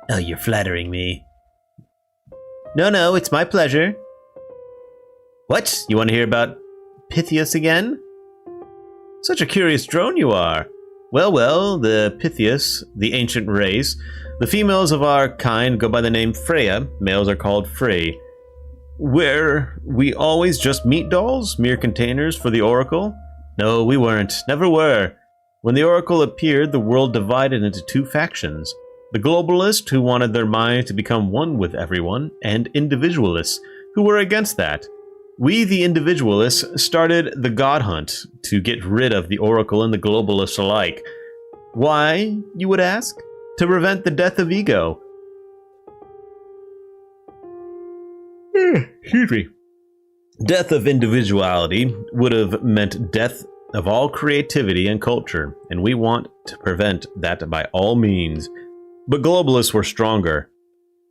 Oh, you're flattering me. No, it's my pleasure. What? You want to hear about Pythias again? Such a curious drone you are. Well, the Pythias, the ancient race. The females of our kind go by the name Freya. Males are called Frey. Were we always just meat dolls? Mere containers for the Oracle? No, we weren't. Never were. When the Oracle appeared, the world divided into 2 factions. The globalists, who wanted their mind to become one with everyone, and individualists, who were against that. We, the individualists, started the God Hunt to get rid of the Oracle and the globalists alike. Why, you would ask? To prevent the death of ego. Excuse me. Death of individuality would have meant death of all creativity and culture, and we want to prevent that by all means. But globalists were stronger.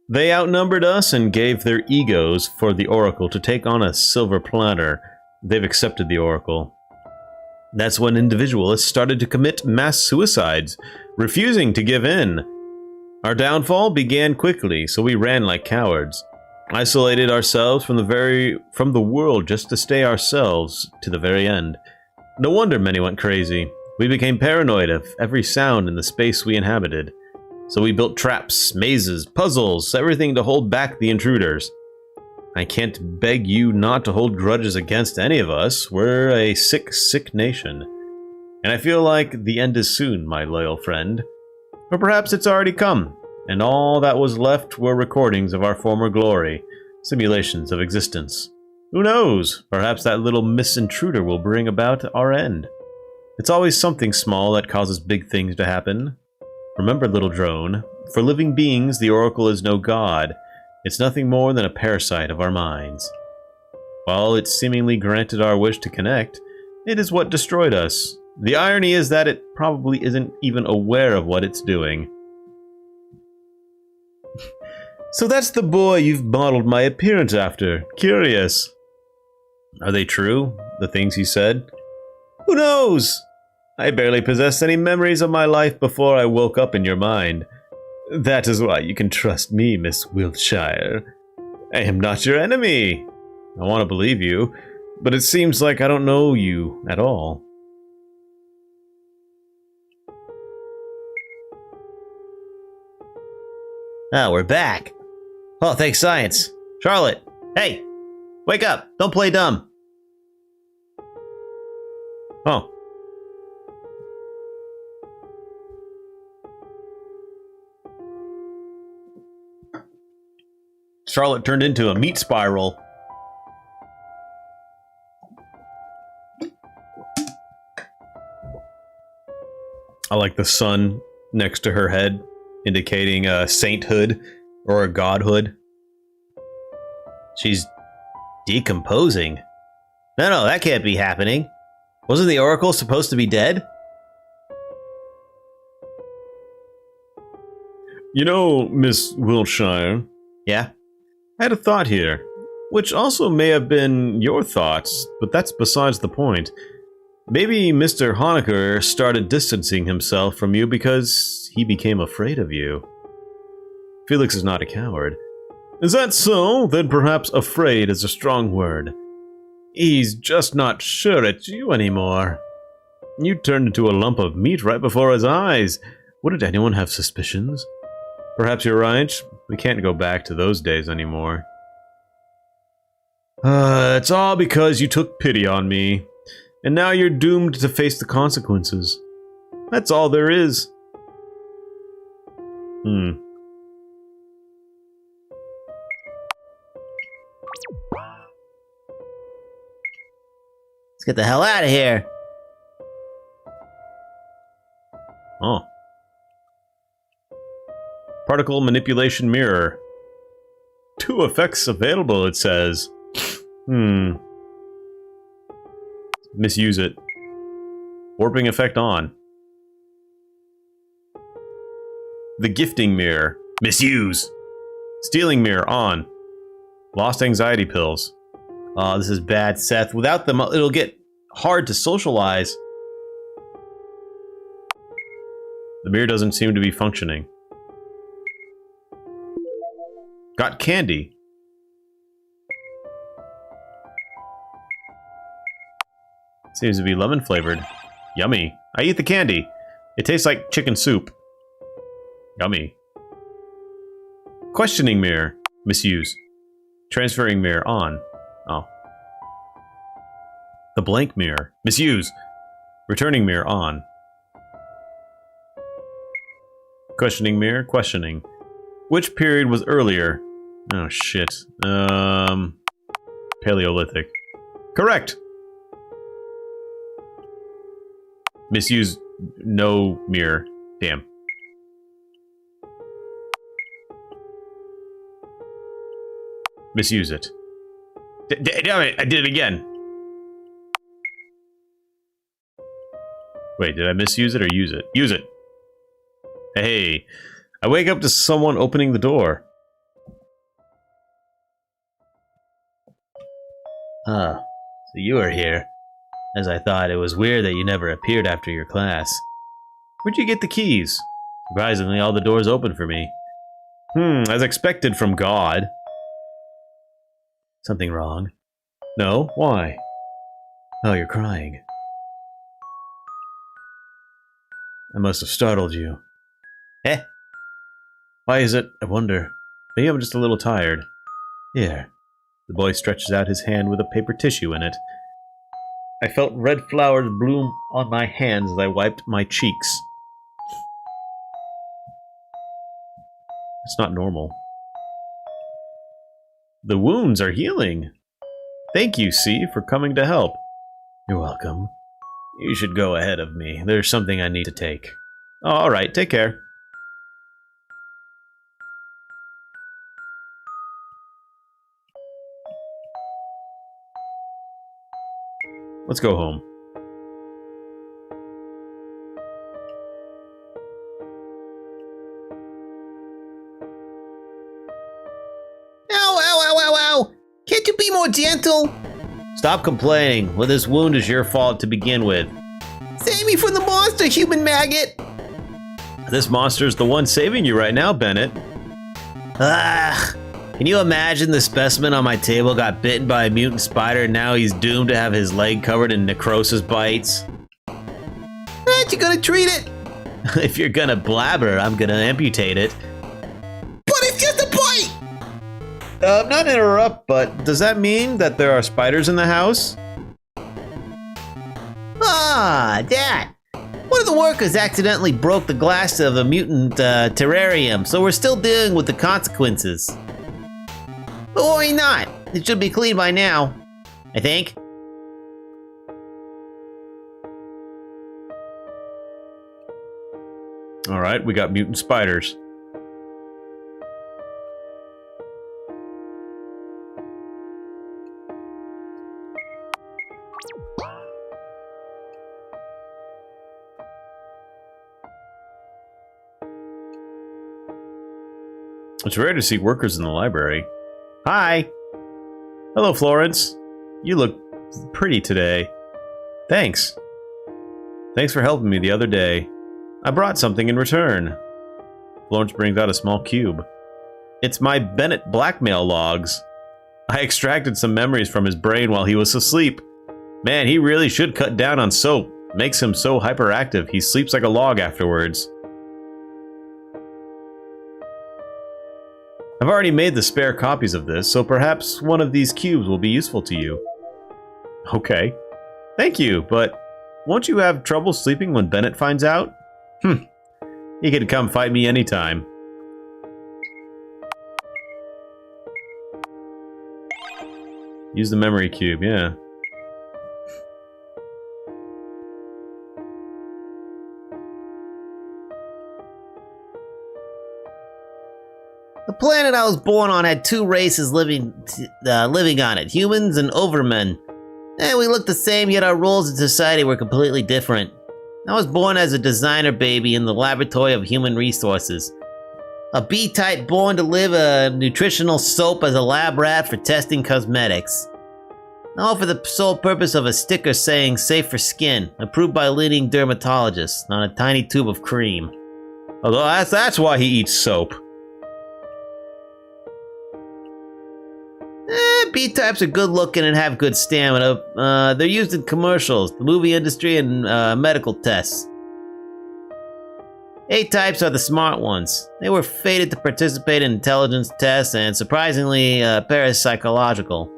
They outnumbered us and gave their egos for the Oracle to take on a silver platter. They've accepted the Oracle. That's when individualists started to commit mass suicides, refusing to give in. Our downfall began quickly, so we ran like cowards. Isolated ourselves from the world just to stay ourselves to the very end. No wonder many went crazy. We became paranoid of every sound in the space we inhabited. So we built traps, mazes, puzzles, everything to hold back the intruders. I can't beg you not to hold grudges against any of us. We're a sick, sick nation. And I feel like the end is soon, my loyal friend. Or perhaps it's already come, and all that was left were recordings of our former glory, simulations of existence. Who knows? Perhaps that little misintruder will bring about our end. It's always something small that causes big things to happen. Remember, little drone, for living beings the Oracle is no god. It's nothing more than a parasite of our minds. While it seemingly granted our wish to connect, it is what destroyed us. The irony is that it probably isn't even aware of what it's doing. So that's the boy you've modeled my appearance after. Curious. Are they true, the things he said? Who knows? I barely possessed any memories of my life before I woke up in your mind. That is why you can trust me, Miss Wiltshire. I am not your enemy. I want to believe you, but it seems like I don't know you at all. Oh, we're back. Oh, thanks, science. Charlotte, hey, wake up. Don't play dumb. Oh. Charlotte turned into a meat spiral. I like the sun next to her head, indicating a sainthood or a godhood. She's decomposing. No, that can't be happening. Wasn't the Oracle supposed to be dead? You know, Miss Wiltshire, Yeah? I had a thought here, which also may have been your thoughts, but that's besides the point. Maybe Mr. Honecker started distancing himself from you because he became afraid of you. Felix is not a coward. Is that so? Then perhaps afraid is a strong word. He's just not sure it's you anymore. You turned into a lump of meat right before his eyes. Wouldn't anyone have suspicions? Perhaps you're right. We can't go back to those days anymore. It's all because you took pity on me. And now you're doomed to face the consequences. That's all there is. Let's get the hell out of here. Oh. Particle manipulation mirror. 2 effects available, it says. Misuse it. Warping effect on. The gifting mirror. Misuse. Stealing mirror on. Lost anxiety pills. Oh, this is bad, Seth. Without them, it'll get hard to socialize. The mirror doesn't seem to be functioning. Got candy. Seems to be lemon flavored. Yummy. I eat the candy. It tastes like chicken soup. Yummy. Questioning mirror. Misuse. Transferring mirror on. Oh. The blank mirror. Misuse. Returning mirror on. Questioning mirror. Questioning. Which period was earlier? Oh shit. Paleolithic. Correct! Misuse no mirror. Damn. Misuse it. Damn it, I did it again. Wait, did I misuse it or use it? Use it. Hey, I wake up to someone opening the door. Oh, so you are here. As I thought, it was weird that you never appeared after your class. Where'd you get the keys? Surprisingly, all the doors open for me. As expected from God. Something wrong? No, why? Oh, you're crying. I must have startled you. Eh? Why is it? I wonder. Maybe I'm just a little tired. Here. The boy stretches out his hand with a paper tissue in it. I felt red flowers bloom on my hands as I wiped my cheeks. It's not normal. The wounds are healing. Thank you, C, for coming to help. You're welcome. You should go ahead of me. There's something I need to take. Oh, all right, take care. Let's go home. Ow, ow, ow, ow, ow! Can't you be more gentle? Stop complaining. Well, this wound is your fault to begin with. Save me from the monster, human maggot! This monster's the one saving you right now, Bennett. Ah! Can you imagine the specimen on my table got bitten by a mutant spider and now he's doomed to have his leg covered in necrosis bites? Aren't you gonna treat it? If you're gonna blabber, I'm gonna amputate it. But it's just a bite! Not to interrupt, but does that mean that there are spiders in the house? Ah, that! One of the workers accidentally broke the glass of a mutant terrarium, so we're still dealing with the consequences. But worry not, it should be clean by now, I think. Alright, we got mutant spiders. It's rare to see workers in the library. Hi! Hello, Florence. You look pretty today. Thanks. Thanks for helping me the other day. I brought something in return. Florence brings out a small cube. It's my Bennett blackmail logs. I extracted some memories from his brain while he was asleep. Man, he really should cut down on soap. Makes him so hyperactive, he sleeps like a log afterwards. I've already made the spare copies of this, so perhaps one of these cubes will be useful to you. Okay. Thank you, but won't you have trouble sleeping when Bennett finds out? He can come fight me anytime. Use the memory cube, yeah. The planet I was born on had two races living on it, humans and overmen. We looked the same, yet our roles in society were completely different. I was born as a designer baby in the laboratory of human resources. A B-type born to live a nutritional soap as a lab rat for testing cosmetics. All for the sole purpose of a sticker saying safe for skin, approved by leading dermatologists, on a tiny tube of cream. Although that's why he eats soap. B-types are good looking and have good stamina. They're used in commercials, the movie industry, and medical tests. A-types are the smart ones. They were fated to participate in intelligence tests and, surprisingly, parapsychological.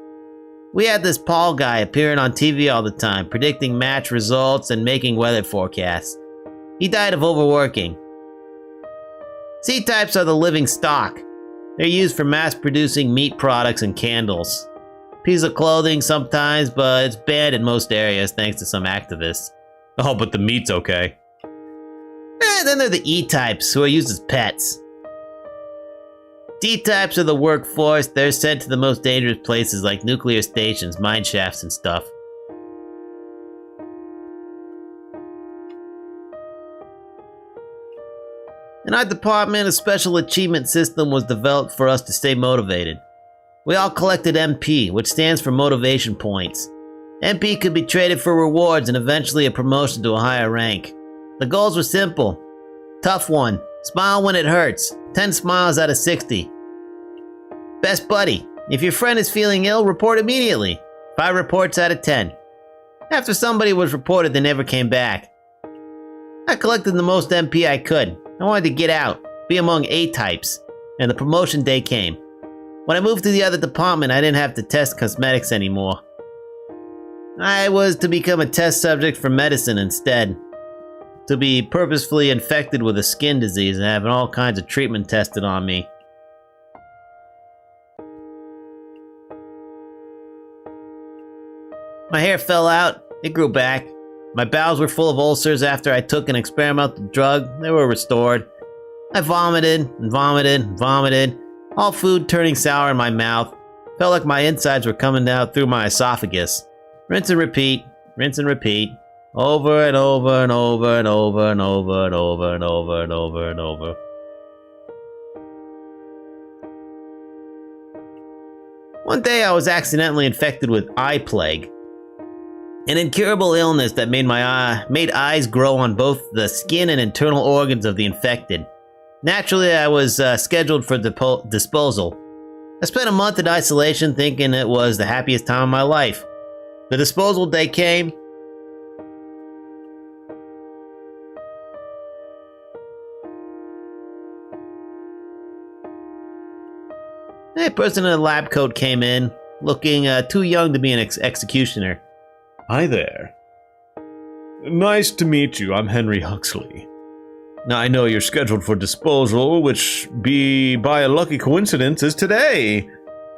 We had this Paul guy appearing on TV all the time, predicting match results and making weather forecasts. He died of overworking. C-types are the living stock. They're used for mass-producing meat products and candles. Piece of clothing sometimes, but it's banned in most areas thanks to some activists. Oh, but the meat's okay. Then there are the E-types, who are used as pets. D-types are the workforce. They're sent to the most dangerous places like nuclear stations, mine shafts, and stuff. In our department, a special achievement system was developed for us to stay motivated. We all collected MP, which stands for motivation points. MP could be traded for rewards and eventually a promotion to a higher rank. The goals were simple. Tough one. Smile when it hurts. 10 smiles out of 60. Best buddy. If your friend is feeling ill, report immediately. 5 reports out of 10. After somebody was reported, they never came back. I collected the most MP I could. I wanted to get out, be among A-types, and the promotion day came. When I moved to the other department, I didn't have to test cosmetics anymore. I was to become a test subject for medicine instead. To be purposefully infected with a skin disease and having all kinds of treatment tested on me. My hair fell out, it grew back. My bowels were full of ulcers after I took an experimental drug. They were restored. I vomited and vomited and vomited. All food turning sour in my mouth. Felt like my insides were coming down through my esophagus. Rinse and repeat. Rinse and repeat. Over and over and over and over and over and over and over and over and over. One day I was accidentally infected with eye plague. An incurable illness that made eyes grow on both the skin and internal organs of the infected. Naturally, I was scheduled for disposal. I spent a month in isolation thinking it was the happiest time of my life. The disposal day came. A person in a lab coat came in, looking too young to be an executioner. Hi there. Nice to meet you. I'm Henry Huxley. Now, I know you're scheduled for disposal, which, by a lucky coincidence, is today.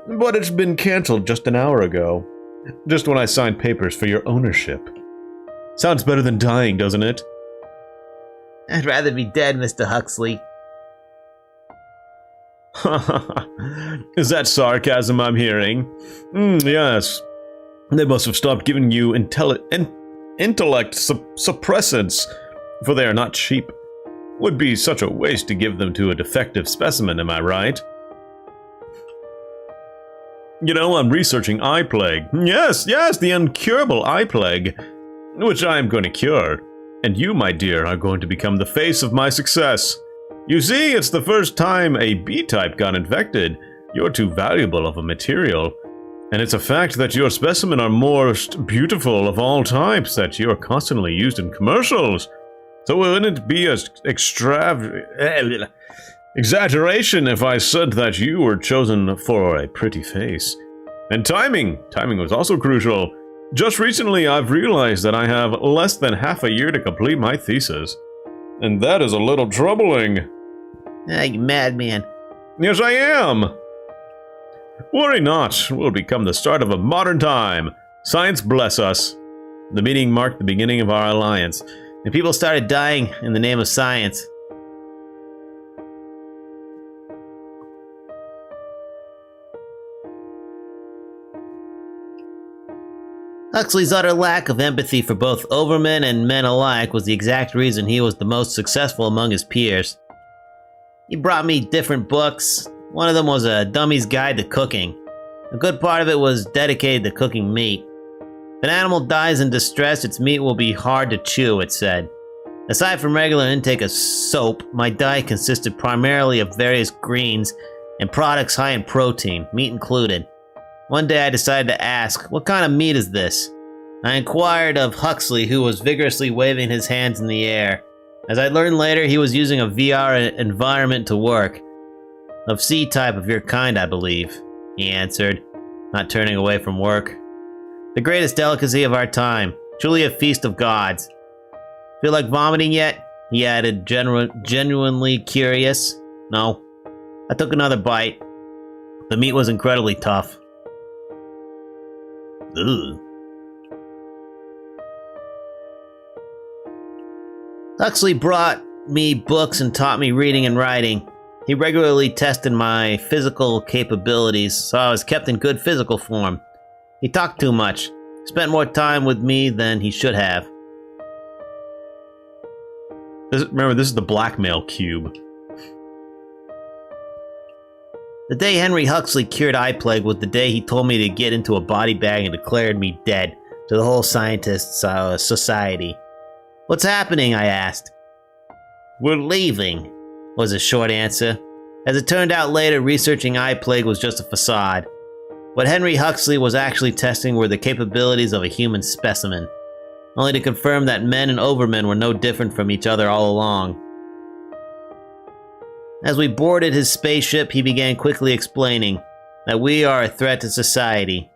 But it's been cancelled just an hour ago. Just when I signed papers for your ownership. Sounds better than dying, doesn't it? I'd rather be dead, Mr. Huxley. Is that sarcasm I'm hearing? Yes. They must have stopped giving you intellect suppressants, for they are not cheap. Would be such a waste to give them to a defective specimen, am I right? You know, I'm researching eye plague. Yes, the incurable eye plague, which I am going to cure. And you, my dear, are going to become the face of my success. You see, it's the first time a B-type got infected. You're too valuable of a material. And it's a fact that your specimen are most beautiful of all types, that you're constantly used in commercials. So wouldn't it be an exaggeration if I said that you were chosen for a pretty face? And timing was also crucial. Just recently I've realized that I have less than half a year to complete my thesis. And that is a little troubling. You madman. Yes, I am. Worry not, we'll become the start of a modern time. Science bless us. The meeting marked the beginning of our alliance. And people started dying in the name of science. Huxley's utter lack of empathy for both overmen and men alike was the exact reason he was the most successful among his peers. He brought me different books. One of them was a dummy's guide to cooking. A good part of it was dedicated to cooking meat. If an animal dies in distress, its meat will be hard to chew, it said. Aside from regular intake of soap, my diet consisted primarily of various greens and products high in protein, meat included. One day I decided to ask, what kind of meat is this? I inquired of Huxley, who was vigorously waving his hands in the air. As I learned later, he was using a VR environment to work. Of C-type of your kind, I believe, he answered, not turning away from work. The greatest delicacy of our time, truly a feast of gods. Feel like vomiting yet? He added, genuinely curious. No. I took another bite. The meat was incredibly tough. Ugh. Huxley brought me books and taught me reading and writing. He regularly tested my physical capabilities, so I was kept in good physical form. He talked too much, spent more time with me than he should have. Remember, this is the blackmail cube. The day Henry Huxley cured eye plague was the day he told me to get into a body bag and declared me dead to the whole scientist society. What's happening? I asked. We're leaving, was his short answer. As it turned out later, researching eye plague was just a facade. What Henry Huxley was actually testing were the capabilities of a human specimen, only to confirm that men and overmen were no different from each other all along. As we boarded his spaceship, he began quickly explaining that we are a threat to society,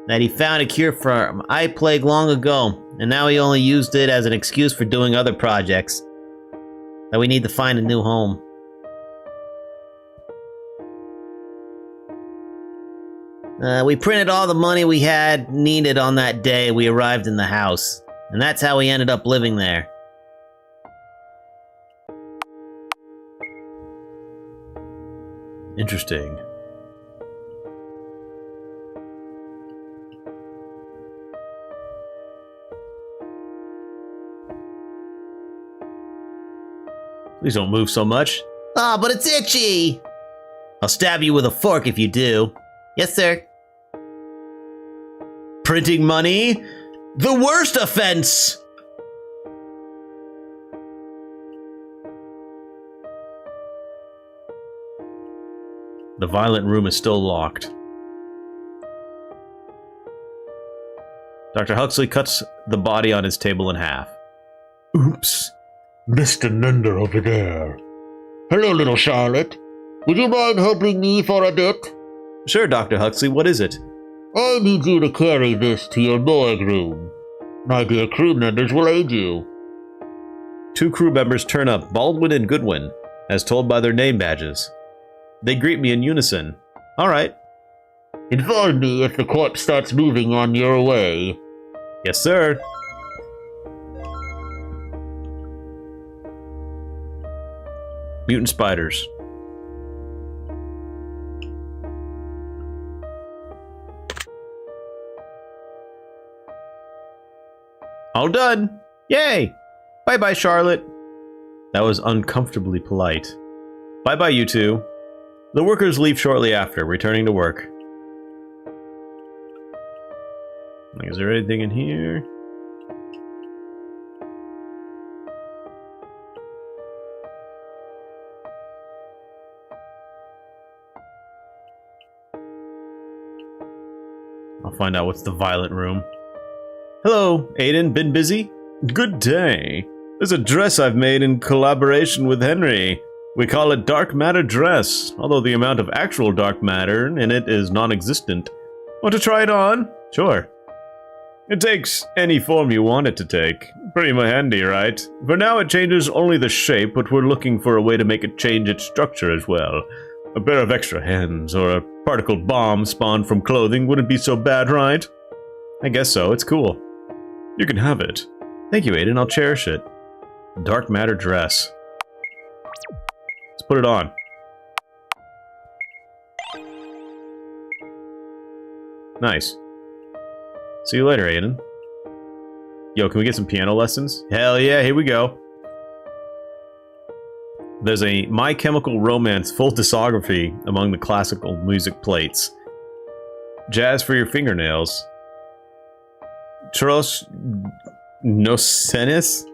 that he found a cure for eye plague long ago, and now he only used it as an excuse for doing other projects, that we need to find a new home. We printed all the money we had needed on that day we arrived in the house, and that's how we ended up living there. Interesting. Please don't move so much. Ah, but it's itchy! I'll stab you with a fork if you do. Yes, sir. Printing money? The worst offense! The violent room is still locked. Dr. Huxley cuts the body on his table in half. Oops. Mr. Nender over there. Hello, little Charlotte. Would you mind helping me for a bit? Sure, Dr. Huxley, what is it? I need you to carry this to your morgue room. My dear crew members will aid you. 2 crew members turn up, Baldwin and Goodwin, as told by their name badges. They greet me in unison. All right. Inform me if the corpse starts moving on your way. Yes, sir. Mutant spiders. All done. Yay. Bye-bye, Charlotte. That was uncomfortably polite. Bye-bye, you two. The workers leave shortly after, returning to work. Is there anything in here? I'll find out what's the violent room. Hello, Aiden. Been busy? Good day. There's a dress I've made in collaboration with Henry. We call it Dark Matter Dress, although the amount of actual dark matter in it is non-existent. Want to try it on? Sure. It takes any form you want it to take. Pretty handy, right? For now it changes only the shape, but we're looking for a way to make it change its structure as well. A pair of extra hands or a particle bomb spawned from clothing wouldn't be so bad, right? I guess so, it's cool. You can have it. Thank you, Aiden, I'll cherish it. Dark Matter Dress. Let's put it on. Nice. See you later, Aiden. Yo, can we get some piano lessons? Hell yeah, here we go. There's a My Chemical Romance full discography among the classical music plates. Jazz for your fingernails. Tros Nocenis?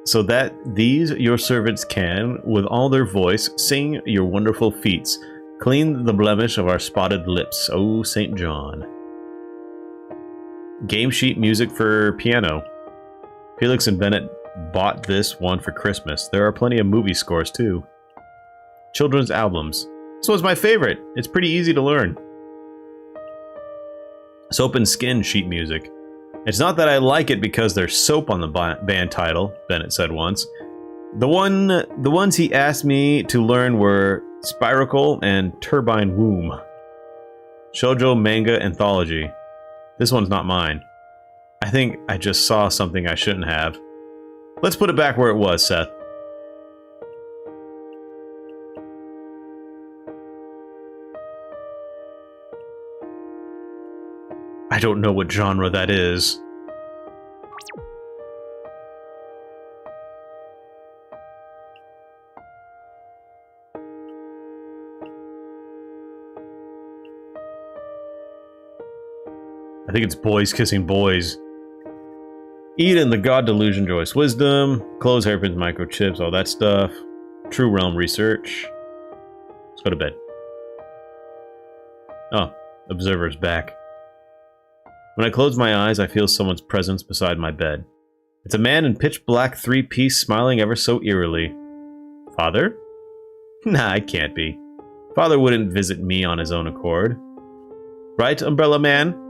So that these your servants can, with all their voice, sing your wonderful feats. Clean the blemish of our spotted lips, O St. John. Game sheet music for piano. Felix and Bennett bought this one for Christmas. There are plenty of movie scores too. Children's albums. This one's my favorite. It's pretty easy to learn. Soap and Skin sheet music. It's not that I like it because there's soap on the band title, Bennett said once. The ones he asked me to learn were Spiracle and Turbine Womb. Shoujo Manga Anthology. This one's not mine. I think I just saw something I shouldn't have. Let's put it back where it was, Seth. I don't know what genre that is. I think it's boys kissing boys. Eden, the God Delusion, Joyous Wisdom, Clothes, Hairpins, Microchips, all that stuff. True Realm Research. Let's go to bed. Oh, Observer's back. When I close my eyes, I feel someone's presence beside my bed. It's a man in pitch black three-piece smiling ever so eerily. Father? Nah, it can't be. Father wouldn't visit me on his own accord. Right, Umbrella Man?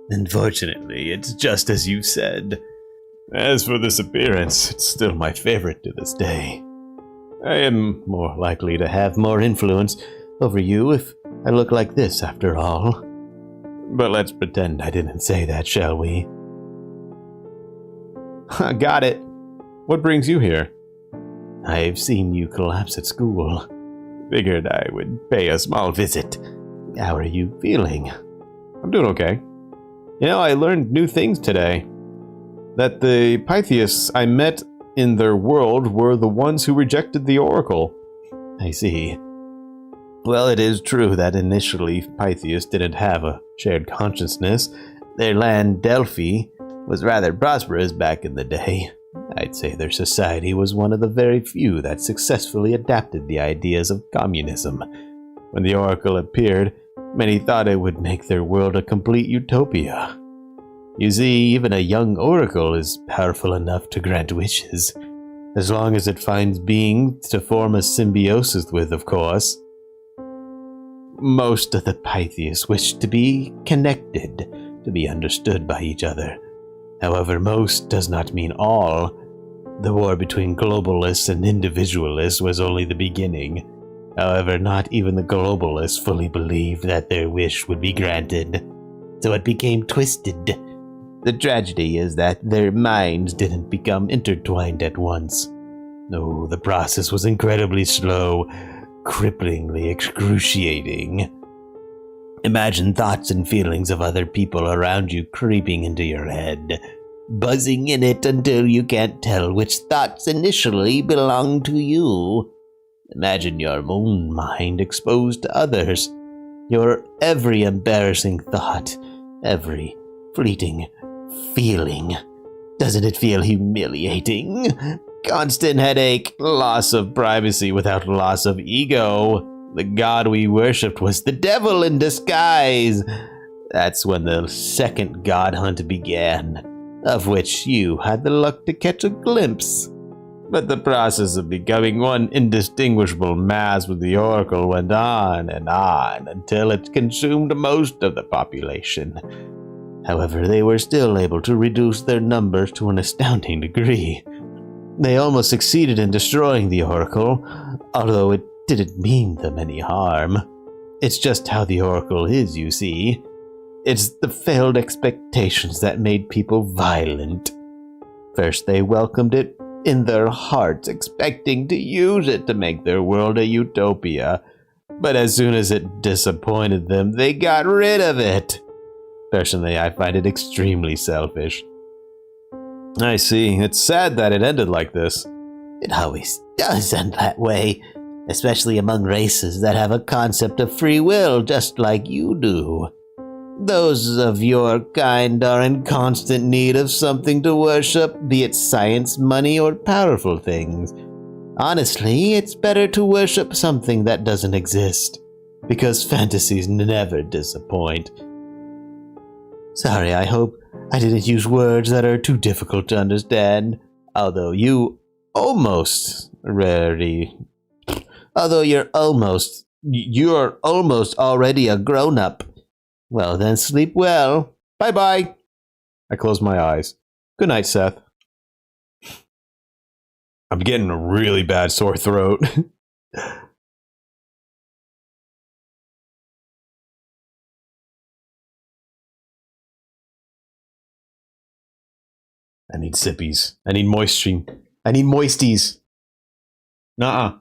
Unfortunately, it's just as you said. As for this appearance, it's still my favorite to this day. I am more likely to have more influence over you if I look like this, after all. But let's pretend I didn't say that, shall we? Got it. What brings you here? I've seen you collapse at school. Figured I would pay a small visit. How are you feeling? I'm doing okay. You know, I learned new things today. That the Pytheists I met in their world were the ones who rejected the Oracle. I see. Well, it is true that initially Pytheists didn't have a shared consciousness. Their land, Delphi, was rather prosperous back in the day. I'd say their society was one of the very few that successfully adapted the ideas of communism. When the Oracle appeared, many thought it would make their world a complete utopia. You see, even a young oracle is powerful enough to grant wishes, as long as it finds beings to form a symbiosis with, of course. Most of the Pytheists wish to be connected, to be understood by each other. However, most does not mean all. The war between globalists and individualists was only the beginning. However, not even the globalists fully believed that their wish would be granted, so it became twisted. The tragedy is that their minds didn't become intertwined at once. No, the process was incredibly slow, cripplingly excruciating. Imagine thoughts and feelings of other people around you creeping into your head, buzzing in it until you can't tell which thoughts initially belong to you. Imagine your own mind exposed to others. Your every embarrassing thought, every fleeting feeling. Doesn't it feel humiliating? Constant headache, loss of privacy without loss of ego. The god we worshipped was the devil in disguise. That's when the second god hunt began, of which you had the luck to catch a glimpse. But the process of becoming one indistinguishable mass with the Oracle went on until it consumed most of the population. However, they were still able to reduce their numbers to an astounding degree. They almost succeeded in destroying the Oracle, although it didn't mean them any harm. It's just how the Oracle is, you see. It's the failed expectations that made people violent. First, they welcomed it in their hearts, expecting to use it to make their world a utopia. But as soon as it disappointed them, they got rid of it. Personally, I find it extremely selfish. I see. It's sad that it ended like this. It always does end that way, especially among races that have a concept of free will just like you do. Those of your kind are in constant need of something to worship, be it science, money, or powerful things. Honestly, it's better to worship something that doesn't exist, because fantasies never disappoint. Sorry, I hope I didn't use words that are too difficult to understand, although you're almost already a grown-up. Well then, sleep well. Bye-bye. I close my eyes. Good night, Seth. I'm getting a really bad sore throat. I need sippies. I need moisture. I need moisties. Nuh-uh.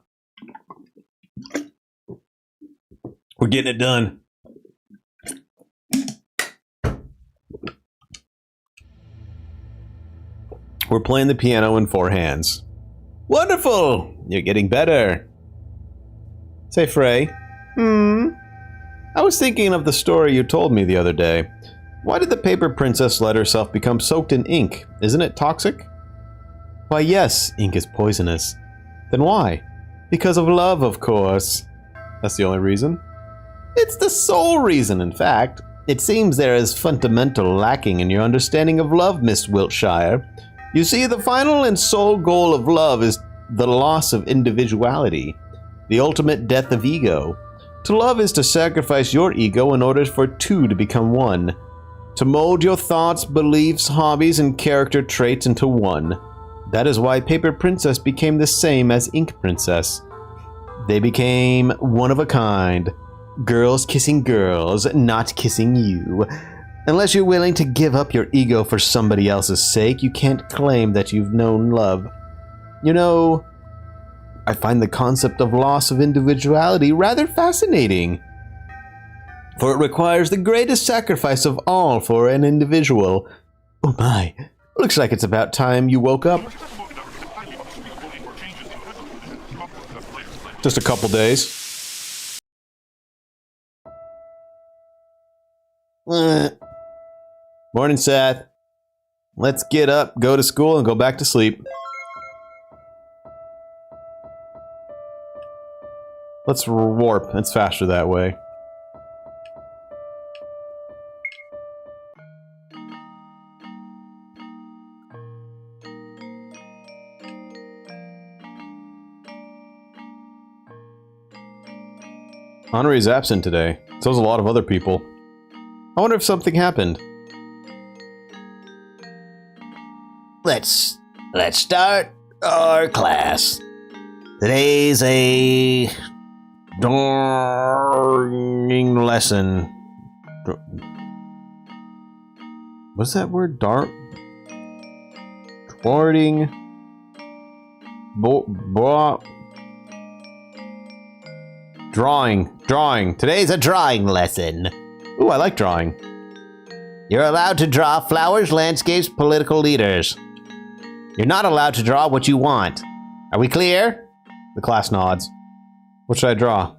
We're getting it done. We're playing the piano in 4 hands. Wonderful! You're getting better. Say, Frey. I was thinking of the story you told me the other day. Why did the paper princess let herself become soaked in ink? Isn't it toxic? Why, yes, ink is poisonous. Then why? Because of love, of course. That's the only reason? It's the sole reason, in fact. It seems there is fundamental lacking in your understanding of love, Miss Wiltshire. You see, the final and sole goal of love is the loss of individuality, the ultimate death of ego. To love is to sacrifice your ego in order for two to become one. To mold your thoughts, beliefs, hobbies, and character traits into one. That is why Paper Princess became the same as Ink Princess. They became one of a kind. Girls kissing girls, not kissing you. Unless you're willing to give up your ego for somebody else's sake, you can't claim that you've known love. You know, I find the concept of loss of individuality rather fascinating. For it requires the greatest sacrifice of all for an individual. Oh my, looks like it's about time you woke up. Just a couple days. Morning, Seth. Let's get up, go to school, and go back to sleep. Let's warp. It's faster that way. Henri's absent today. So's a lot of other people. I wonder if something happened. Let's start our class. Today's a drawing lesson. What's that word? Drawing. Drawing. Today's a drawing lesson. Ooh, I like drawing. You're allowed to draw flowers, landscapes, political leaders. You're not allowed to draw what you want. Are we clear? The class nods. What should I draw?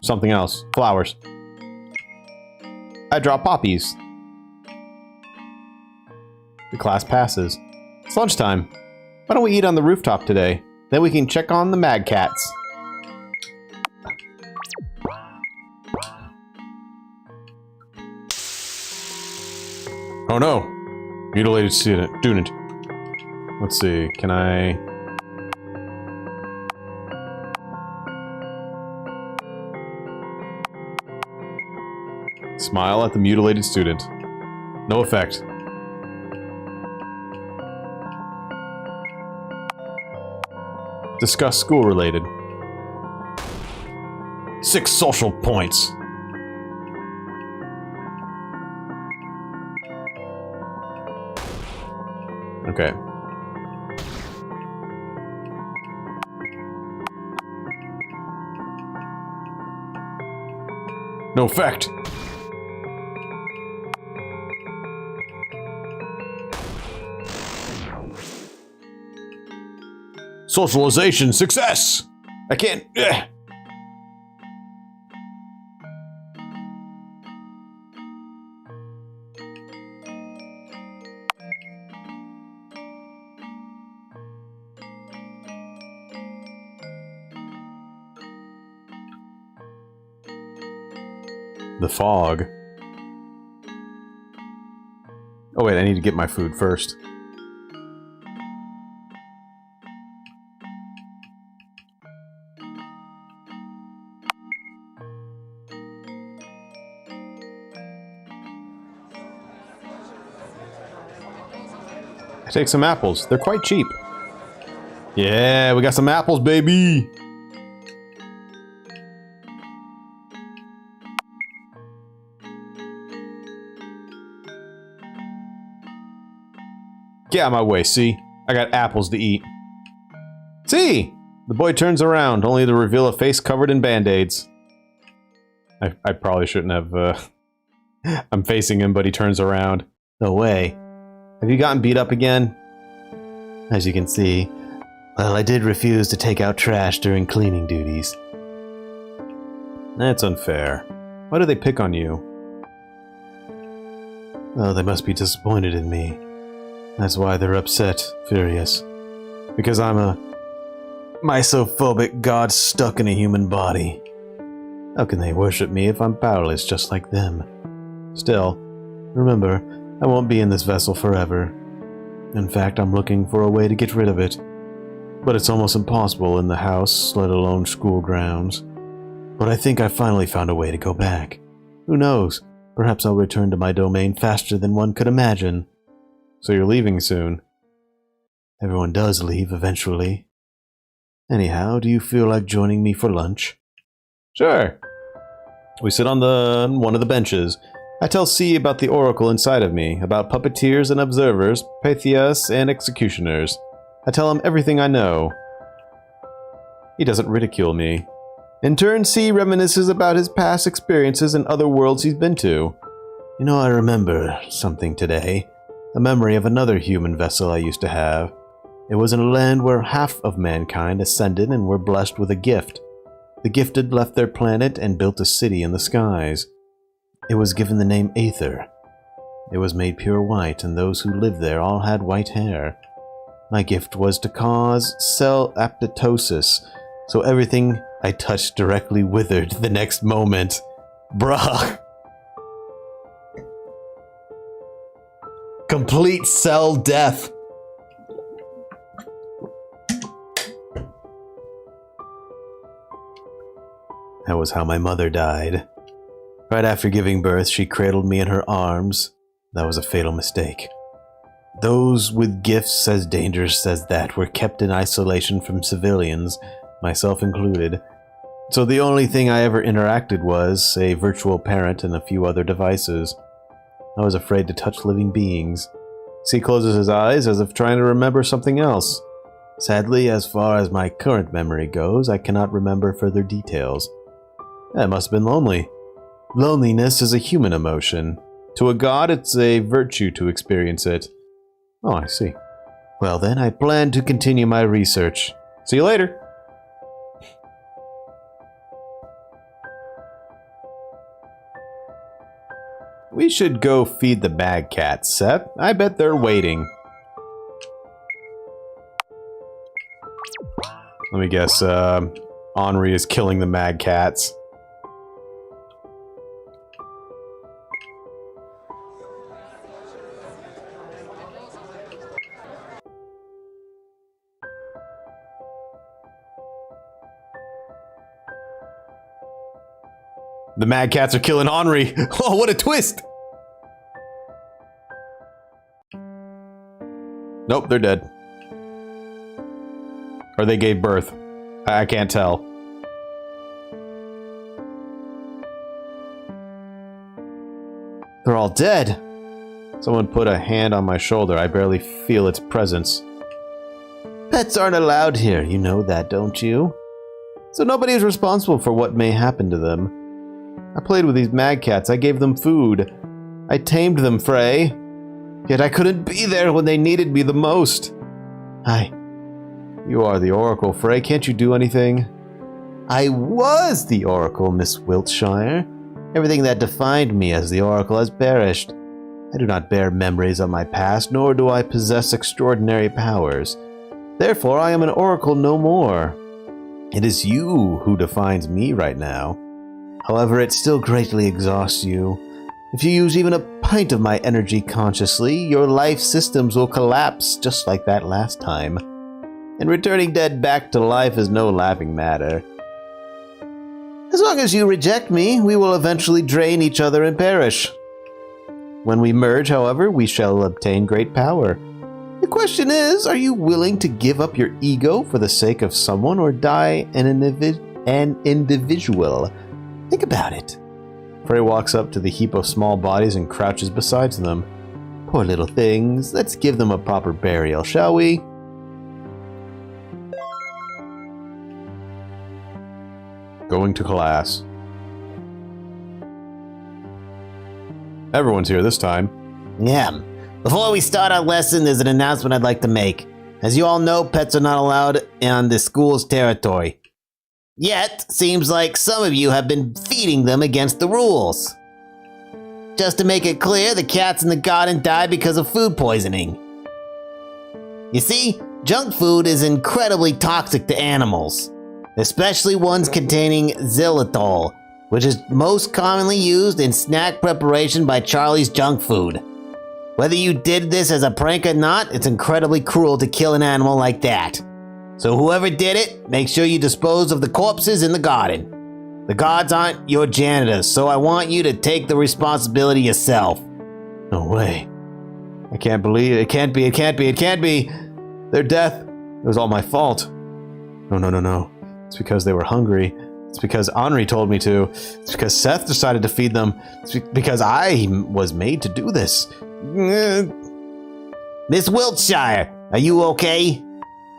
Something else. Flowers. I draw poppies. The class passes. It's lunchtime. Why don't we eat on the rooftop today? Then we can check on the Mad Cats. Oh no! Mutilated student. Let's see, can I... Smile at the mutilated student. No effect. Discuss school-related. 6 social points. Okay. No effect. Socialization success. I can't. The fog. Oh wait, I need to get my food first. I take some apples. They're quite cheap. Yeah, we got some apples, baby! Get out of my way, see? I got apples to eat. See! The boy turns around, only to reveal a face covered in band-aids. I probably shouldn't have, I'm facing him, but he turns around. No way. Have you gotten beat up again? As you can see, well, I did refuse to take out trash during cleaning duties. That's unfair. Why do they pick on you? Oh, they must be disappointed in me. That's why they're upset, furious. Because I'm a misophobic god stuck in a human body. How can they worship me if I'm powerless just like them? Still, remember, I won't be in this vessel forever. In fact, I'm looking for a way to get rid of it. But it's almost impossible in the house, let alone school grounds. But I think I finally found a way to go back. Who knows? Perhaps I'll return to my domain faster than one could imagine. So you're leaving soon? Everyone does leave eventually. Anyhow, do you feel like joining me for lunch? Sure. We sit on one of the benches. I tell C about the oracle inside of me, about puppeteers and observers, Pythias and executioners. I tell him everything I know. He doesn't ridicule me. In turn, C reminisces about his past experiences in other worlds he's been to. You know, I remember something today. A memory of another human vessel I used to have. It was in a land where half of mankind ascended and were blessed with a gift. The gifted left their planet and built a city in the skies. It was given the name Aether. It was made pure white, and those who lived there all had white hair. My gift was to cause cell apoptosis, so everything I touched directly withered the next moment. Bruh. Complete cell death. That was how my mother died. Right after giving birth, she cradled me in her arms. That was a fatal mistake. Those with gifts as dangerous as that were kept in isolation from civilians, myself included. So the only thing I ever interacted was a virtual parent and a few other devices. I was afraid to touch living beings. C closes his eyes as if trying to remember something else. Sadly, as far as my current memory goes, I cannot remember further details. That must have been lonely. Loneliness is a human emotion. To a god, it's a virtue to experience it. Oh, I see. Well then, I plan to continue my research. See you later. We should go feed the bag cats, Seth. I bet they're waiting. Let me guess, Henri is killing the mad cats. The mad cats are killing Henri. Oh, what a twist! Nope, they're dead. Or they gave birth. I can't tell. They're all dead. Someone put a hand on my shoulder. I barely feel its presence. Pets aren't allowed here. You know that, don't you? So nobody is responsible for what may happen to them. I played with these mad cats. I gave them food. I tamed them, Frey. Yet I couldn't be there when they needed me the most. Hi. You are the Oracle, Frey. Can't you do anything? I was the Oracle, Miss Wiltshire. Everything that defined me as the Oracle has perished. I do not bear memories of my past, nor do I possess extraordinary powers. Therefore, I am an Oracle no more. It is you who defines me right now. However, it still greatly exhausts you. If you use even a pint of my energy consciously, your life systems will collapse just like that last time. And returning dead back to life is no laughing matter. As long as you reject me, we will eventually drain each other and perish. When we merge, however, we shall obtain great power. The question is, are you willing to give up your ego for the sake of someone or die an individual? Think about it. Frey walks up to the heap of small bodies and crouches beside them. Poor little things. Let's give them a proper burial, shall we? Going to class. Everyone's here this time. Yeah. Before we start our lesson, there's an announcement I'd like to make. As you all know, pets are not allowed on the school's territory. Yet, seems like some of you have been feeding them against the rules. Just to make it clear, the cats in the garden died because of food poisoning. You see, junk food is incredibly toxic to animals, especially ones containing xylitol, which is most commonly used in snack preparation by Charlie's Junk Food. Whether you did this as a prank or not, it's incredibly cruel to kill an animal like that. So whoever did it, make sure you dispose of the corpses in the garden. The gods aren't your janitors, so I want you to take the responsibility yourself. No way. I can't believe it. It can't be. Their death. It was all my fault. No. It's because they were hungry. It's because Henri told me to. It's because Seth decided to feed them. It's because I was made to do this. Miss Wiltshire, are you okay?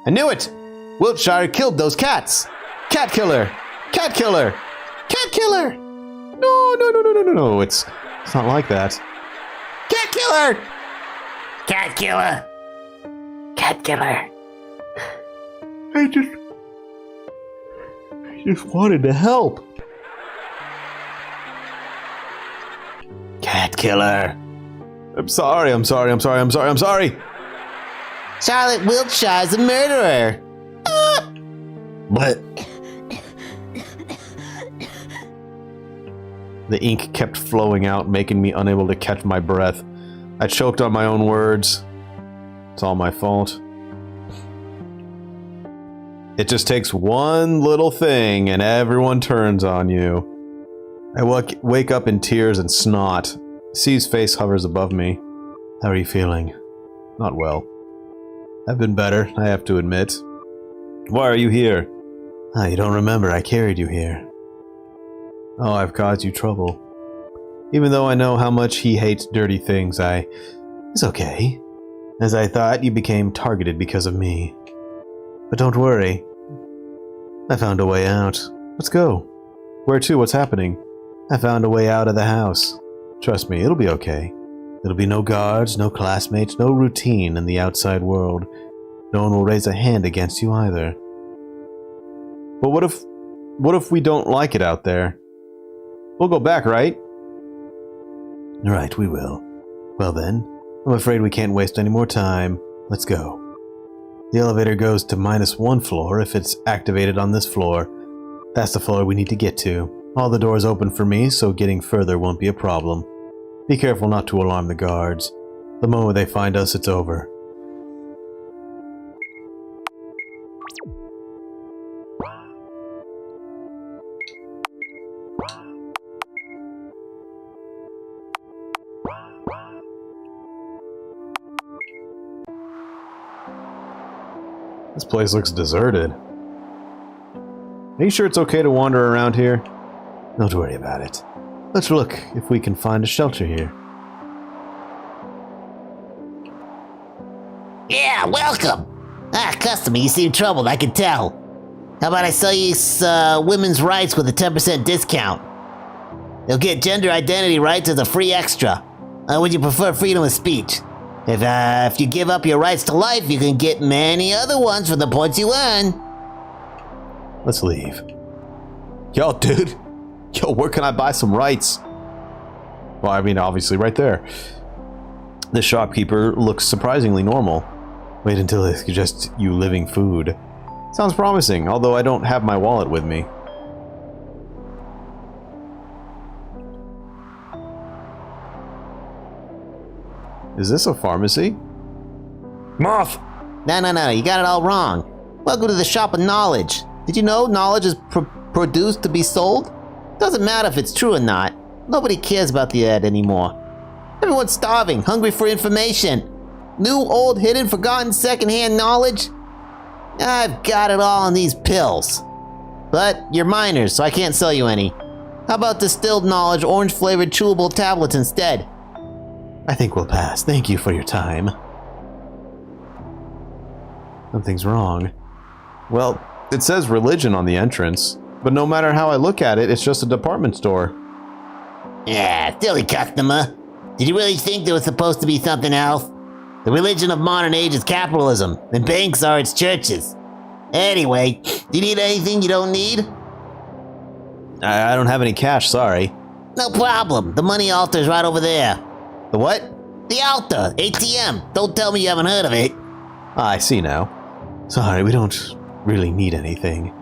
I knew it! Wiltshire killed those cats! Cat killer! Cat killer! Cat killer! No, it's not like that. Cat killer! Cat killer! Cat killer! I just wanted to help. Cat killer! I'm sorry. Charlotte Wiltshire's a murderer! What? The ink kept flowing out, making me unable to catch my breath. I choked on my own words. It's all my fault. It just takes one little thing and everyone turns on you. I wake up in tears and snot. C's face hovers above me. How are you feeling? Not well. I've been better, I have to admit. Why are you here? You don't remember, I carried you here. Oh, I've caused you trouble. Even though I know how much he hates dirty things, It's okay. As I thought, you became targeted because of me. But don't worry. I found a way out. Let's go. Where to? What's happening? I found a way out of the house. Trust me, it'll be okay. There'll be no guards, no classmates, no routine in the outside world. No one will raise a hand against you either. But what if we don't like it out there? We'll go back, right? Right, we will. Well then, I'm afraid we can't waste any more time. Let's go. The elevator goes to -1 floor if it's activated on this floor. That's the floor we need to get to. All the doors open for me, so getting further won't be a problem. Be careful not to alarm the guards. The moment they find us, it's over. This place looks deserted. Are you sure it's okay to wander around here? Don't worry about it. Let's look if we can find a shelter here. Yeah, welcome! Customer, you seem troubled, I can tell. How about I sell you women's rights with a 10% discount? You'll get gender identity rights as a free extra. Would you prefer freedom of speech? If you give up your rights to life, you can get many other ones for the points you earn. Let's leave. Yo, dude. Yo, where can I buy some rights? Well, I mean, obviously right there. The shopkeeper looks surprisingly normal. Wait until it's just you living food. Sounds promising, although I don't have my wallet with me. Is this a pharmacy? Moth! No, you got it all wrong. Welcome to the shop of knowledge. Did you know knowledge is produced to be sold? Doesn't matter if it's true or not. Nobody cares about the ad anymore. Everyone's starving, hungry for information. New, old, hidden, forgotten, secondhand knowledge? I've got it all in these pills. But you're minors, so I can't sell you any. How about distilled knowledge, orange-flavored chewable tablets instead? I think we'll pass. Thank you for your time. Something's wrong. Well, it says religion on the entrance, but no matter how I look at it, it's just a department store. Yeah, silly customer. Did you really think there was supposed to be something else? The religion of modern age is capitalism, and banks are its churches. Anyway, do you need anything you don't need? I don't have any cash, sorry. No problem. The money altar's right over there. The what? The altar, ATM. Don't tell me you haven't heard of it. Ah, I see now. Sorry, we don't really need anything.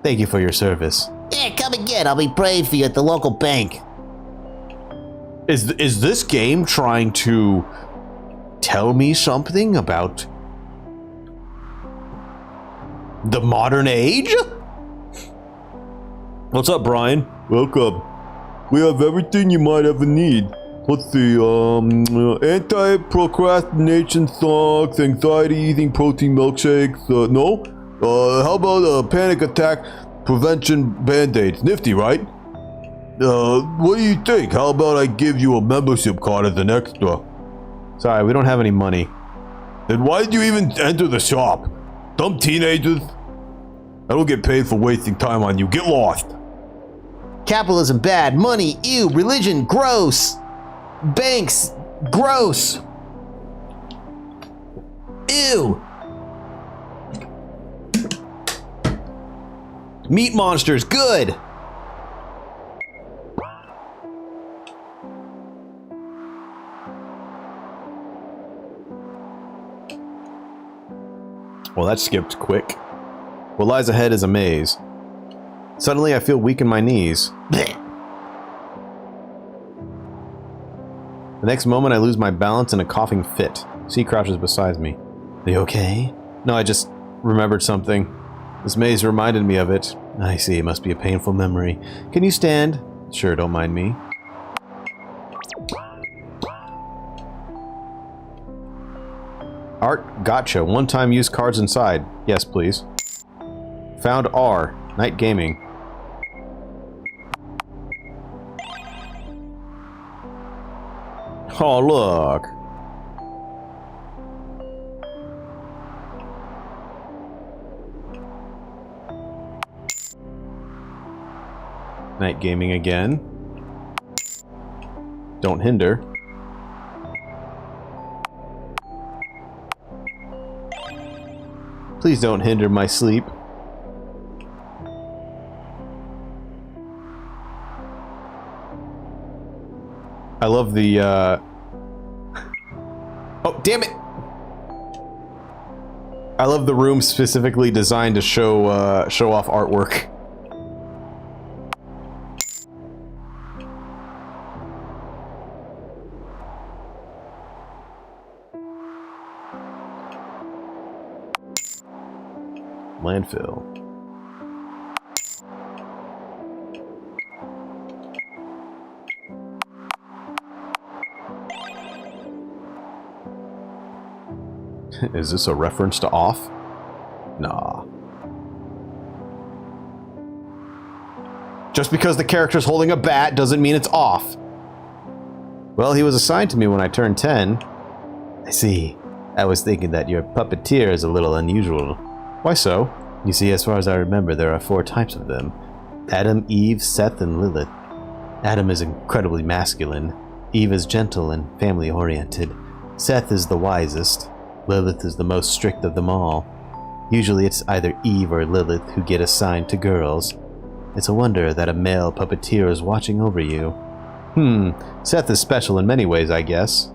Thank you for your service. Yeah, come again. I'll be praying for you at the local bank. Is this game trying to tell me something about the modern age? What's up, Brian? Welcome. We have everything you might ever need. Let's see, anti-procrastination socks, anxiety eating protein milkshakes, no? How about panic attack prevention band-aids? Nifty, right? What do you think? How about I give you a membership card as an extra? Sorry, we don't have any money. Then why did you even enter the shop? Dumb teenagers. I don't get paid for wasting time on you. Get lost. Capitalism bad. Money, ew. Religion, gross. Banks, gross. Ew. Meat monsters, good! Well, that skipped quick. What lies ahead is a maze. Suddenly, I feel weak in my knees. Blech. The next moment, I lose my balance in a coughing fit. C crouches beside me. Are you okay? No, I just remembered something. This maze reminded me of it. I see, it must be a painful memory. Can you stand? Sure, don't mind me. Art, gotcha. One-time use cards inside. Yes, please. Found R. Night gaming. Oh, look. Night gaming again. Don't hinder. Please don't hinder my sleep. I love the, Oh, damn it! I love the room specifically designed to show off artwork. Landfill. Is this a reference to Off? Nah. Just because the character's holding a bat doesn't mean it's off. Well, he was assigned to me when I turned 10. I see. I was thinking that your puppeteer is a little unusual. Why so? You see, as far as I remember, there are 4 types of them. Adam, Eve, Seth, and Lilith. Adam is incredibly masculine. Eve is gentle and family-oriented. Seth is the wisest. Lilith is the most strict of them all. Usually it's either Eve or Lilith who get assigned to girls. It's a wonder that a male puppeteer is watching over you. Seth is special in many ways, I guess.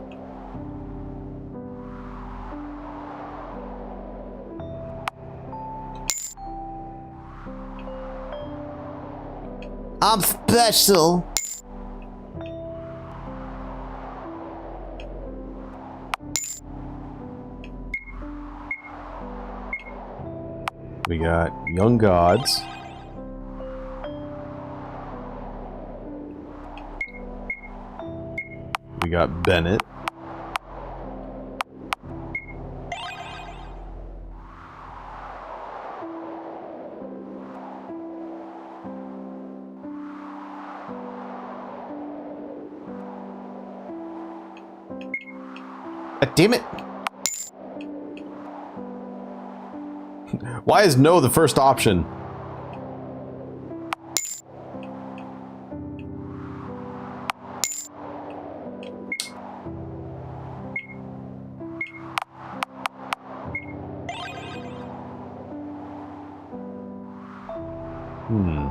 I'm special. We got Young Gods. We got Bennett. Damn it! Why is no the first option? I'm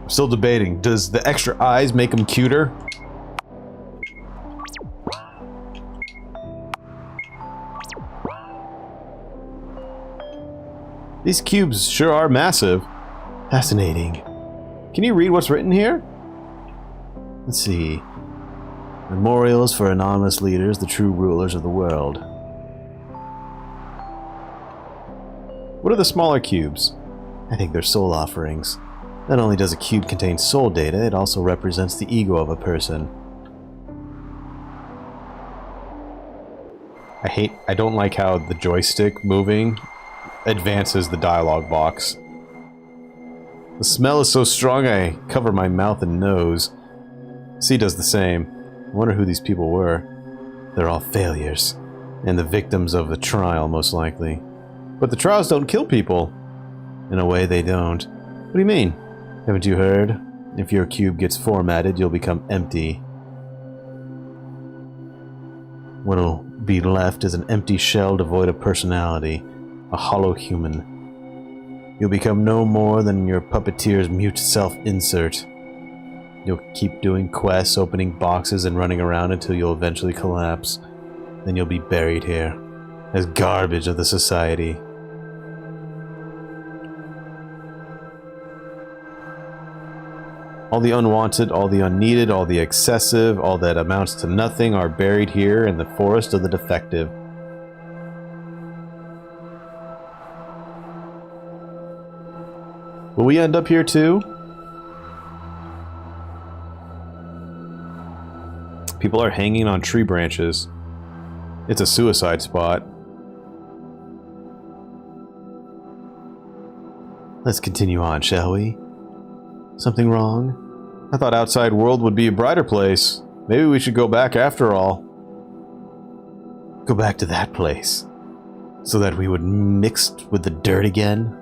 still debating. Does the extra eyes make them cuter? These cubes sure are massive. Fascinating. Can you read what's written here? Let's see. Memorials for anonymous leaders, the true rulers of the world. What are the smaller cubes? I think they're soul offerings. Not only does a cube contain soul data, it also represents the ego of a person. I don't like how the joystick moving advances the dialogue box. The smell is so strong I cover my mouth and nose. C does the same. I wonder who these people were. They're all failures, and the victims of the trial, most likely. But the trials don't kill people. In a way, they don't. What do you mean? Haven't you heard? If your cube gets formatted, you'll become empty. What'll be left is an empty shell devoid of personality, a hollow human. You'll become no more than your puppeteer's mute self-insert. You'll keep doing quests, opening boxes, and running around until you'll eventually collapse. Then you'll be buried here, as garbage of the society. All the unwanted, all the unneeded, all the excessive, all that amounts to nothing are buried here in the forest of the defective. Will we end up here too? People are hanging on tree branches. It's a suicide spot. Let's continue on, shall we? Something wrong? I thought outside world would be a brighter place. Maybe we should go back after all. Go back to that place. So that we would mix with the dirt again?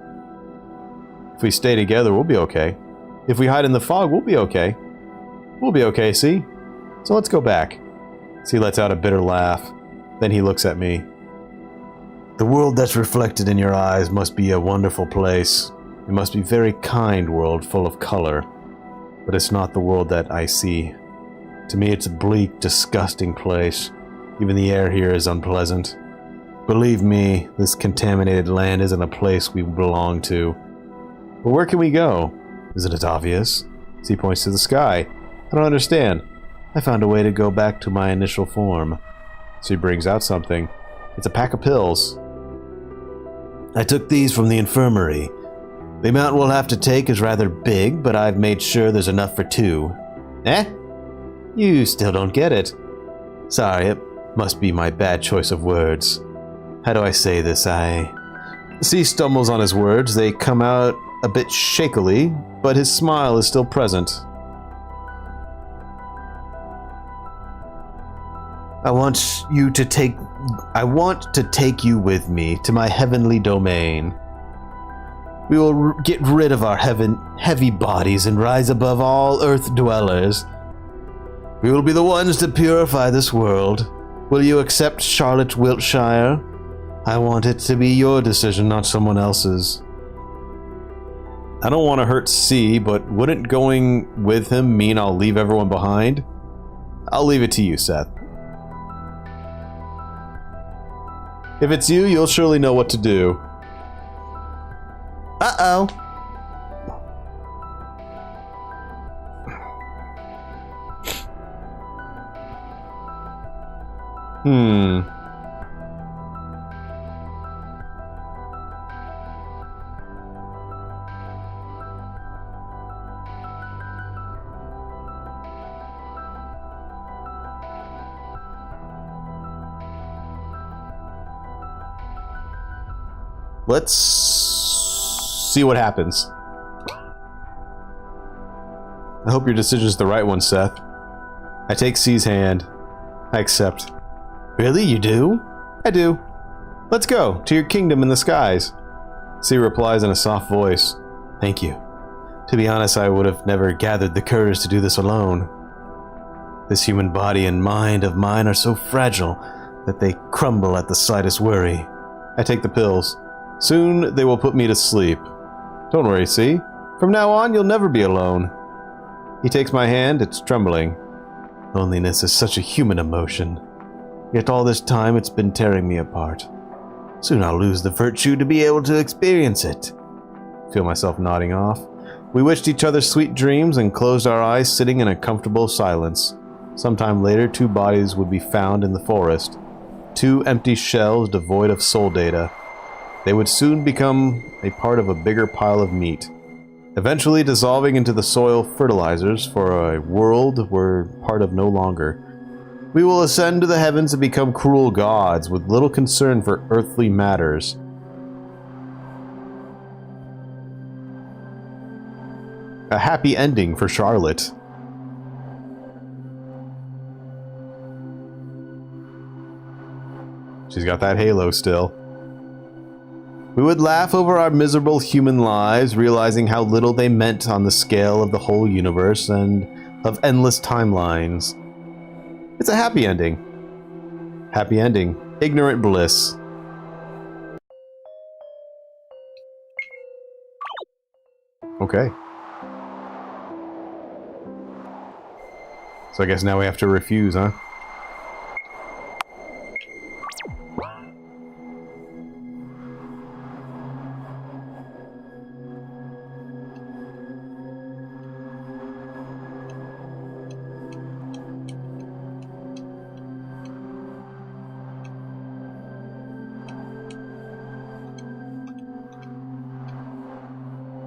If we stay together, we'll be okay. If we hide in the fog, we'll be okay. We'll be okay, see? So let's go back. C lets out a bitter laugh. Then he looks at me. The world that's reflected in your eyes must be a wonderful place. It must be a very kind world full of color. But it's not the world that I see. To me, it's a bleak, disgusting place. Even the air here is unpleasant. Believe me, this contaminated land isn't a place we belong to. But where can we go? Isn't it obvious? C points to the sky. I don't understand. I found a way to go back to my initial form. So he brings out something. It's a pack of pills. I took these from the infirmary. The amount we'll have to take is rather big, but I've made sure there's enough for 2. Eh? You still don't get it. Sorry, it must be my bad choice of words. How do I say this? C stumbles on his words. They come out a bit shakily, but his smile is still present. I want to take you with me to my heavenly domain. We will get rid of our heavy bodies and rise above all earth dwellers. We will be the ones to purify this world. Will you accept Charlotte Wiltshire? I want it to be your decision, not someone else's. I don't want to hurt C, but wouldn't going with him mean I'll leave everyone behind? I'll leave it to you, Seth. If it's you, you'll surely know what to do. Uh-oh. Let's see what happens. I hope your decision is the right one, Seth. I take C's hand. I accept. Really? You do? I do. Let's go to your kingdom in the skies. C replies in a soft voice. Thank you. To be honest, I would have never gathered the courage to do this alone. This human body and mind of mine are so fragile. that they crumble at the slightest worry. I take the pills. Soon they will put me to sleep. Don't worry, see? From now on, you'll never be alone. He takes my hand, it's trembling. Loneliness is such a human emotion. Yet all this time it's been tearing me apart. Soon I'll lose the virtue to be able to experience it. Feel myself nodding off. We wished each other sweet dreams and closed our eyes, sitting in a comfortable silence. Sometime later, 2 bodies would be found in the forest. 2 empty shells devoid of soul data. They would soon become a part of a bigger pile of meat, eventually dissolving into the soil fertilizers for a world we're part of no longer. We will ascend to the heavens and become cruel gods with little concern for earthly matters. A happy ending for Charlotte. She's got that halo still. We would laugh over our miserable human lives, realizing how little they meant on the scale of the whole universe and of endless timelines. It's a happy ending. Happy ending. Ignorant bliss. Okay. So I guess now we have to refuse, huh?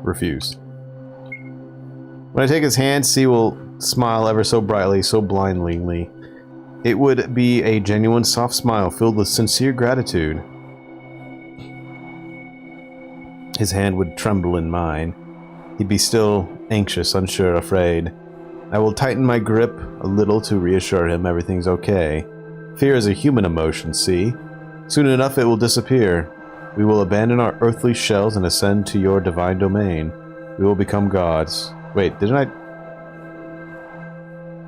Refuse. When I take his hand, C will smile ever so brightly, so blindingly. It would be a genuine soft smile filled with sincere gratitude. His hand would tremble in mine. He'd be still anxious, unsure, afraid. I will tighten my grip a little to reassure him everything's okay. Fear is a human emotion, see? Soon enough it will disappear. We will abandon our earthly shells and ascend to your divine domain. We will become gods. Wait, didn't I...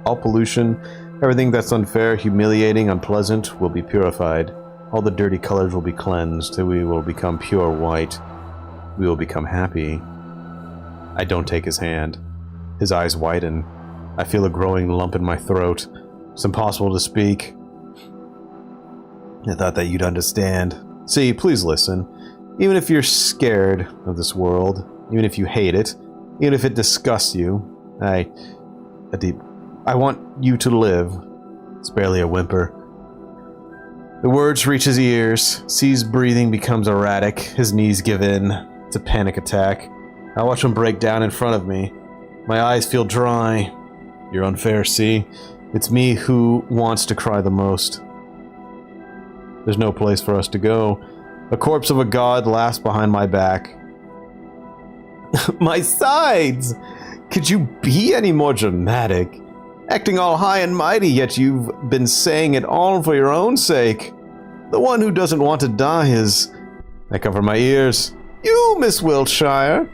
All pollution, everything that's unfair, humiliating, unpleasant, will be purified. All the dirty colors will be cleansed. We will become pure white. We will become happy. I don't take his hand. His eyes widen. I feel a growing lump in my throat. It's impossible to speak. I thought that you'd understand. See, please listen. Even if you're scared of this world, even if you hate it, even if it disgusts you, I want you to live. It's barely a whimper. The words reach his ears. C's breathing becomes erratic. His knees give in. It's a panic attack. I watch him break down in front of me. My eyes feel dry. You're unfair, C. It's me who wants to cry the most. There's no place for us to go. A corpse of a god laughs behind my back. My sides! Could you be any more dramatic? Acting all high and mighty, yet you've been saying it all for your own sake. The one who doesn't want to die is... I cover my ears. You, Miss Wiltshire.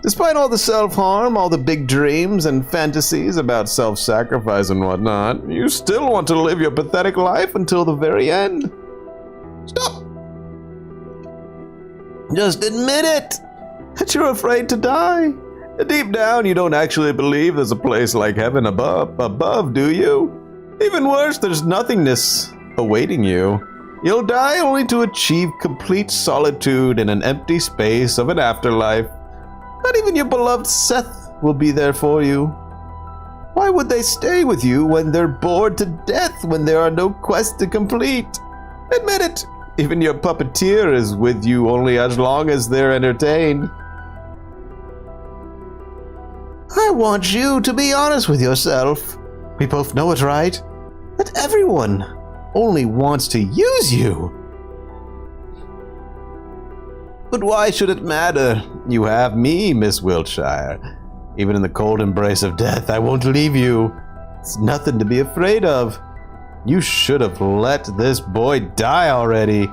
Despite all the self-harm, all the big dreams and fantasies about self-sacrifice and whatnot, you still want to live your pathetic life until the very end. Stop! Just admit it! That you're afraid to die. Deep down, you don't actually believe there's a place like heaven above, do you? Even worse, there's nothingness awaiting you. You'll die only to achieve complete solitude in an empty space of an afterlife. Not even your beloved Seth will be there for you. Why would they stay with you when they're bored to death, when there are no quests to complete? Admit it! Even your puppeteer is with you only as long as they're entertained. I want you to be honest with yourself. We both know it, right? That everyone only wants to use you. But why should it matter? You have me, Miss Wiltshire. Even in the cold embrace of death, I won't leave you. It's nothing to be afraid of. You should have let this boy die already.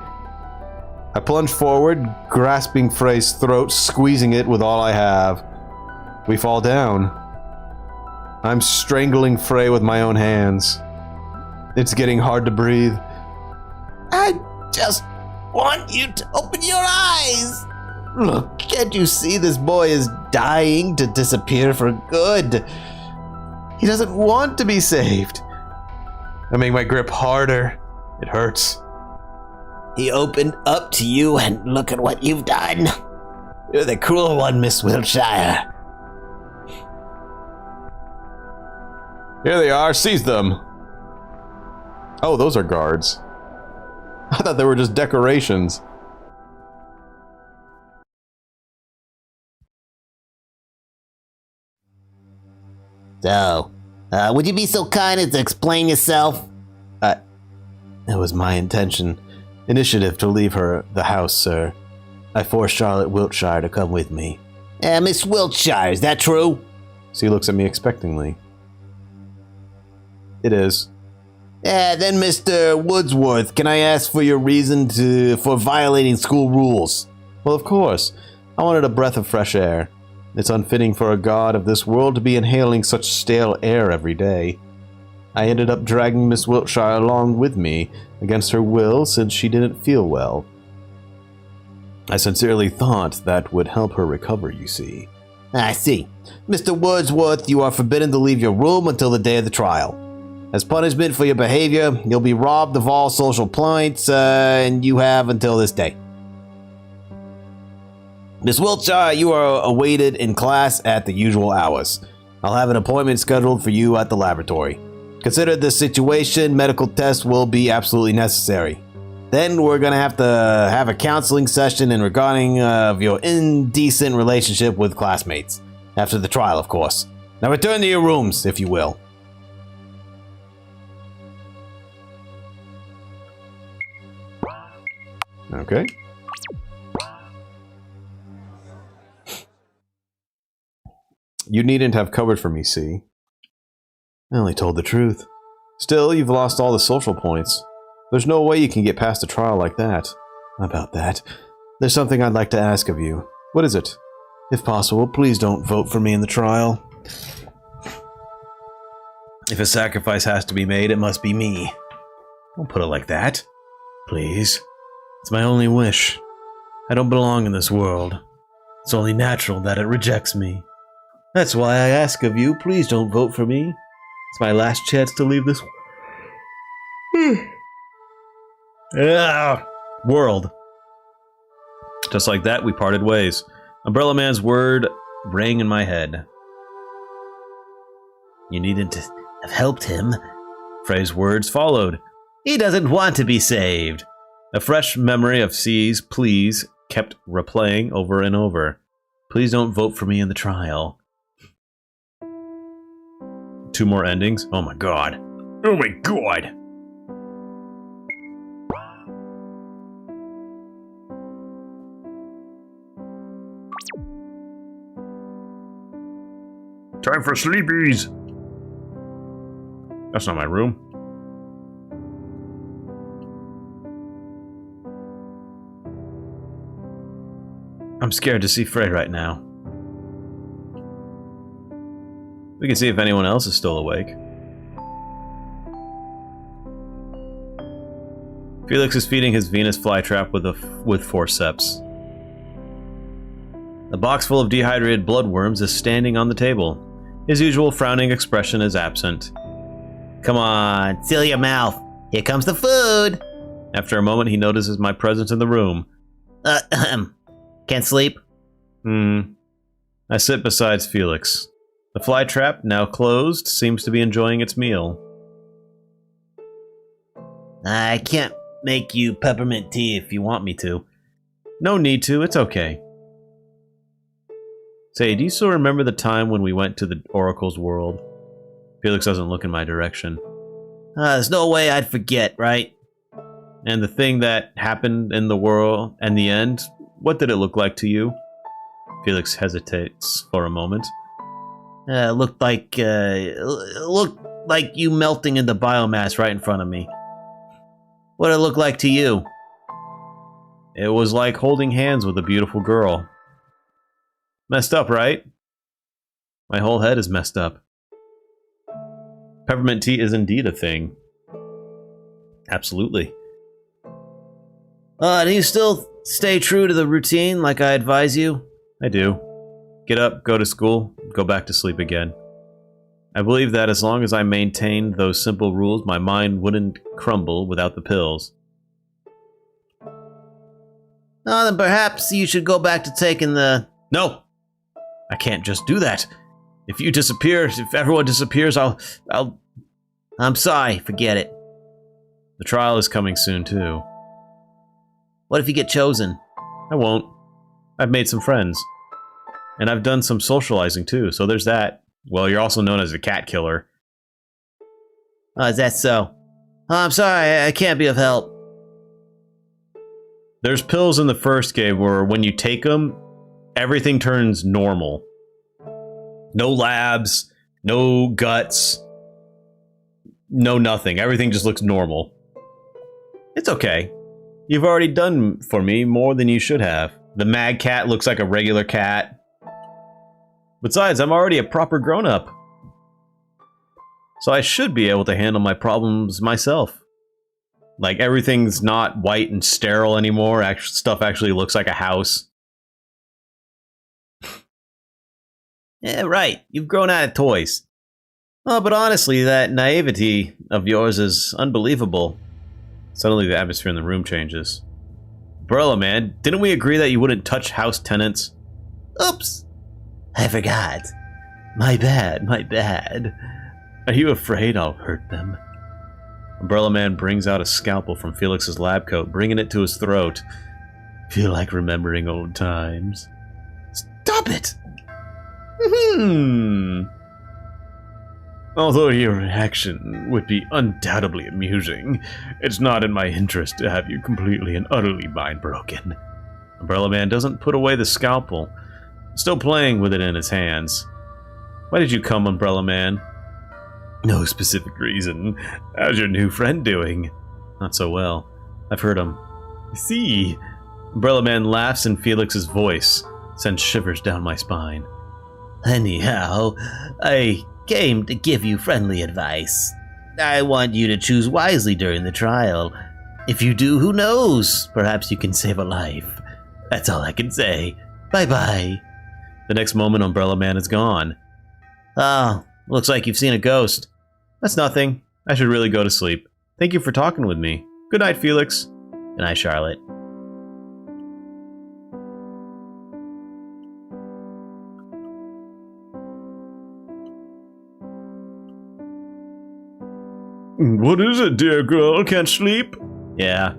I plunge forward, grasping Frey's throat, squeezing it with all I have. We fall down. I'm strangling Frey with my own hands. It's getting hard to breathe. I just want you to open your eyes. Look, can't you see this boy is dying to disappear for good? He doesn't want to be saved. I make my grip harder. It hurts. He opened up to you, and look at what you've done. You're the cruel one, Miss Wiltshire. Here they are. Seize them. Oh, those are guards. I thought they were just decorations. So, would you be so kind as to explain yourself? It was my initiative to leave her the house, sir. I forced Charlotte Wiltshire to come with me. Miss Wiltshire, is that true? She looks at me expectingly. It is. Then Mr. Woodsworth, can I ask for your reason for violating school rules? Well, of course. I wanted a breath of fresh air. It's unfitting for a god of this world to be inhaling such stale air every day. I ended up dragging Miss Wiltshire along with me, against her will, since she didn't feel well. I sincerely thought that would help her recover, you see. I see. Mr. Wordsworth, you are forbidden to leave your room until the day of the trial. As punishment for your behavior, you'll be robbed of all social points, and you have until this day. Miss Wiltshire, you are awaited in class at the usual hours. I'll have an appointment scheduled for you at the laboratory. Consider this situation, medical tests will be absolutely necessary. Then we're going to have a counseling session in regarding of your indecent relationship with classmates. After the trial, of course. Now return to your rooms, if you will. Okay. You needn't have covered for me, see? I only told the truth. Still, you've lost all the social points. There's no way you can get past a trial like that. About that, there's something I'd like to ask of you. What is it? If possible, please don't vote for me in the trial. If a sacrifice has to be made, it must be me. Don't put it like that. Please. It's my only wish. I don't belong in this world. It's only natural that it rejects me. That's why I ask of you, please don't vote for me. It's my last chance to leave this world. Just like that, we parted ways. Umbrella Man's word rang in my head. You needn't have helped him. Frey's words followed. He doesn't want to be saved. A fresh memory of C's pleas kept replaying over and over. Please don't vote for me in the trial. 2 more endings? Oh my god. Oh my god! Time for sleepies! That's not my room. I'm scared to see Frey right now. We can see if anyone else is still awake. Felix is feeding his Venus flytrap with forceps. A box full of dehydrated bloodworms is standing on the table. His usual frowning expression is absent. Come on, seal your mouth. Here comes the food. After a moment, he notices my presence in the room. Can't sleep? I sit beside Felix. The flytrap, now closed, seems to be enjoying its meal. I can't make you peppermint tea if you want me to. No need to, it's okay. Say, do you still remember the time when we went to the Oracle's world? Felix doesn't look in my direction. There's no way I'd forget, right? And the thing that happened in the world and the end, what did it look like to you? Felix hesitates for a moment. Looked like you melting into biomass right in front of me. What did it look like to you? It was like holding hands with a beautiful girl. Messed up, right? My whole head is messed up. Peppermint tea is indeed a thing. Absolutely. Do you still stay true to the routine like I advise you? I do. Get up, go to school, go back to sleep again. I believe that as long as I maintained those simple rules, my mind wouldn't crumble without the pills. Then perhaps you should go back to taking the... No! I can't just do that. If you disappear, if everyone disappears, I'm sorry, forget it. The trial is coming soon, too. What if you get chosen? I won't. I've made some friends. And I've done some socializing, too, so there's that. Well, you're also known as a cat killer. Oh, is that so? Oh, I'm sorry, I can't be of help. There's pills in the first game where when you take them, everything turns normal. No labs, no guts, no nothing. Everything just looks normal. It's okay. You've already done for me more than you should have. The mad cat looks like a regular cat. Besides, I'm already a proper grown-up. So I should be able to handle my problems myself. Like, everything's not white and sterile anymore. Stuff actually looks like a house. Yeah, right. You've grown out of toys. Oh, but honestly, that naivety of yours is unbelievable. Suddenly the atmosphere in the room changes. Umbrella Man, didn't we agree that you wouldn't touch house tenants? Oops. I forgot. My bad, my bad. Are you afraid I'll hurt them? Umbrella Man brings out a scalpel from Felix's lab coat, bringing it to his throat. Feel like remembering old times. Stop it! Although your reaction would be undoubtedly amusing, it's not in my interest to have you completely and utterly mind-broken. Umbrella Man doesn't put away the scalpel, still playing with it in his hands. Why did you come, Umbrella Man? No specific reason. How's your new friend doing? Not so well. I've heard him. I see. Umbrella Man laughs in Felix's voice, sends shivers down my spine. Anyhow, I came to give you friendly advice. I want you to choose wisely during the trial. If you do, who knows? Perhaps you can save a life. That's all I can say. Bye-bye. The next moment, Umbrella Man is gone. Oh, looks like you've seen a ghost. That's nothing. I should really go to sleep. Thank you for talking with me. Good night, Felix. Good night, Charlotte. What is it, dear girl? Can't sleep? Yeah.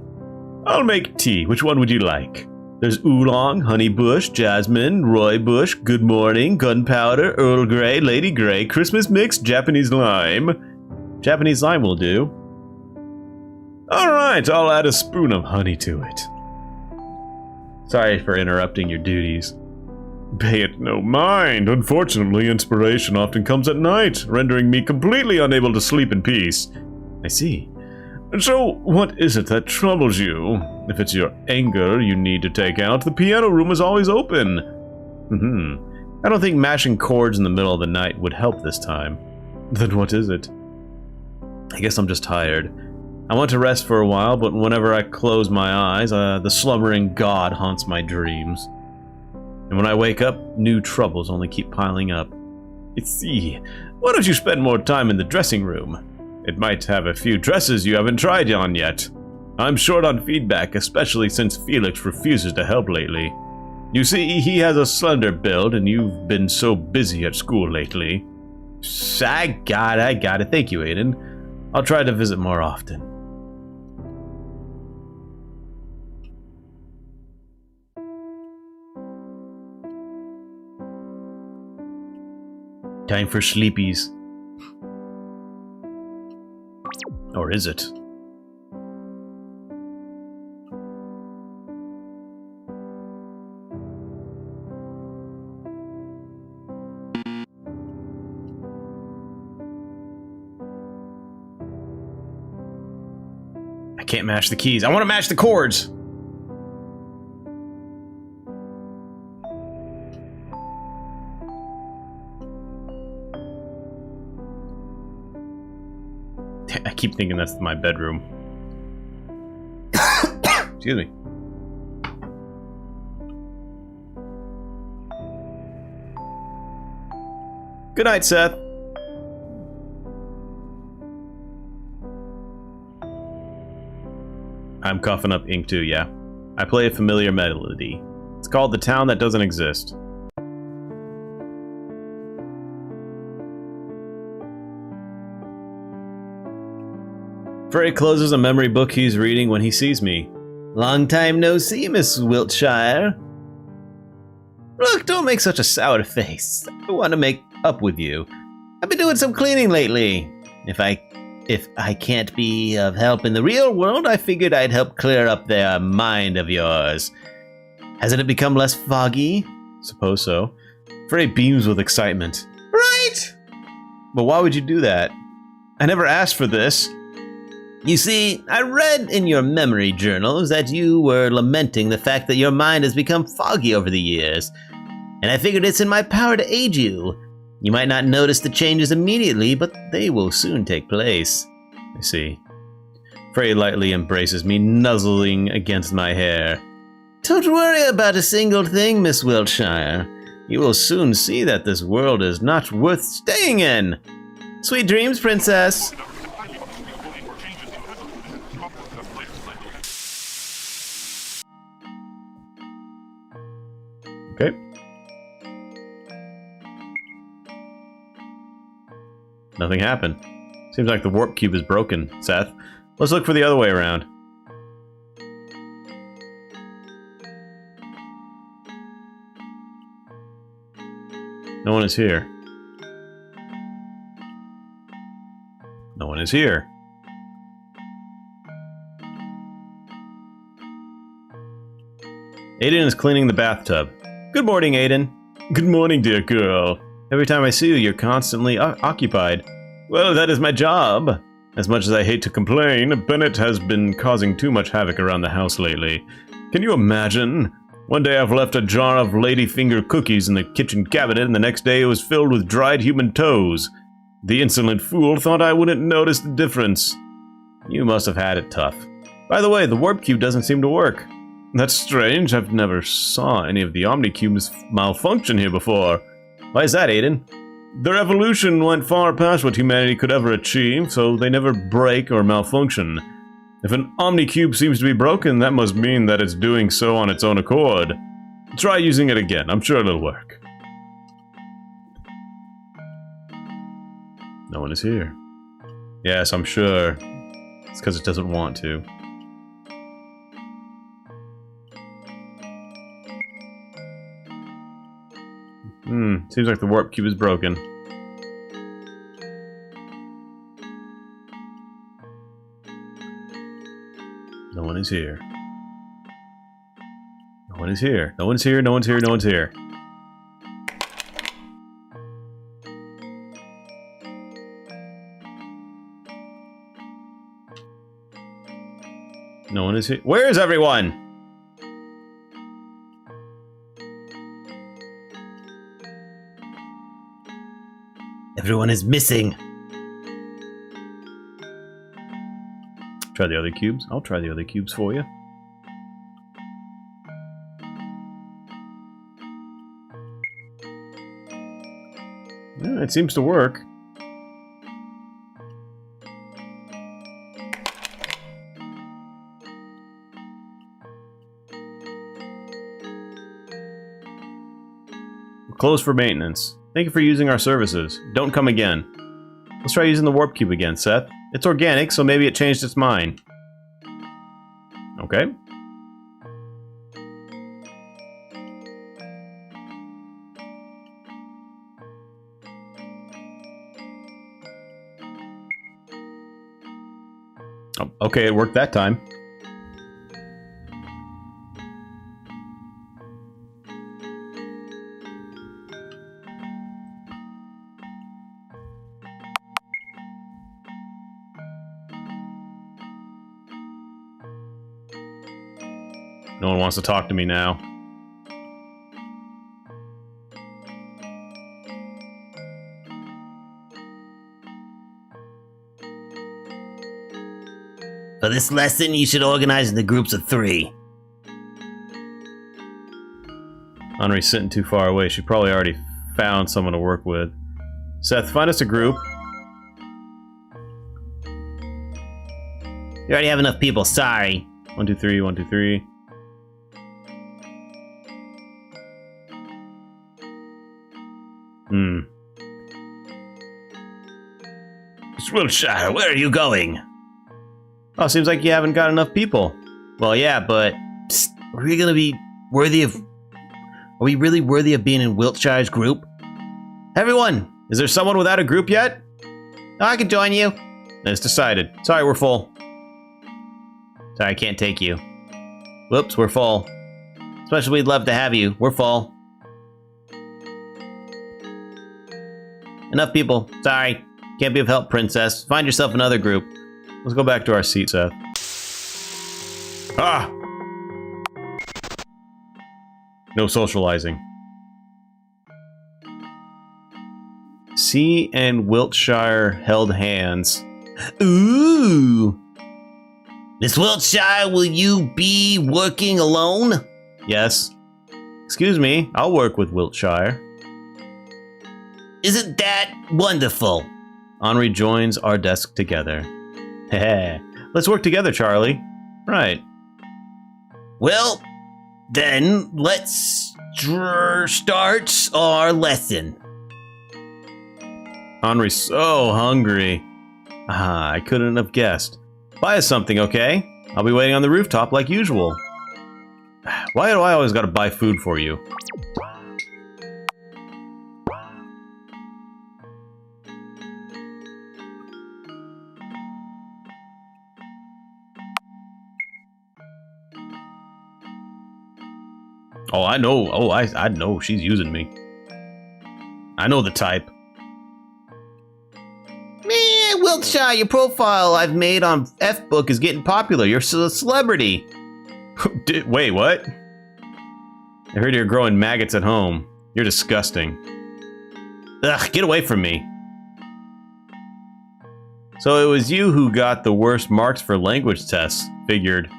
I'll make tea. Which one would you like? There's oolong, honey bush, jasmine, rooibos, good morning, gunpowder, Earl Grey, Lady Grey, Christmas mix, Japanese lime. Japanese lime will do. Alright, I'll add a spoon of honey to it. Sorry for interrupting your duties. Pay it no mind. Unfortunately, inspiration often comes at night, rendering me completely unable to sleep in peace. I see. So, what is it that troubles you? If it's your anger you need to take out, the piano room is always open. I don't think mashing chords in the middle of the night would help this time. Then what is it? I guess I'm just tired. I want to rest for a while, but whenever I close my eyes, the slumbering god haunts my dreams. And when I wake up, new troubles only keep piling up. I see. Why don't you spend more time in the dressing room? It might have a few dresses you haven't tried on yet. I'm short on feedback, especially since Felix refuses to help lately. You see, he has a slender build, and you've been so busy at school lately. I got it. Thank you, Aiden. I'll try to visit more often. Time for sleepies. Or is it? I can't mash the keys. I want to mash the chords! I keep thinking that's my bedroom. Excuse me. Good night, Seth. I'm coughing up ink too, yeah. I play a familiar melody. It's called The Town That Doesn't Exist. Frey closes a memory book he's reading when he sees me. Long time no see, Miss Wiltshire. Look, don't make such a sour face. I want to make up with you. I've been doing some cleaning lately. If I can't be of help in the real world, I figured I'd help clear up their mind of yours. Hasn't it become less foggy? Suppose so. Frey beams with excitement. Right! But why would you do that? I never asked for this. You see, I read in your memory journals that you were lamenting the fact that your mind has become foggy over the years, and I figured it's in my power to aid you. You might not notice the changes immediately, but they will soon take place. I see. Frey lightly embraces me, nuzzling against my hair. Don't worry about a single thing, Miss Wiltshire. You will soon see that this world is not worth staying in. Sweet dreams, princess. Okay. Nothing happened. Seems like the warp cube is broken, Seth. Let's look for the other way around. No one is here. No one is here. Aiden is cleaning the bathtub. Good morning, Aiden. Good morning, dear girl. Every time I see you, you're constantly occupied. Well, that is my job. As much as I hate to complain, Bennett has been causing too much havoc around the house lately. Can you imagine? One day I've left a jar of ladyfinger cookies in the kitchen cabinet, and the next day it was filled with dried human toes. The insolent fool thought I wouldn't notice the difference. You must have had it tough. By the way, the warp cube doesn't seem to work. That's strange. I've never saw any of the Omnicubes malfunction here before. Why is that, Aiden? Their evolution went far past what humanity could ever achieve, so they never break or malfunction. If an Omnicube seems to be broken, that must mean that it's doing so on its own accord. Try using it again. I'm sure it'll work. No one is here. Yes, I'm sure. It's because it doesn't want to. Seems like the warp cube is broken. No one is here. No one is here. No one's here. No one's here. No one's here. No one is here. Where is everyone? Everyone is missing. Try the other cubes. I'll try the other cubes for you. Yeah, it seems to work. We're closed for maintenance. Thank you for using our services. Don't come again. Let's try using the warp cube again, Seth. It's organic, so maybe it changed its mind. Okay. Oh, okay, it worked that time. No one wants to talk to me now. For this lesson, you should organize into groups of 3. Henri's sitting too far away. She probably already found someone to work with. Seth, find us a group. You already have enough people, sorry. 1, 2, 3, 1, 2, 3. Miss Wiltshire, where are you going? Oh, seems like you haven't got enough people. Well, yeah, but psst, are we gonna be worthy of... Are we really worthy of being in Wiltshire's group? Everyone! Is there someone without a group yet? Oh, I can join you. It's decided. Sorry, we're full. Sorry, I can't take you. Whoops, we're full. Especially we'd love to have you. We're full. Enough people. Sorry. Can't be of help, princess. Find yourself another group. Let's go back to our seat, Seth. Ah! No socializing. C and Wiltshire held hands. Ooh! Miss Wiltshire, will you be working alone? Yes. Excuse me, I'll work with Wiltshire. Isn't that wonderful? Henri joins our desk together. Heh. Let's work together, Charlie. Right. Well, then let's start our lesson. Henri's so hungry. Ah, I couldn't have guessed. Buy us something, okay? I'll be waiting on the rooftop like usual. Why do I always gotta buy food for you? Oh, I know. Oh, I know she's using me. I know the type. Man, Wiltshire, your profile I've made on F-Book is getting popular. You're a celebrity. Wait, what? I heard you're growing maggots at home. You're disgusting. Ugh, get away from me. So it was you who got the worst marks for language tests, figured.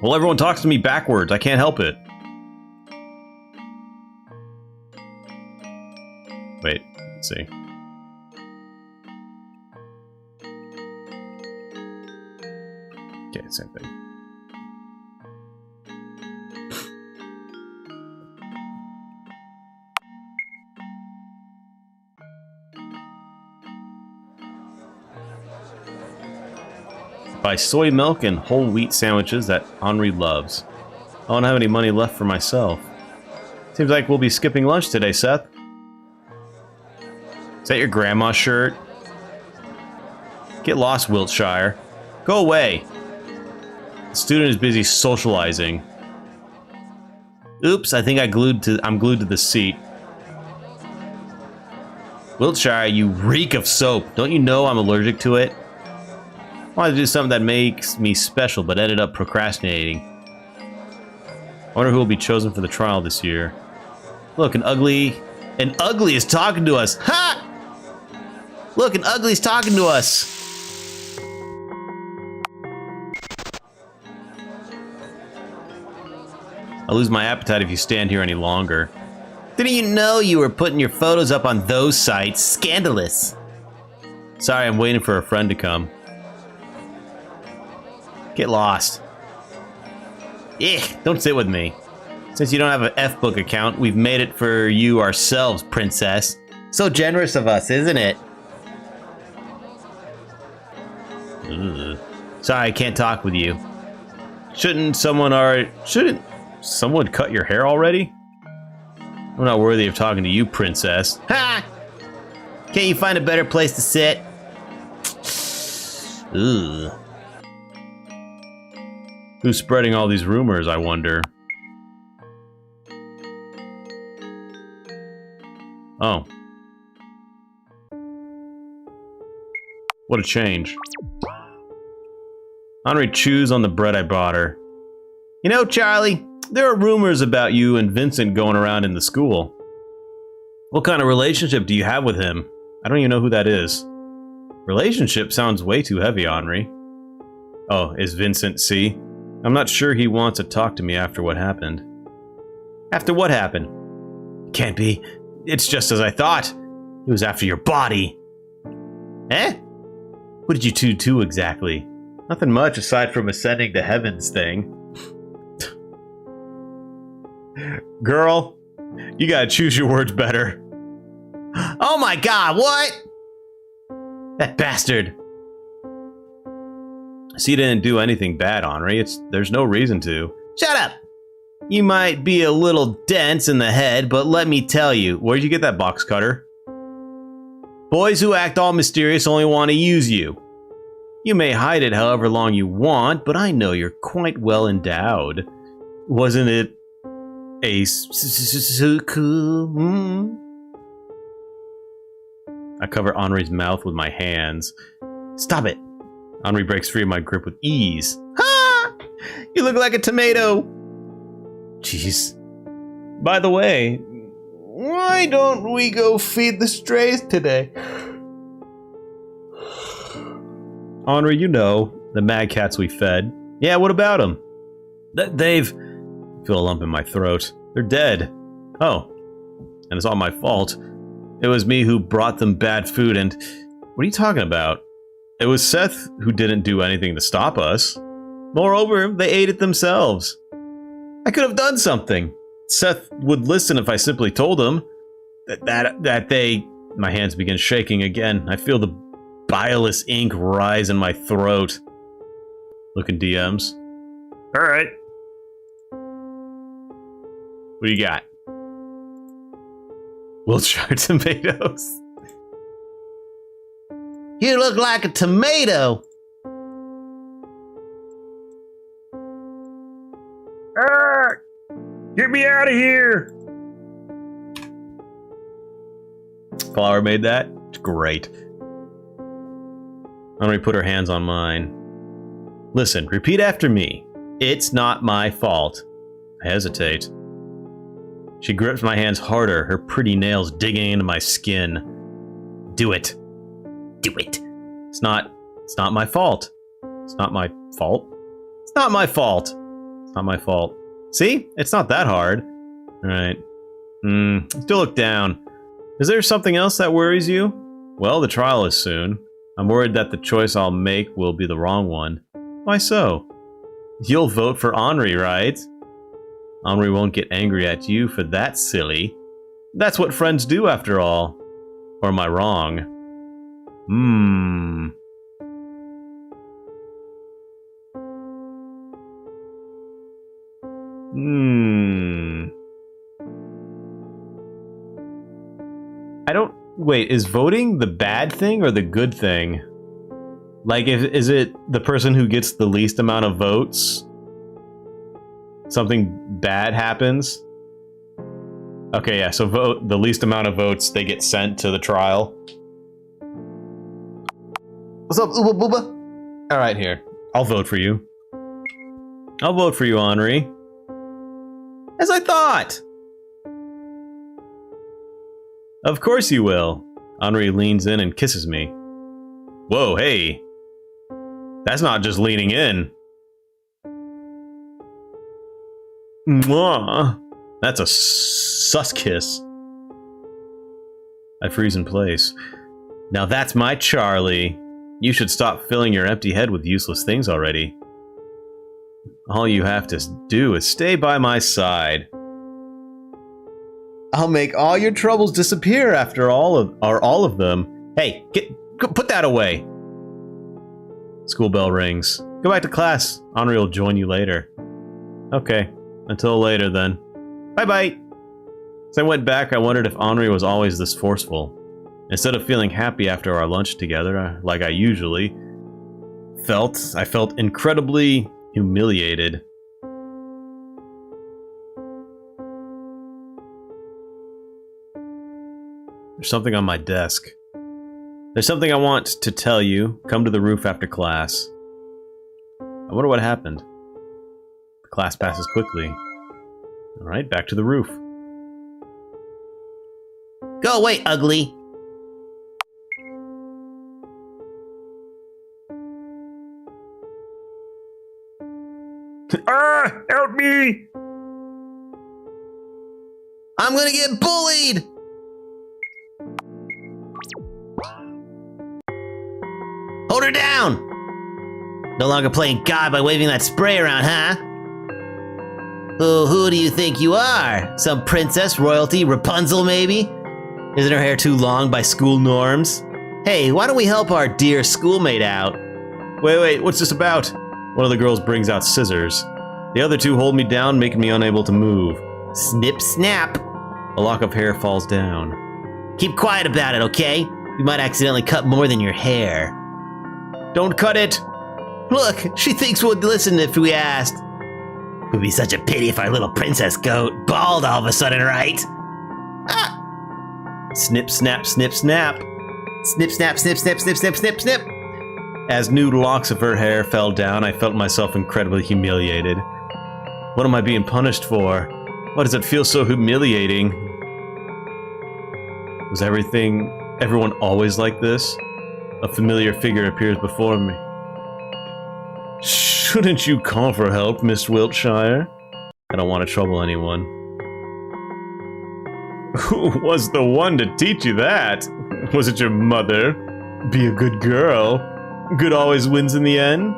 Well, everyone talks to me backwards. I can't help it. Wait, let's see. Okay, same thing. Buy soy milk and whole wheat sandwiches that Henri loves. I don't have any money left for myself. Seems like we'll be skipping lunch today, Seth. Is that your grandma's shirt? Get lost, Wiltshire. Go away. The student is busy socializing. Oops, I think I'm glued to the seat. Wiltshire, you reek of soap. Don't you know I'm allergic to it? I wanted to do something that makes me special, but ended up procrastinating. I wonder who will be chosen for the trial this year. Look, an ugly is talking to us. Ha! Look, an ugly's talking to us. I'll lose my appetite if you stand here any longer. Didn't you know you were putting your photos up on those sites? Scandalous. Sorry, I'm waiting for a friend to come. Get lost. Don't sit with me. Since you don't have an F-Book account, we've made it for you ourselves, princess. So generous of us, isn't it? Ugh. Sorry, I can't talk with you. Shouldn't someone cut your hair already? I'm not worthy of talking to you, princess. Ha! Can't you find a better place to sit? Ugh. Who's spreading all these rumors, I wonder? Oh. What a change. Henri chews on the bread I bought her. You know, Charlie, there are rumors about you and Vincent going around in the school. What kind of relationship do you have with him? I don't even know who that is. Relationship sounds way too heavy, Henri. Oh, is Vincent C? I'm not sure he wants to talk to me after what happened. After what happened? Can't be. It's just as I thought. He was after your body. Eh? What did you two do exactly? Nothing much aside from ascending to heavens thing. Girl, you gotta choose your words better. Oh my god, what? That bastard. See, you didn't do anything bad, Henri. There's no reason to. Shut up! You might be a little dense in the head, but let me tell you, where'd you get that box cutter? Boys who act all mysterious only want to use you. You may hide it however long you want, but I know you're quite well endowed. Wasn't it a suku? I cover Henri's mouth with my hands. Stop it! Henri breaks free of my grip with ease. Ha! You look like a tomato! Jeez. By the way, why don't we go feed the strays today? Henri, you know, the mad cats we fed. Yeah, what about them? They've... I feel a lump in my throat. They're dead. Oh. And it's all my fault. It was me who brought them bad food and... What are you talking about? It was Seth who didn't do anything to stop us. Moreover, they ate it themselves. I could have done something. Seth would listen if I simply told him that they... My hands begin shaking again. I feel the bilious ink rise in my throat. Look in DMs. Alright. What do you got? Wiltshire tomatoes. You look like a tomato. Get me out of here! Flower made that? It's great. Henri put her hands on mine. Listen, repeat after me. It's not my fault. I hesitate. She grips my hands harder, her pretty nails digging into my skin. Do it. Do it. It's not my fault. It's not my fault. It's not my fault. It's not my fault. See? It's not that hard. Alright. Still look down. Is there something else that worries you? Well, the trial is soon. I'm worried that the choice I'll make will be the wrong one. Why so? You'll vote for Henri, right? Henri won't get angry at you for that, silly. That's what friends do, after all. Or am I wrong? I don't... Wait, is voting the bad thing or the good thing? Like, is it the person who gets the least amount of votes? Something bad happens? Okay, yeah, so vote the least amount of votes, they get sent to the trial. What's up, Uba Booba? Alright, here. I'll vote for you. I'll vote for you, Henri. As I thought! Of course you will. Henri leans in and kisses me. Whoa, hey. That's not just leaning in. Mwah. That's a sus kiss. I freeze in place. Now that's my Charlie. You should stop filling your empty head with useless things already. All you have to do is stay by my side. I'll make all your troubles disappear after all of them. Hey, put that away. School bell rings. Go back to class. Henri will join you later. Okay, until later then. Bye-bye. As I went back, I wondered if Henri was always this forceful. Instead of feeling happy after our lunch together, like I usually felt, I felt incredibly humiliated. There's something on my desk. There's something I want to tell you. Come to the roof after class. I wonder what happened. The class passes quickly. Alright, back to the roof. Go away, ugly. Help me! I'm gonna get bullied! down! No longer playing God by waving that spray around, huh? Who do you think you are? Some princess, royalty, Rapunzel maybe? Isn't her hair too long by school norms? Hey, why don't we help our dear schoolmate out? Wait, what's this about? One of the girls brings out scissors. The other two hold me down, making me unable to move. Snip, snap. A lock of hair falls down. Keep quiet about it, okay? You might accidentally cut more than your hair. Don't cut it! Look, she thinks we'd listen if we asked. It would be such a pity if our little princess goat bald all of a sudden, right? Ah! Snip, snap, snip, snap. Snip, snap, snip, snip, snip, snip, snip, snip. As new locks of her hair fell down, I felt myself incredibly humiliated. What am I being punished for? Why does it feel so humiliating? Was everyone always like this? A familiar figure appears before me. Shouldn't you call for help, Miss Wiltshire? I don't want to trouble anyone. Who was the one to teach you that? Was it your mother? Be a good girl. Good always wins in the end.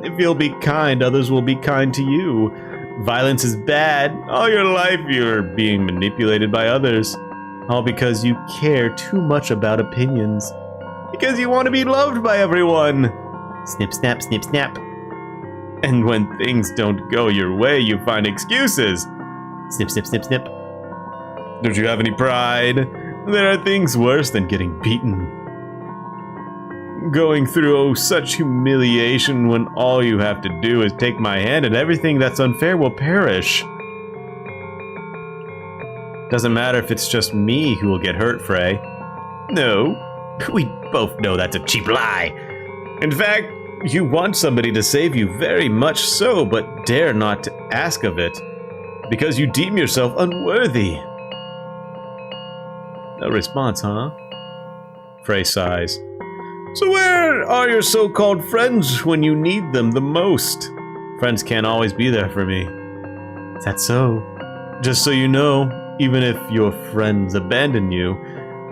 If you'll be kind, others will be kind to you. Violence is bad. All your life you're being manipulated by others. All because you care too much about opinions. Because you want to be loved by everyone. Snip, snap, snip, snap. And when things don't go your way, you find excuses. Snip, snip, snip, snip. Don't you have any pride? There are things worse than getting beaten. Going through such humiliation when all you have to do is take my hand and everything that's unfair will perish. Doesn't matter if it's just me who will get hurt, Frey. No, we both know that's a cheap lie. In fact, you want somebody to save you very much so, but dare not to ask of it, because you deem yourself unworthy. No response, huh? Frey sighs. So where are your so-called friends when you need them the most? Friends can't always be there for me. Is that so? Just so you know, even if your friends abandon you,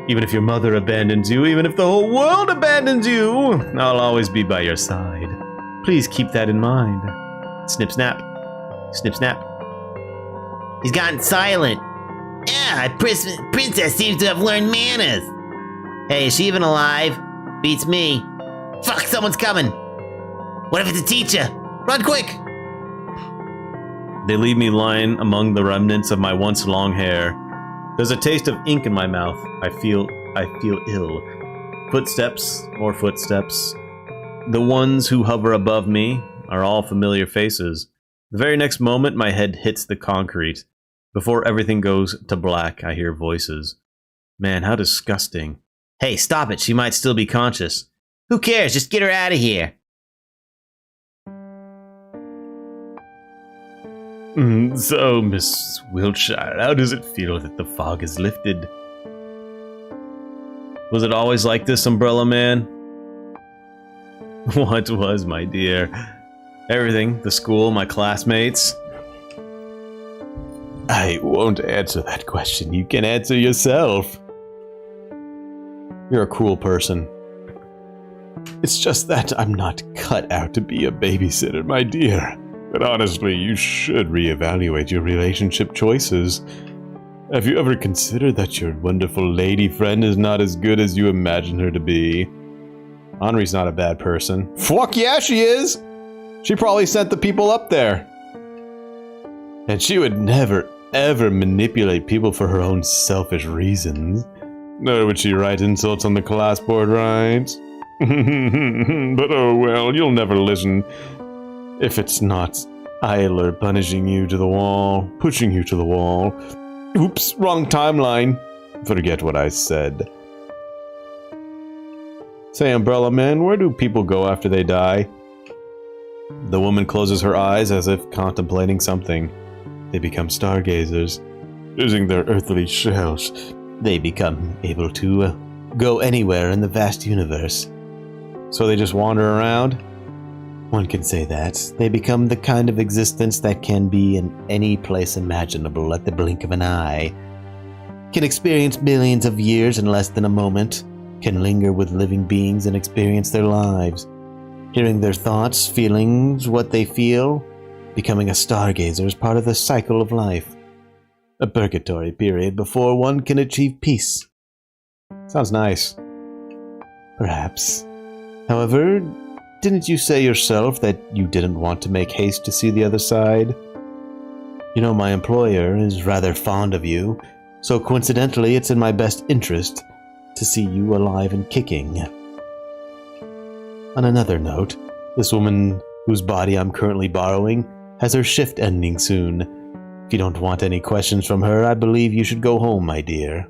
even if your mother abandons you, even if the whole world abandons you, I'll always be by your side. Please keep that in mind. Snip, snap. Snip, snap. He's gotten silent. Yeah, princess seems to have learned manners. Hey, is she even alive? Beats me. Fuck, someone's coming. What if it's a teacher? Run quick! They leave me lying among the remnants of my once long hair. There's a taste of ink in my mouth. I feel ill. Footsteps, more footsteps. The ones who hover above me are all familiar faces. The very next moment, my head hits the concrete. Before everything goes to black, I hear voices. Man, how disgusting. Hey, stop it. She might still be conscious. Who cares? Just get her out of here. So, Miss Wiltshire, how does it feel that the fog is lifted? Was it always like this, Umbrella Man? What was, my dear? Everything. The school, my classmates. I won't answer that question. You can answer yourself. You're a cruel person. It's just that I'm not cut out to be a babysitter, my dear. But honestly, you should reevaluate your relationship choices. Have you ever considered that your wonderful lady friend is not as good as you imagine her to be? Henri's not a bad person. Fuck yeah, she is! She probably sent the people up there. And she would never, ever manipulate people for her own selfish reasons. Nor would she write insults on the class board, right? But oh well, you'll never listen. If it's not Eiler punishing you to the wall, pushing you to the wall. Oops, wrong timeline. Forget what I said. Say, Umbrella Man, where do people go after they die? The woman closes her eyes as if contemplating something. They become stargazers. Losing their earthly shells, they become able to go anywhere in the vast universe. So they just wander around? One can say that. They become the kind of existence that can be in any place imaginable at the blink of an eye. Can experience billions of years in less than a moment. Can linger with living beings and experience their lives. Hearing their thoughts, feelings, what they feel. Becoming a stargazer is part of the cycle of life. A purgatory period before one can achieve peace. Sounds nice. Perhaps. However, didn't you say yourself that you didn't want to make haste to see the other side? You know, my employer is rather fond of you, so coincidentally it's in my best interest to see you alive and kicking. On another note, this woman whose body I'm currently borrowing has her shift ending soon. If you don't want any questions from her, I believe you should go home, my dear.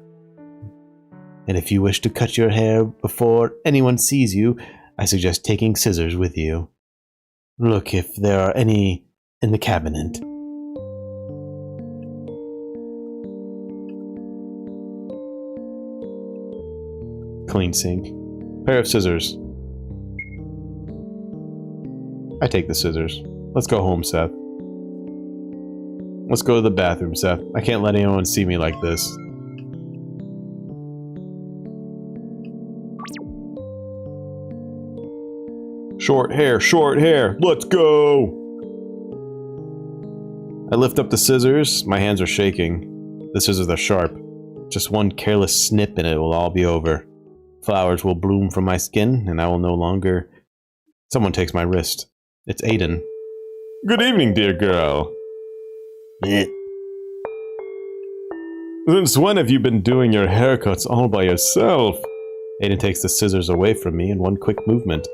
And if you wish to cut your hair before anyone sees you, I suggest taking scissors with you. Look if there are any in the cabinet. Clean sink. Pair of scissors. I take the scissors. Let's go home, Seth. Let's go to the bathroom, Seth. I can't let anyone see me like this. Short hair, let's go! I lift up the scissors. My hands are shaking. The scissors are sharp. Just one careless snip and it will all be over. Flowers will bloom from my skin, and I will no longer... Someone takes my wrist. It's Aiden. Good evening, dear girl. Since when have you been doing your haircuts all by yourself? Aiden takes the scissors away from me in one quick movement.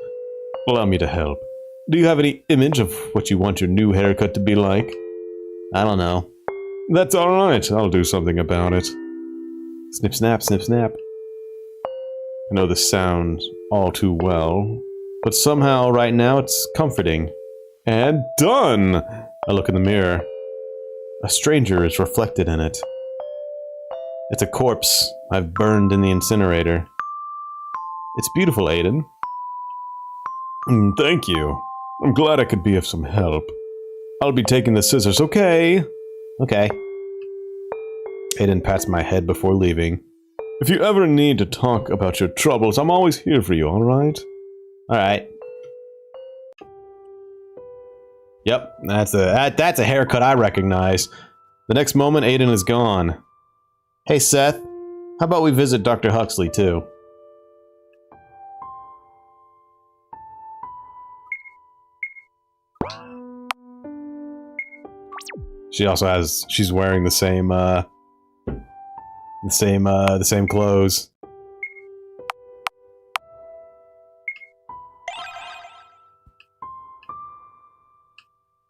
Allow me to help. Do you have any image of what you want your new haircut to be like? I don't know. That's alright, I'll do something about it. Snip, snap, snip, snap. I know this sounds all too well, but somehow right now it's comforting. And done! I look in the mirror. A stranger is reflected in it. It's a corpse I've burned in the incinerator. It's beautiful, Aiden. Thank you. I'm glad I could be of some help. I'll be taking the scissors, okay? Okay. Aiden pats my head before leaving. If you ever need to talk about your troubles, I'm always here for you, alright? Alright. Yep, that's a haircut I recognize. The next moment, Aiden is gone. Hey, Seth. How about we visit Dr. Huxley, too? She also has... She's wearing the same clothes.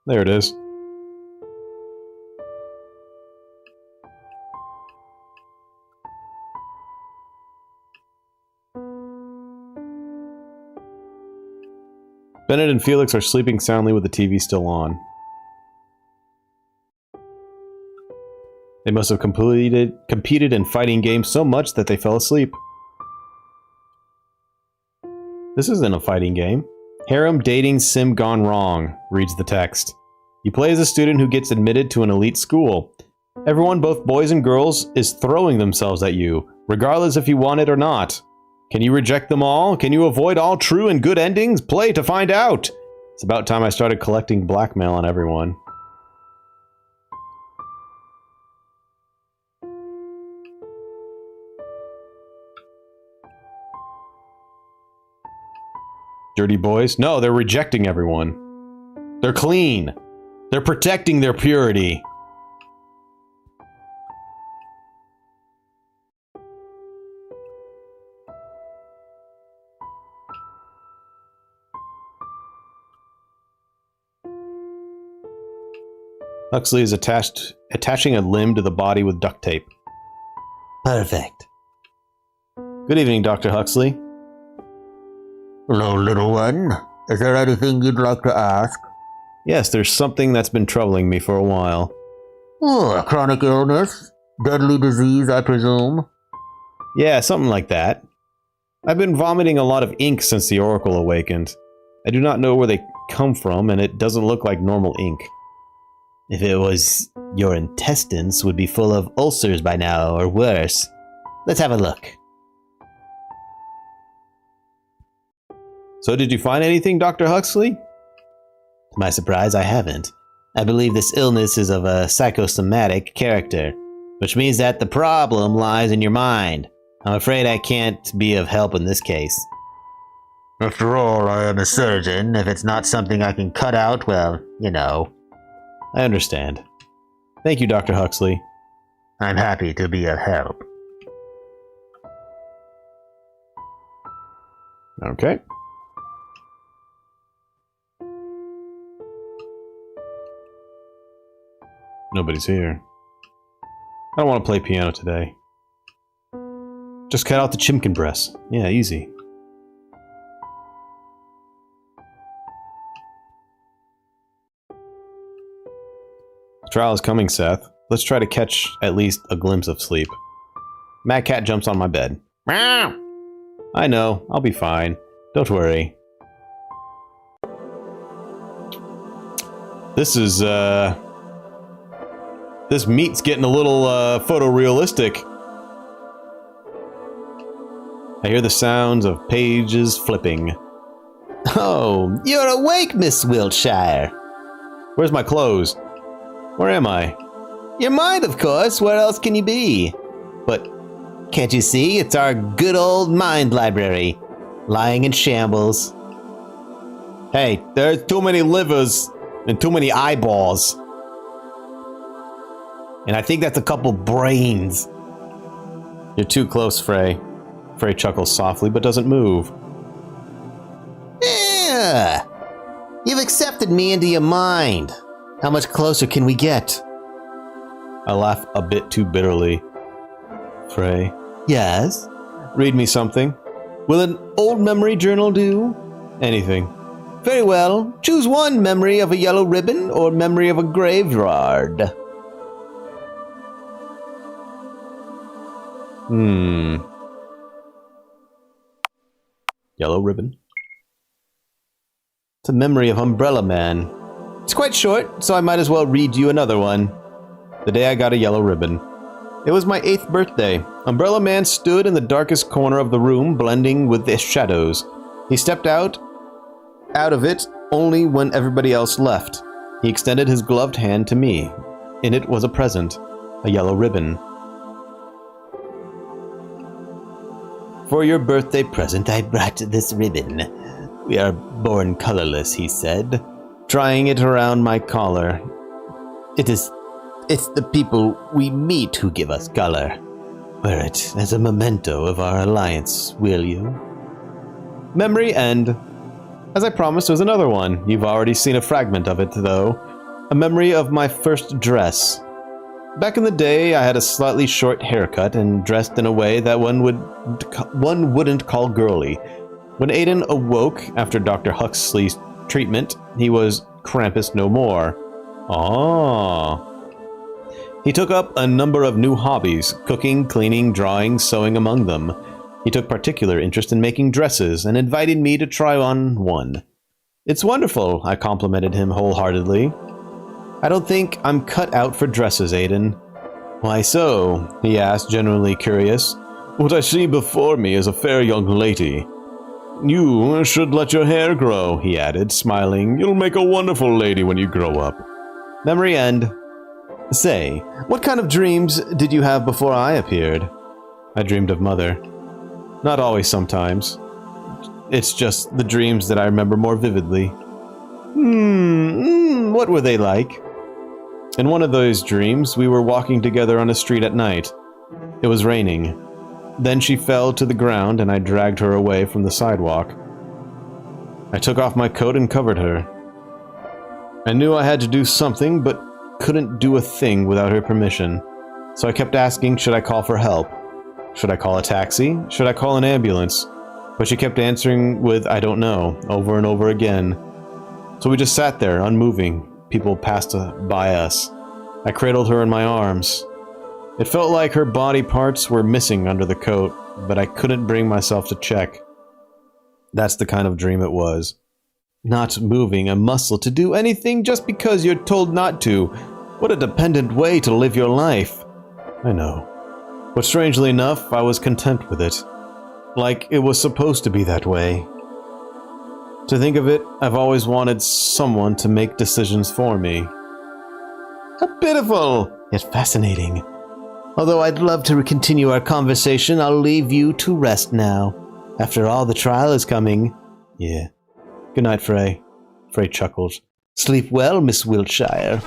There it is. Bennett and Felix are sleeping soundly with the TV still on. They must have competed in fighting games so much that they fell asleep. This isn't a fighting game. Harem dating sim gone wrong, reads the text. You play as a student who gets admitted to an elite school. Everyone, both boys and girls, is throwing themselves at you, regardless if you want it or not. Can you reject them all? Can you avoid all true and good endings? Play to find out! It's about time I started collecting blackmail on everyone. Dirty boys? No, they're rejecting everyone. They're clean. They're protecting their purity. Huxley is attaching a limb to the body with duct tape. Perfect. Good evening, Dr. Huxley. Hello, little one. Is there anything you'd like to ask? Yes, there's something that's been troubling me for a while. Oh, a chronic illness? Deadly disease, I presume? Yeah, something like that. I've been vomiting a lot of ink since the Oracle awakened. I do not know where they come from, and it doesn't look like normal ink. If it was, your intestines would be full of ulcers by now, or worse. Let's have a look. So did you find anything, Dr. Huxley? To my surprise, I haven't. I believe this illness is of a psychosomatic character, which means that the problem lies in your mind. I'm afraid I can't be of help in this case. After all, I am a surgeon. If it's not something I can cut out, well, you know. I understand. Thank you, Dr. Huxley. I'm happy to be of help. Okay. Nobody's here. I don't want to play piano today. Just cut out the chimkin breast. Yeah, easy. The trial is coming, Seth. Let's try to catch at least a glimpse of sleep. Mad Cat jumps on my bed. Meow! I know, I'll be fine. Don't worry. This is, this meat's getting a little, photorealistic. I hear the sounds of pages flipping. Oh, you're awake, Miss Wiltshire. Where's my clothes? Where am I? Your mind, of course. Where else can you be? But Can't you see? It's our good old mind library. Lying in shambles. hey, there's too many livers and too many eyeballs. And I think that's a couple brains. You're too close, Frey. Frey chuckles softly but doesn't move. Yeah! You've accepted me into your mind. How much closer can we get? I laugh a bit too bitterly. Frey, Yes? read me something. Will an old memory journal do? Anything. Very well. Choose one: memory of a yellow ribbon or memory of a graveyard. Yellow ribbon. It's a memory of Umbrella Man. It's quite short, so I might as well read you another one. The day I got a yellow ribbon. It was my 8th birthday. Umbrella Man stood in the darkest corner of the room, blending with the shadows. He stepped out of it only when everybody else left. He extended his gloved hand to me. In it was a present, a yellow ribbon. For your birthday present, I brought this ribbon. We are born colorless, he said, Trying it around my collar. It's the people we meet who give us color. Wear it as a memento of our alliance, will you? Memory end. As I promised, there's another one. You've already seen a fragment of it, though. A memory of my first dress. Back in the day, I had a slightly short haircut and dressed in a way that one wouldn't call girly. When Aiden awoke after Dr. Huxley's treatment, he was Krampus no more. Ah. He took up a number of new hobbies, cooking, cleaning, drawing, sewing among them. He took particular interest in making dresses and invited me to try on one. It's wonderful, I complimented him wholeheartedly. I don't think I'm cut out for dresses, Aiden. Why so? He asked, genuinely curious. What I see before me is a fair young lady. You should let your hair grow, he added, smiling. You'll make a wonderful lady when you grow up. Memory end. Say, what kind of dreams did you have before I appeared? I dreamed of Mother. Not always, sometimes. It's just the dreams that I remember more vividly. What were they like? In one of those dreams, we were walking together on a street at night. It was raining. Then she fell to the ground and I dragged her away from the sidewalk. I took off my coat and covered her. I knew I had to do something, but couldn't do a thing without her permission. So I kept asking, should I call for help? Should I call a taxi? Should I call an ambulance? But she kept answering with, I don't know, over and over again. So we just sat there, unmoving. People passed by us. I cradled her in my arms. It felt like her body parts were missing under the coat, but I couldn't bring myself to check. That's the kind of dream it was. Not moving a muscle to do anything just because you're told not to. What a dependent way to live your life. I know. But strangely enough, I was content with it. Like it was supposed to be that way. To think of it, I've always wanted someone to make decisions for me. How pitiful, yet fascinating. Although I'd love to continue our conversation, I'll leave you to rest now. After all, the trial is coming. Yeah. Good night, Frey. Frey chuckles. Sleep well, Miss Wiltshire.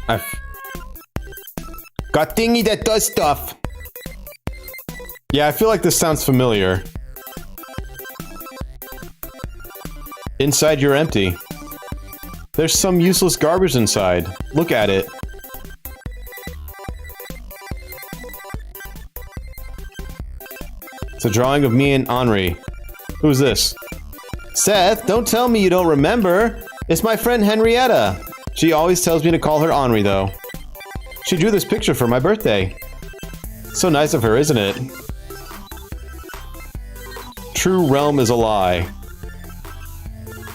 I've got thingy that does stuff. Yeah, I feel like this sounds familiar. Inside, you're empty. There's some useless garbage inside. Look at it. It's a drawing of me and Henri. Who's this? Seth, don't tell me you don't remember. It's my friend Henrietta. She always tells me to call her Henri, though. She drew this picture for my birthday. So nice of her, isn't it? True realm is a lie.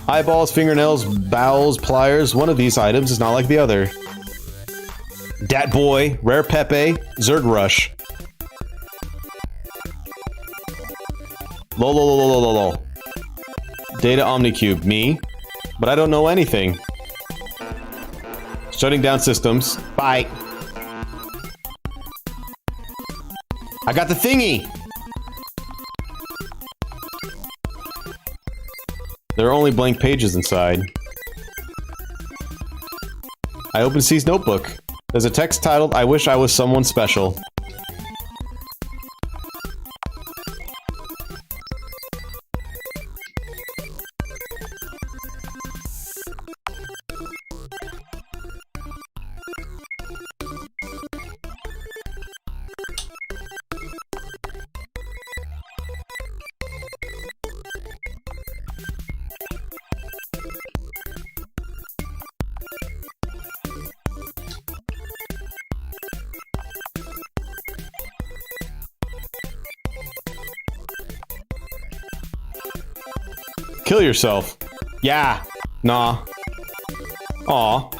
Eyeballs, fingernails, bowels, pliers. One of these items is not like the other. Dat Boy, Rare Pepe, Zerg Rush. Lol. Data Omnicube, me. But I don't know anything. Shutting down systems. Bye. I got the thingy! There are only blank pages inside. I open C's notebook. There's a text titled, I wish I was someone special. Kill yourself. Yeah. Nah. Aw.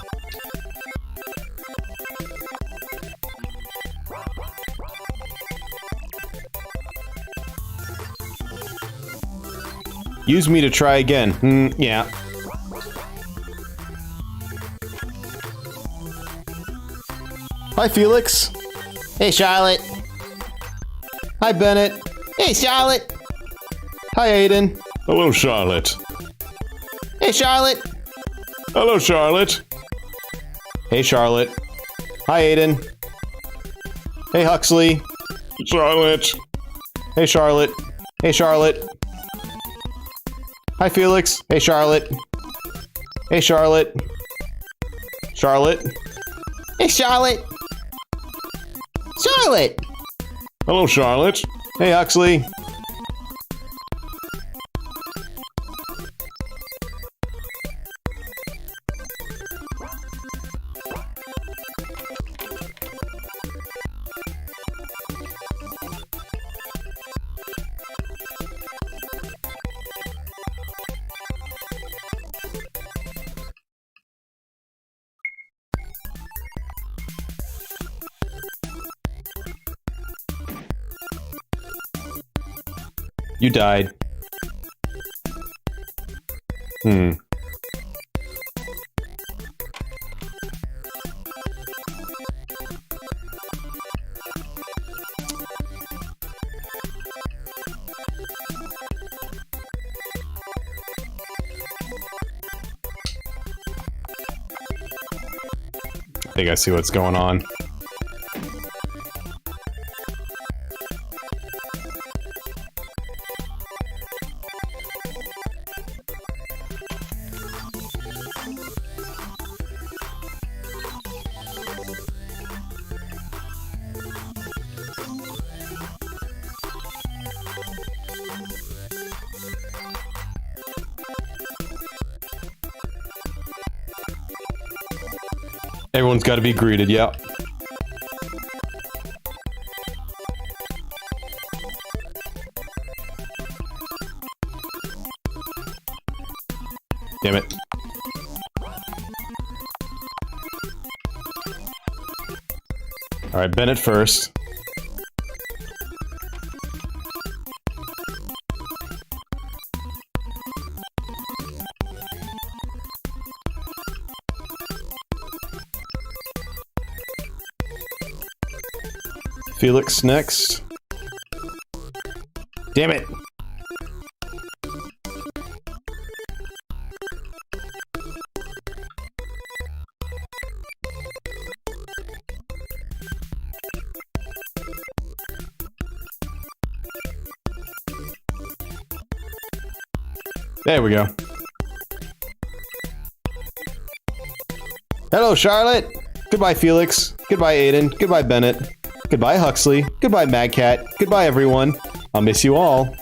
Use me to try again. Yeah. Hi, Felix. Hey, Charlotte. Hi, Bennett. Hey, Charlotte. Hi, Aiden. Hello, Charlotte. Hey, Charlotte. Hello, Charlotte. Hey, Charlotte. Hi, Aiden. Hey, Huxley. Charlotte. Hey, Charlotte. Hey, Charlotte. Hi, Felix. Hey, Charlotte. Hey, Charlotte. Charlotte. Hey, Charlotte. Charlotte. Hello, Charlotte. Hey, Huxley. You died. I think I see what's going on. Everyone's got to be greeted, yeah. Damn it. Alright, Bennett first. Felix next. Damn it! There we go. Hello, Charlotte! Goodbye, Felix. Goodbye, Aiden. Goodbye, Bennett. Goodbye, Huxley. Goodbye, Magcat. Goodbye, everyone. I'll miss you all.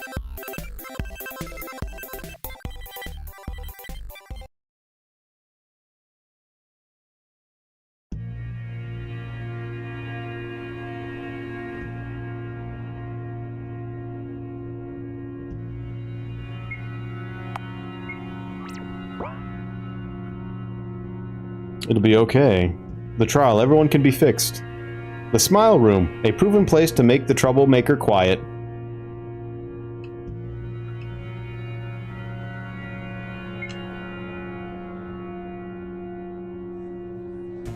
It'll be okay. The trial, everyone can be fixed. The Smile Room, a proven place to make the troublemaker quiet.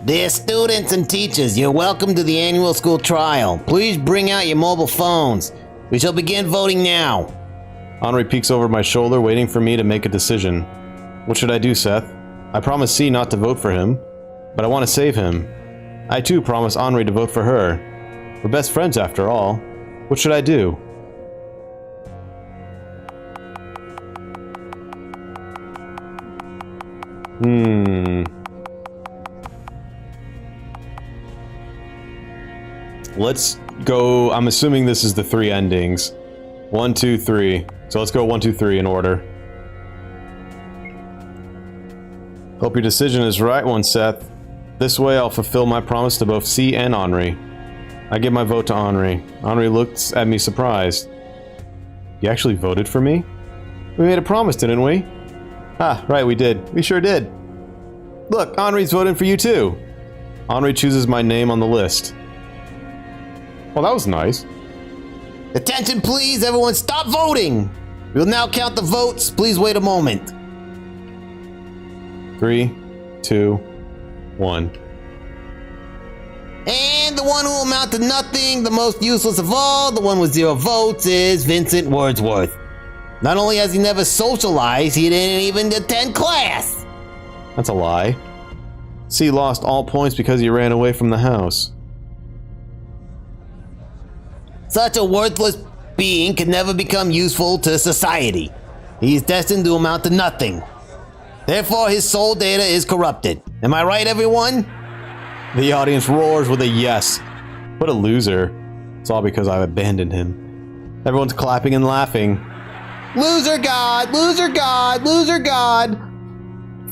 Dear students and teachers, you're welcome to the annual school trial. Please bring out your mobile phones. We shall begin voting now. Henri peeks over my shoulder, waiting for me to make a decision. What should I do, Seth? I promised C not to vote for him, but I want to save him. I too promised Henri to vote for her. We're best friends after all. What should I do? Let's go. I'm assuming this is the 3 endings. 1, 2, 3. So let's go 1, 2, 3 in order. Hope your decision is the right one, Seth. This way I'll fulfill my promise to both C and Henri. I give my vote to Henri. Henri looks at me surprised. You actually voted for me? We made a promise, didn't we? Ah, right, we did. We sure did. Look, Henri's voting for you too. Henri chooses my name on the list. Well, that was nice. Attention please, everyone stop voting! We'll now count the votes. Please wait a moment. 3, 2, 1. And the one who will amount to nothing, the most useless of all, the one with 0 votes, is Vincent Wordsworth. Not only has he never socialized, he didn't even attend class. That's a lie. C lost all points because he ran away from the house. Such a worthless being can never become useful to society. He is destined to amount to nothing. Therefore, his soul data is corrupted. Am I right, everyone? The audience roars with a yes. What a loser. It's all because I've abandoned him. Everyone's clapping and laughing. Loser God! Loser God! Loser God!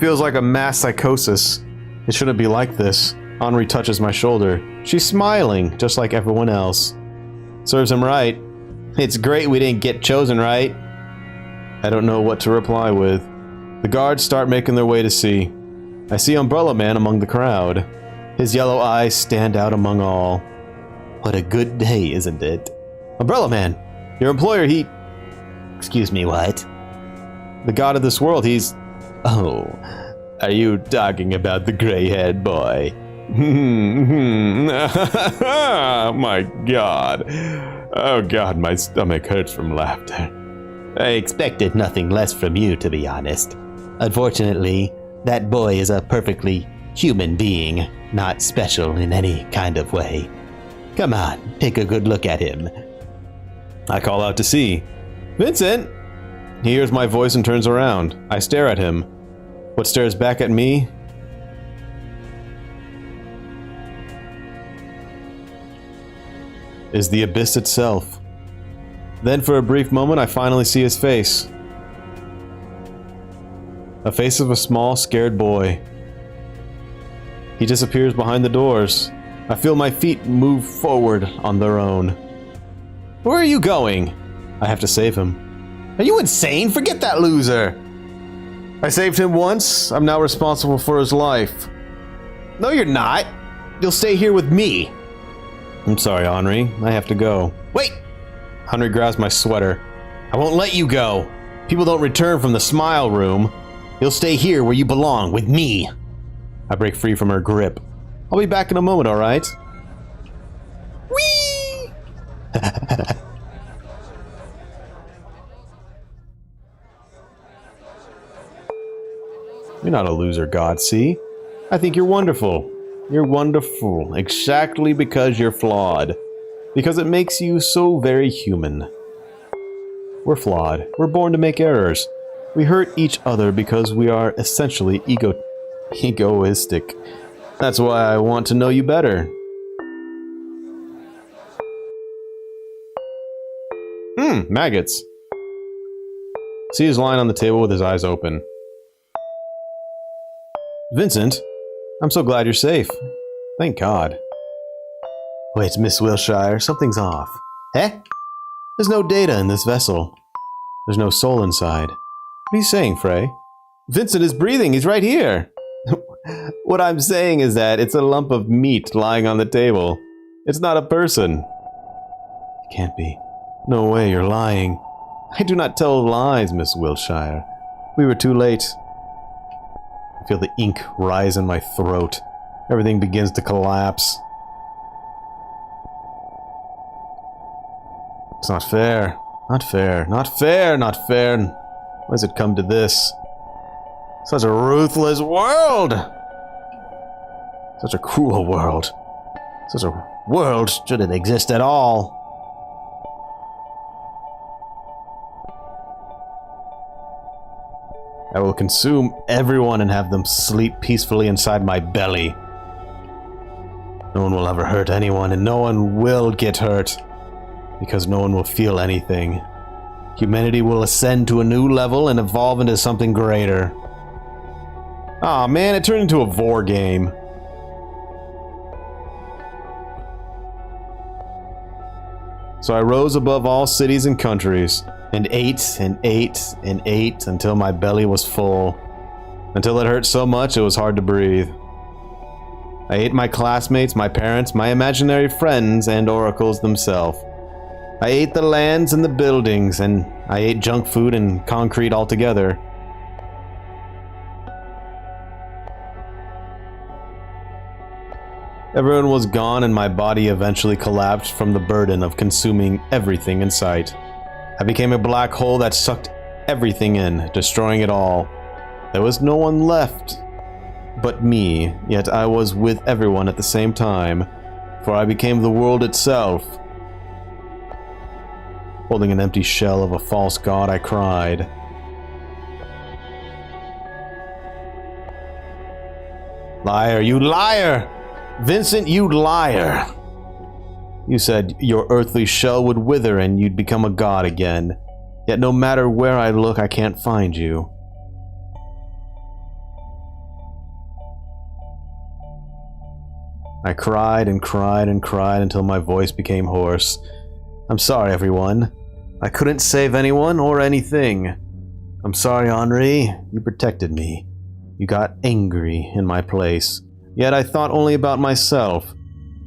Feels like a mass psychosis. It shouldn't be like this. Henri touches my shoulder. She's smiling, just like everyone else. Serves him right. It's great we didn't get chosen, right? I don't know what to reply with. The guards start making their way to C. I see Umbrella Man among the crowd. His yellow eyes stand out among all. What a good day, isn't it? Umbrella Man, your employer, he... Excuse me, what? The god of this world, he's... Oh, are you talking about the gray-haired boy? My God. Oh God, my stomach hurts from laughter. I expected nothing less from you, to be honest. Unfortunately, that boy is a perfectly human being, not special in any kind of way. Come on, take a good look at him. I call out to C. Vincent! He hears my voice and turns around. I stare at him. What stares back at me? Is the abyss itself. Then for a brief moment I finally see his face. A face of a small, scared boy. He disappears behind the doors. I feel my feet move forward on their own. Where are you going? I have to save him. Are you insane? Forget that loser! I saved him once. I'm now responsible for his life. No, you're not. You'll stay here with me. I'm sorry, Henri. I have to go. Wait! Henri grabs my sweater. I won't let you go. People don't return from the smile room. You'll stay here where you belong, with me. I break free from her grip. I'll be back in a moment, alright? Whee! You're not a loser, Godsey. I think you're wonderful. You're wonderful, exactly because you're flawed. Because it makes you so very human. We're flawed. We're born to make errors. We hurt each other because we are essentially egoistic. That's why I want to know you better. Maggots. See his line on the table with his eyes open. Vincent, I'm so glad you're safe. Thank God. Wait, Miss Wilshire, something's off. Eh? There's no data in this vessel. There's no soul inside. What are you saying, Frey? Vincent is breathing, he's right here! What I'm saying is that it's a lump of meat lying on the table. It's not a person. It can't be. No way, you're lying. I do not tell lies, Miss Wilshire. We were too late. I feel the ink rise in my throat. Everything begins to collapse. It's not fair. Not fair. Not fair. Not fair. Why has it come to this? Such a ruthless world! Such a cruel world. Such a world shouldn't exist at all. I will consume everyone and have them sleep peacefully inside my belly. No one will ever hurt anyone, and no one will get hurt. Because no one will feel anything. Humanity will ascend to a new level and evolve into something greater. Aw, man, it turned into a vor game. So I rose above all cities and countries, and ate and ate and ate until my belly was full. Until it hurt so much it was hard to breathe. I ate my classmates, my parents, my imaginary friends, and oracles themselves. I ate the lands and the buildings, and I ate junk food and concrete altogether. Everyone was gone, and my body eventually collapsed from the burden of consuming everything in sight. I became a black hole that sucked everything in, destroying it all. There was no one left but me, yet I was with everyone at the same time, for I became the world itself. Holding an empty shell of a false god, I cried. Liar, you liar! Vincent, you liar! You said your earthly shell would wither and you'd become a god again. Yet no matter where I look, I can't find you. I cried and cried and cried until my voice became hoarse. I'm sorry, everyone. I couldn't save anyone or anything. I'm sorry, Henri. You protected me. You got angry in my place. Yet I thought only about myself.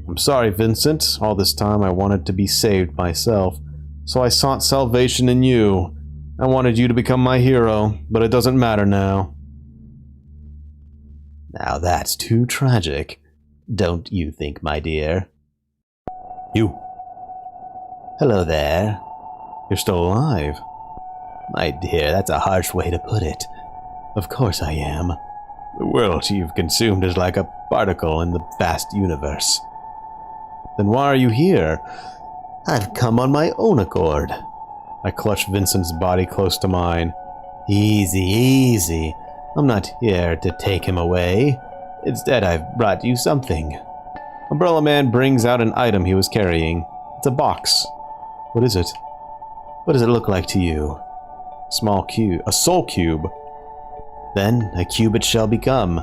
I'm sorry, Vincent. All this time I wanted to be saved myself. So I sought salvation in you. I wanted you to become my hero, but it doesn't matter now. Now that's too tragic. Don't you think, my dear? You. Hello there. You're still alive. My dear, that's a harsh way to put it. Of course I am. The world you've consumed is like a particle in the vast universe. Then why are you here? I've come on my own accord. I clutched Vincent's body close to mine. Easy, easy. I'm not here to take him away. Instead, I've brought you something. Umbrella Man brings out an item he was carrying. It's a box. What is it? What does it look like to you? Small cube. A soul cube. Then a cube it shall become.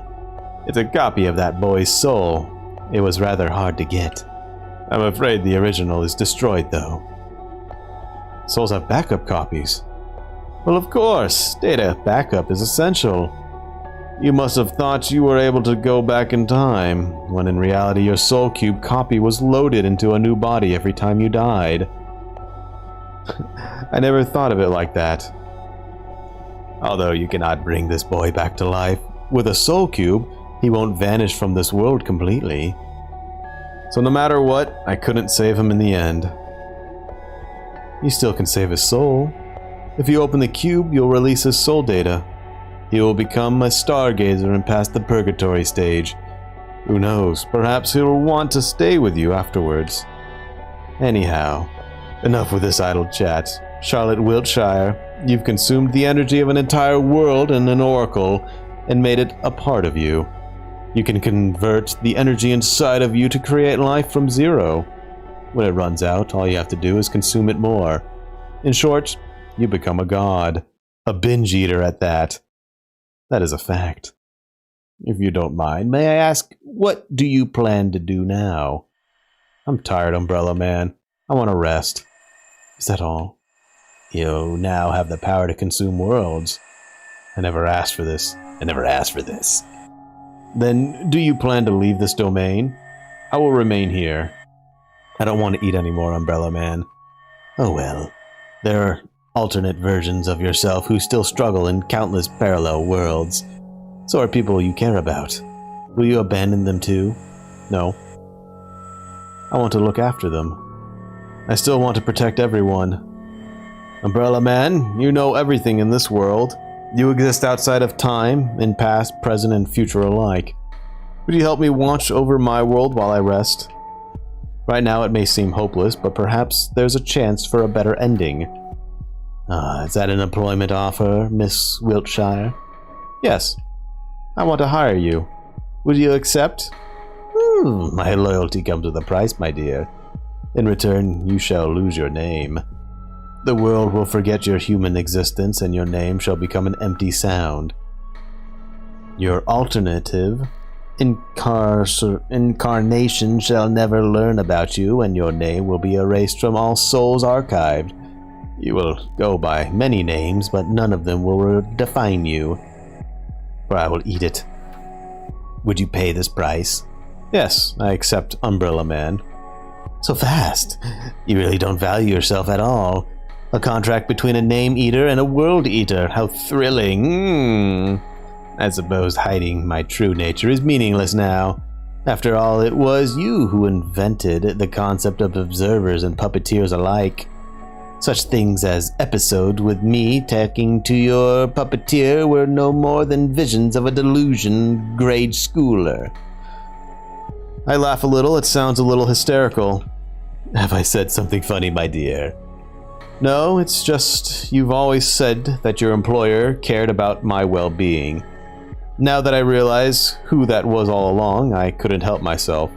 It's a copy of that boy's soul. It was rather hard to get. I'm afraid the original is destroyed, though. Souls have backup copies. Well, of course. Data backup is essential. You must have thought you were able to go back in time, when in reality your soul cube copy was loaded into a new body every time you died. I never thought of it like that. Although you cannot bring this boy back to life, with a soul cube, he won't vanish from this world completely. So no matter what, I couldn't save him in the end. You still can save his soul. If you open the cube, you'll release his soul data. He will become a stargazer and pass the purgatory stage. Who knows, perhaps he'll want to stay with you afterwards. Anyhow, enough with this idle chat. Charlotte Wiltshire, you've consumed the energy of an entire world and an oracle, and made it a part of you. You can convert the energy inside of you to create life from zero. When it runs out, all you have to do is consume it more. In short, you become a god. A binge eater at that. That is a fact. If you don't mind, may I ask, what do you plan to do now? I'm tired, Umbrella Man. I want to rest. Is that all? You now have the power to consume worlds. I never asked for this. I never asked for this. Then, do you plan to leave this domain? I will remain here. I don't want to eat anymore, Umbrella Man. Oh well. There are alternate versions of yourself who still struggle in countless parallel worlds. So are people you care about. Will you abandon them too? No. I want to look after them. I still want to protect everyone. Umbrella Man, you know everything in this world. You exist outside of time, in past, present, and future alike. Would you help me watch over my world while I rest? Right now it may seem hopeless, but perhaps there's a chance for a better ending. Is that an employment offer, Miss Wiltshire? Yes. I want to hire you. Would you accept? My loyalty comes with a price, my dear. In return, you shall lose your name. The world will forget your human existence, and your name shall become an empty sound. Your alternative incarnation shall never learn about you, and your name will be erased from all souls archived. You will go by many names, but none of them will define you. Or I will eat it. Would you pay this price? Yes, I accept, Umbrella Man. So fast. You really don't value yourself at all. A contract between a name eater and a world eater. How thrilling. I suppose hiding my true nature is meaningless now. After all, it was you who invented the concept of observers and puppeteers alike. Such things as episode with me talking to your puppeteer were no more than visions of a delusioned grade schooler. I laugh a little. It sounds a little hysterical. Have I said something funny, my dear? No, it's just you've always said that your employer cared about my well-being. Now that I realize who that was all along, I couldn't help myself.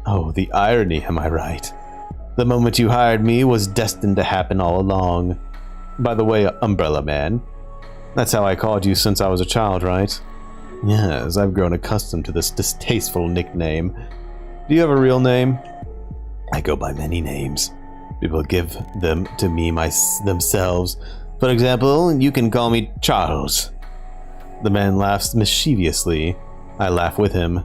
Oh, the irony, am I right? The moment you hired me was destined to happen all along. By the way, Umbrella Man, that's how I called you since I was a child, right? Yes, I've grown accustomed to this distasteful nickname. Do you have a real name? I go by many names. People give them to me themselves. For example, you can call me Charles. The man laughs mischievously. I laugh with him.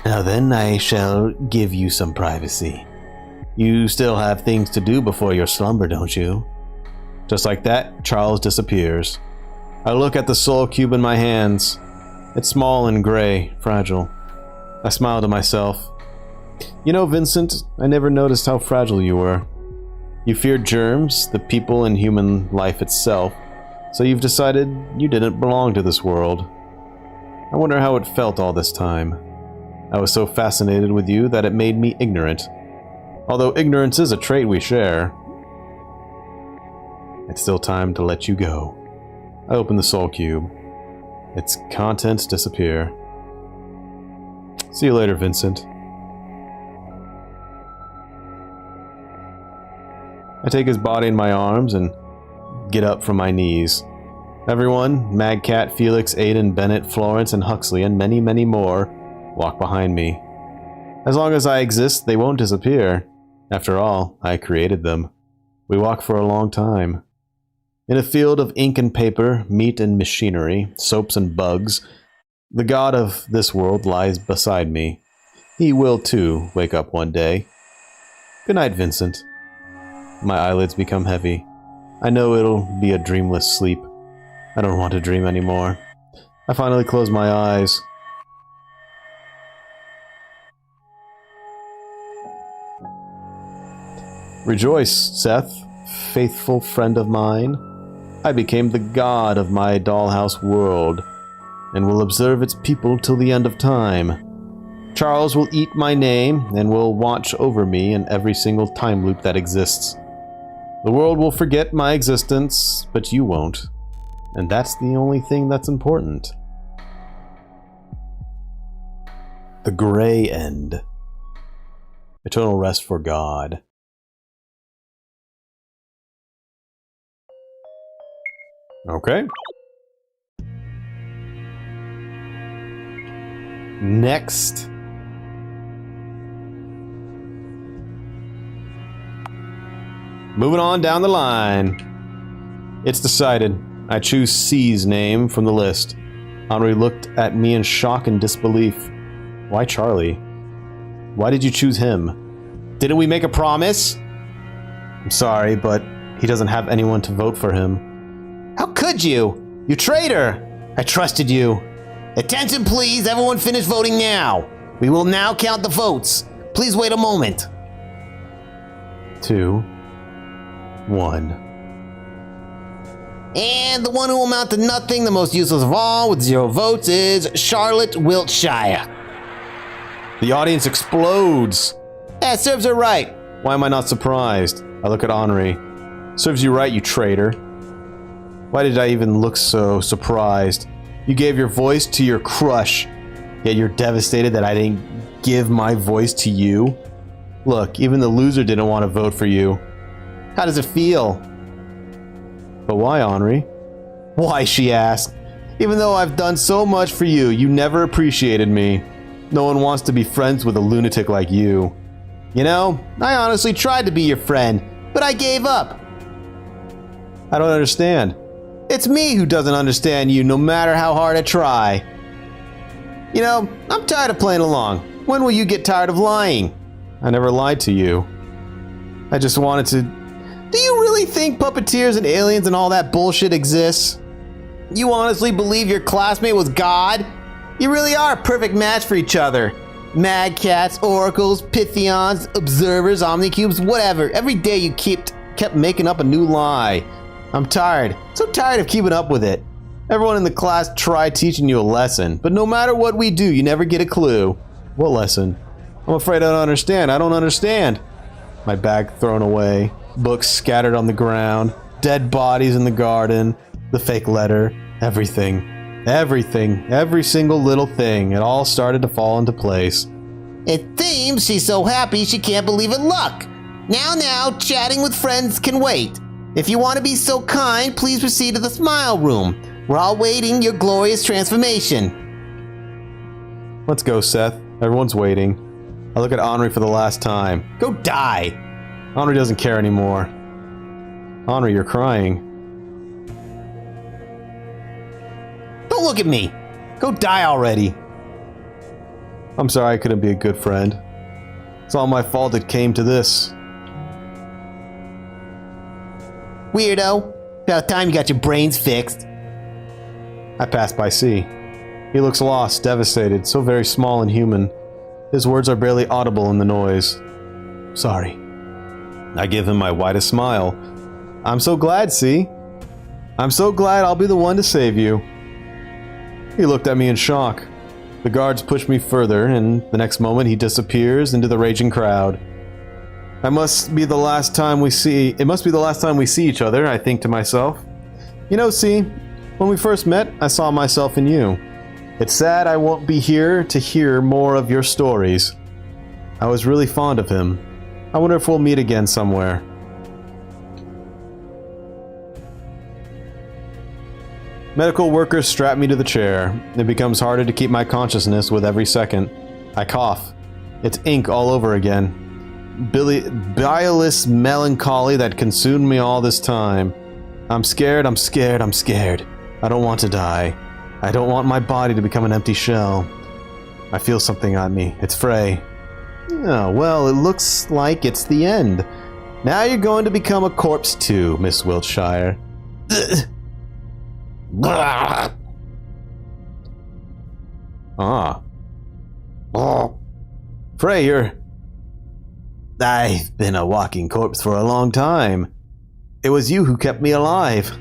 Now then, I shall give you some privacy. You still have things to do before your slumber, don't you? Just like that, Charles disappears. I look at the soul cube in my hands. It's small and gray, fragile. I smile to myself. You know, Vincent, I never noticed how fragile you were. You feared germs, the people, and human life itself, so you've decided you didn't belong to this world. I wonder how it felt all this time. I was so fascinated with you that it made me ignorant. Although ignorance is a trait we share. It's still time to let you go. I open the soul cube. Its contents disappear. See you later, Vincent. I take his body in my arms and get up from my knees. Everyone, Mad Cat, Felix, Aiden, Bennett, Florence, and Huxley, and many, many more, walk behind me. As long as I exist, they won't disappear. After all, I created them. We walk for a long time. In a field of ink and paper, meat and machinery, soaps and bugs, The god of this world lies beside me. He will, too, wake up one day. Good night, Vincent. My eyelids become heavy. I know it'll be a dreamless sleep. I don't want to dream anymore. I finally close my eyes. Rejoice, Seth, faithful friend of mine. I became the god of my dollhouse world, and will observe its people till the end of time. Charles will eat my name, and will watch over me in every single time loop that exists. The world will forget my existence, but you won't. And that's the only thing that's important. The Gray End. Eternal rest for God. Okay. Next. Moving on down the line. It's decided. I choose C's name from the list. Henri looked at me in shock and disbelief. Why Charlie? Why did you choose him? Didn't we make a promise? I'm sorry, but he doesn't have anyone to vote for him. How could you? You traitor! I trusted you. Attention please, everyone finish voting now. We will now count the votes. Please wait a moment. 2, 1. And the one who will amount to nothing, the most useless of all, with 0 votes, is Charlotte Wiltshire. The audience explodes. That serves her right. Why am I not surprised? I look at Henri. Serves you right, you traitor. Why did I even look so surprised? You gave your voice to your crush, yet you're devastated that I didn't give my voice to you? Look, even the loser didn't want to vote for you. How does it feel? But why, Henri? Why, she asked. Even though I've done so much for you, you never appreciated me. No one wants to be friends with a lunatic like you. You know, I honestly tried to be your friend, but I gave up. I don't understand. It's me who doesn't understand you, no matter how hard I try. You know, I'm tired of playing along. When will you get tired of lying? I never lied to you. I just wanted to... Do you really think puppeteers and aliens and all that bullshit exists? You honestly believe your classmate was God? You really are a perfect match for each other. Mad Cats, Oracles, Pythions, Observers, Omnicubes, whatever. Every day you kept making up a new lie. I'm tired. So tired of keeping up with it. Everyone in the class tried teaching you a lesson, but no matter what we do, you never get a clue. What lesson? I'm afraid I don't understand. I don't understand. My bag thrown away. Books scattered on the ground. Dead bodies in the garden. The fake letter. Everything. Everything. Every single little thing. It all started to fall into place. It seems she's so happy she can't believe it luck. Now, chatting with friends can wait. If you want to be so kind, please proceed to the smile room. We're all waiting your glorious transformation. Let's go, Seth. Everyone's waiting. I look at Henri for the last time. Go die! Henri doesn't care anymore. Henri, you're crying. Don't look at me. Go die already. I'm sorry I couldn't be a good friend. It's all my fault it came to this. Weirdo. About time you got your brains fixed. I pass by C. He looks lost, devastated, so very small and human. His words are barely audible in the noise. Sorry. I give him my widest smile. I'm so glad, C. I'm so glad I'll be the one to save you. He looked at me in shock. The guards push me further, and the next moment he disappears into the raging crowd. It must be the last time we see each other, I think to myself. You know, C, when we first met, I saw myself in you. It's sad I won't be here to hear more of your stories. I was really fond of him. I wonder if we'll meet again somewhere. Medical workers strap me to the chair. It becomes harder to keep my consciousness with every second. I cough. It's ink all over again. Bilious melancholy that consumed me all this time. I'm scared. I don't want to die. I don't want my body to become an empty shell. I feel something on me. It's Frey. Oh, well, it looks like it's the end. Now you're going to become a corpse too, Miss Wiltshire. Ah. Oh. Frey, I've been a walking corpse for a long time. It was you who kept me alive.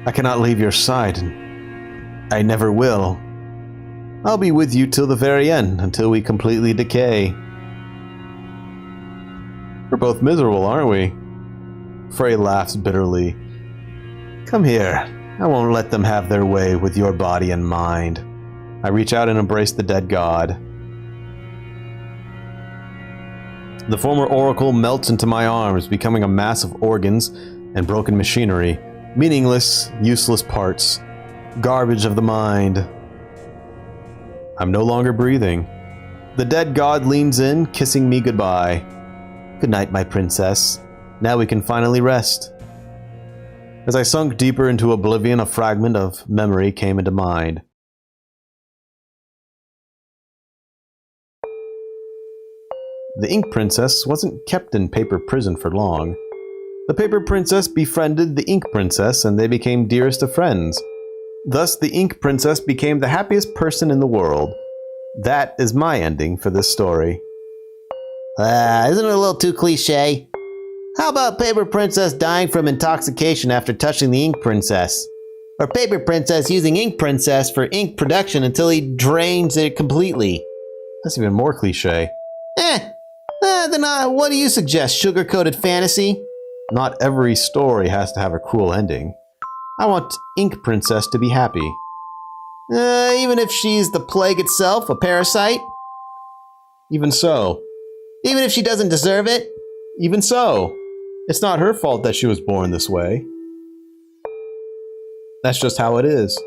I cannot leave your side, and I never will. I'll be with you till the very end, until we completely decay. We're both miserable, aren't we? Frey laughs bitterly. Come here. I won't let them have their way with your body and mind. I reach out and embrace the dead god. The former oracle melts into my arms, becoming a mass of organs and broken machinery. Meaningless, useless parts. Garbage of the mind. I'm no longer breathing. The dead god leans in, kissing me goodbye. Good night, my princess. Now we can finally rest. As I sunk deeper into oblivion, a fragment of memory came into mind. The Ink Princess wasn't kept in paper prison for long. The Paper Princess befriended the Ink Princess, and they became dearest of friends. Thus, the Ink Princess became the happiest person in the world. That is my ending for this story. Isn't it a little too cliche? How about Paper Princess dying from intoxication after touching the Ink Princess? Or Paper Princess using Ink Princess for ink production until he drains it completely? That's even more cliche. Then what do you suggest, sugar-coated fantasy? Not every story has to have a cruel ending. I want Ink Princess to be happy. Even if she's the plague itself, a parasite? Even so. Even if she doesn't deserve it? Even so. It's not her fault that she was born this way. That's just how it is.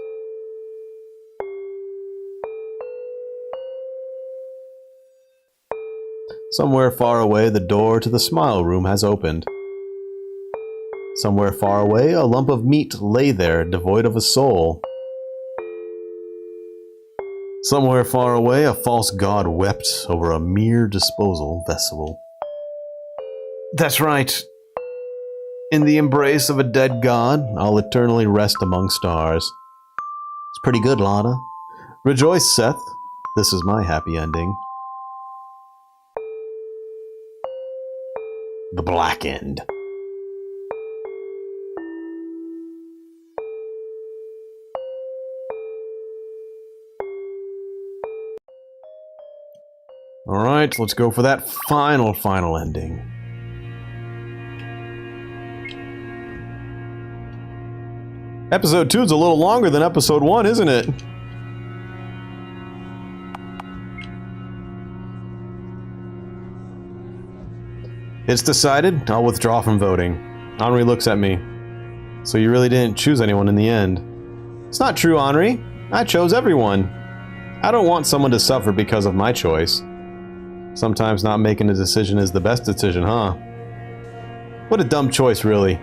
Somewhere far away, the door to the Smile Room has opened. Somewhere far away, a lump of meat lay there, devoid of a soul. Somewhere far away, a false god wept over a mere disposal vessel. That's right. In the embrace of a dead god, I'll eternally rest among stars. It's pretty good, Lana. Rejoice, Seth. This is my happy ending. The Black End. Alright, let's go for that final ending. Episode 2 is a little longer than episode 1, isn't it? It's decided. I'll withdraw from voting. Henri looks at me. So you really didn't choose anyone in the end? It's not true, Henri. I chose everyone. I don't want someone to suffer because of my choice. Sometimes not making a decision is the best decision, huh? What a dumb choice, really.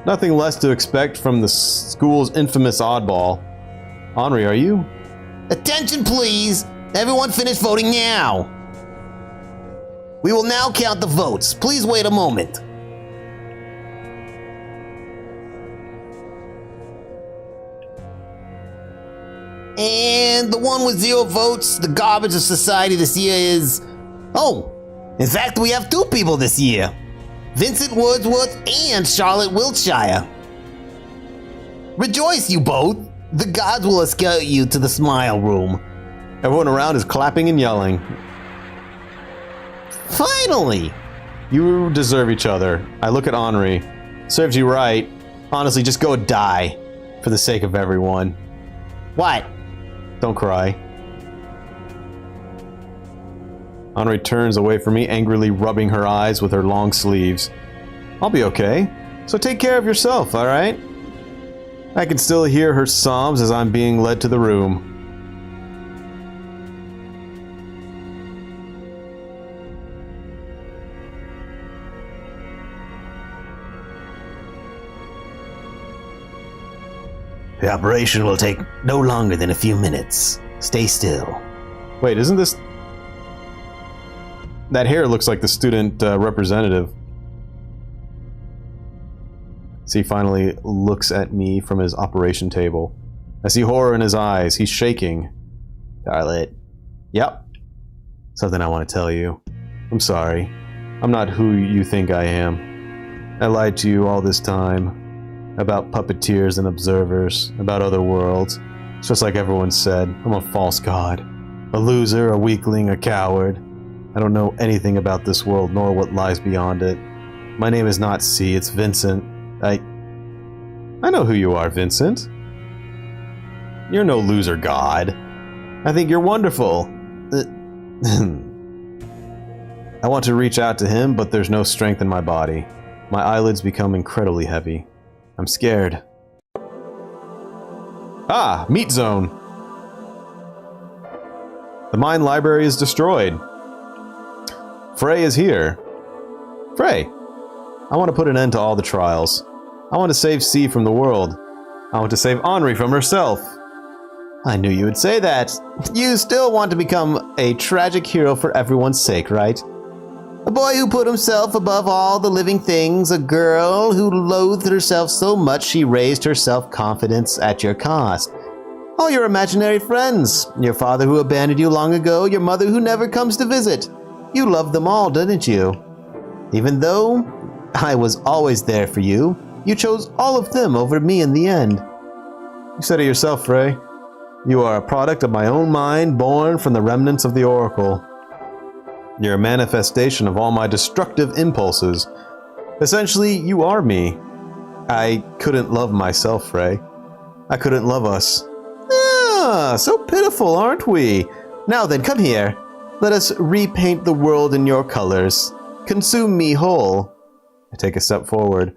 Nothing less to expect from the school's infamous oddball. Henri, are you? Attention, please! Everyone finish voting now! We will now count the votes. Please wait a moment. And the one with 0 votes, the garbage of society this year is... Oh, in fact, we have 2 people this year. Vincent Wordsworth and Charlotte Wiltshire. Rejoice, you both. The gods will escort you to the Smile Room. Everyone around is clapping and yelling. Finally! You deserve each other. I look at Henri. Serves you right. Honestly, just go die. For the sake of everyone. What? Don't cry. Henri turns away from me, angrily rubbing her eyes with her long sleeves. I'll be okay. So take care of yourself, alright? I can still hear her sobs as I'm being led to the room. The operation will take no longer than a few minutes. Stay still. Wait, isn't this... That hair looks like the student representative. So he finally looks at me from his operation table. I see horror in his eyes. He's shaking. Scarlet. Yep. Something I want to tell you. I'm sorry. I'm not who you think I am. I lied to you all this time. About puppeteers and observers. About other worlds. It's just like everyone said. I'm a false god. A loser, a weakling, a coward. I don't know anything about this world nor what lies beyond it. My name is not C, it's Vincent. I know who you are, Vincent. You're no loser god. I think you're wonderful. I want to reach out to him, but there's no strength in my body. My eyelids become incredibly heavy. I'm scared. Ah, meat zone. The mine library is destroyed. Frey is here. Frey, I want to put an end to all the trials. I want to save C from the world. I want to save Henri from herself. I knew you would say that. You still want to become a tragic hero for everyone's sake, right? A boy who put himself above all the living things, a girl who loathed herself so much she raised her self-confidence at your cost. All your imaginary friends, your father who abandoned you long ago, your mother who never comes to visit. You loved them all, didn't you? Even though I was always there for you, you chose all of them over me in the end. You said it yourself, Frey. You are a product of my own mind, born from the remnants of the Oracle. You're a manifestation of all my destructive impulses. Essentially, you are me. I couldn't love myself, Frey. I couldn't love us. Ah, so pitiful, aren't we? Now then, come here. Let us repaint the world in your colors. Consume me whole. I take a step forward.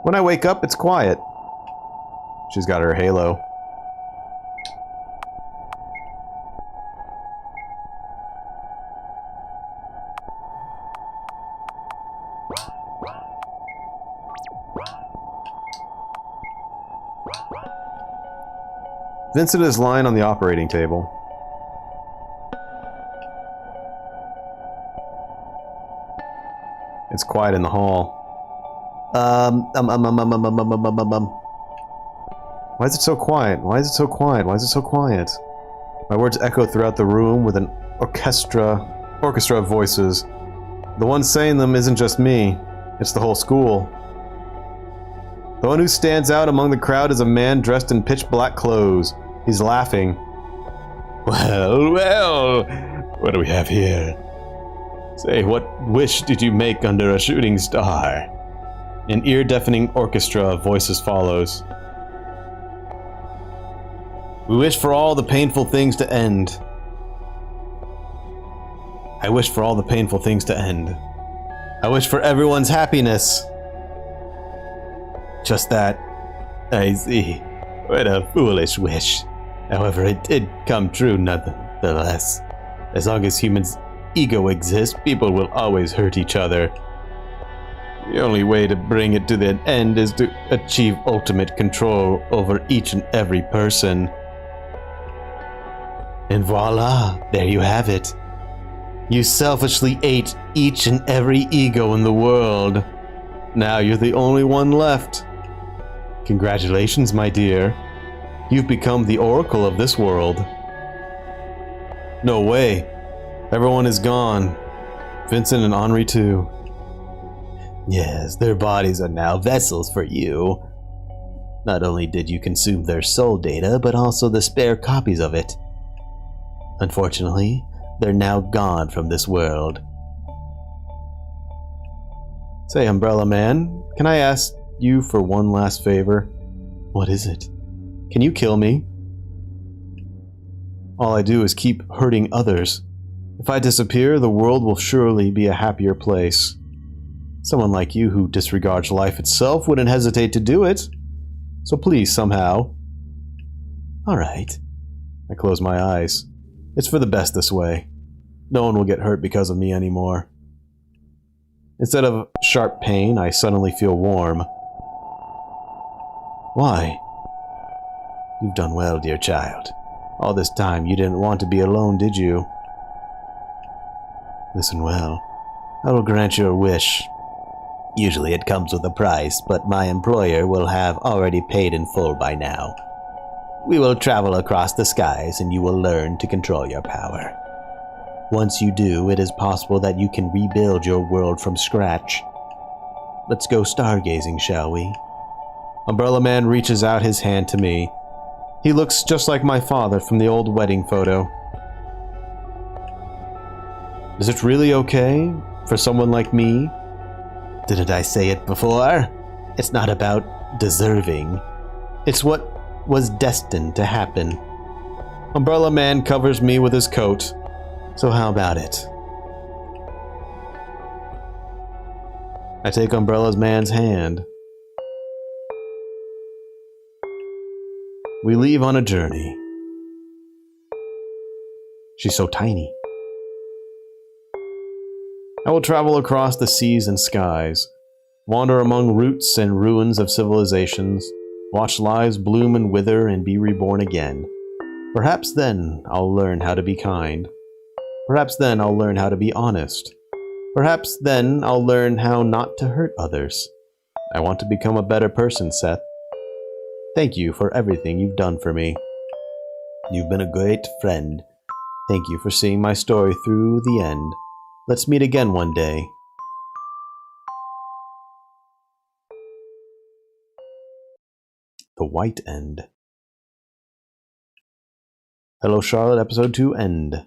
When I wake up, it's quiet. She's got her halo. Vincent is lying on the operating table. It's quiet in the hall. Why is it so quiet? Why is it so quiet? Why is it so quiet? My words echo throughout the room with an orchestra of voices. The one saying them isn't just me. It's the whole school. The one who stands out among the crowd is a man dressed in pitch black clothes. He's laughing. Well, what do we have here? Say, what wish did you make under a shooting star? An ear-deafening orchestra of voices follows. We wish for all the painful things to end. I wish for all the painful things to end. I wish for everyone's happiness. Just that. I see. What a foolish wish. However, it did come true nonetheless. As long as humans' ego exists, people will always hurt each other. The only way to bring it to the end is to achieve ultimate control over each and every person. And voila, there you have it. You selfishly ate each and every ego in the world. Now you're the only one left. Congratulations, my dear. You've become the oracle of this world. No way. Everyone is gone. Vincent and Henri too. Yes, their bodies are now vessels for you. Not only did you consume their soul data, but also the spare copies of it. Unfortunately, they're now gone from this world. Say, Umbrella Man, can I ask you for one last favor? What is it? Can you kill me? All I do is keep hurting others. If I disappear, the world will surely be a happier place. Someone like you who disregards life itself wouldn't hesitate to do it. So please, somehow. Alright. I close my eyes. It's for the best this way. No one will get hurt because of me anymore. Instead of sharp pain, I suddenly feel warm. Why? You've done well, dear child. All this time you didn't want to be alone, did you? Listen well. I will grant your wish. Usually it comes with a price, but my employer will have already paid in full by now. We will travel across the skies and you will learn to control your power. Once you do, it is possible that you can rebuild your world from scratch. Let's go stargazing, shall we? Umbrella Man reaches out his hand to me. He looks just like my father from the old wedding photo. Is it really okay for someone like me? Didn't I say it before? It's not about deserving. It's what was destined to happen. Umbrella Man covers me with his coat. So how about it? I take Umbrella Man's hand. We leave on a journey. She's so tiny. I will travel across the seas and skies, wander among roots and ruins of civilizations, watch lives bloom and wither and be reborn again. Perhaps then I'll learn how to be kind. Perhaps then I'll learn how to be honest. Perhaps then I'll learn how not to hurt others. I want to become a better person, Seth. Thank you for everything you've done for me. You've been a great friend. Thank you for seeing my story through the end. Let's meet again one day. The White End. Hello, Charlotte, episode 2 end.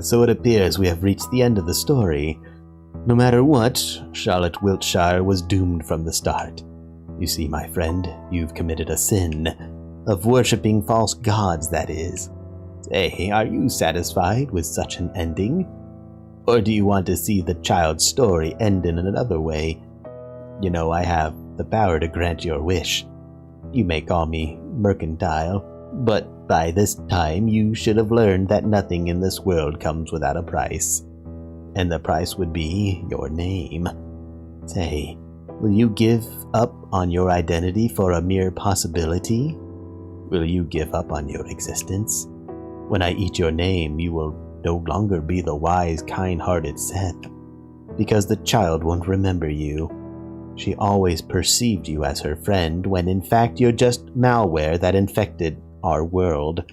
So it appears we have reached the end of the story. No matter what, Charlotte Wiltshire was doomed from the start. You see, my friend, you've committed a sin. Of worshipping false gods, that is. Say, are you satisfied with such an ending? Or do you want to see the child's story end in another way? You know, I have the power to grant your wish. You may call me mercantile, but by this time you should have learned that nothing in this world comes without a price. And the price would be your name. Say, will you give up on your identity for a mere possibility? Will you give up on your existence? When I eat your name, you will no longer be the wise, kind-hearted Seth, because the child won't remember you. She always perceived you as her friend, when in fact you're just malware that infected our world.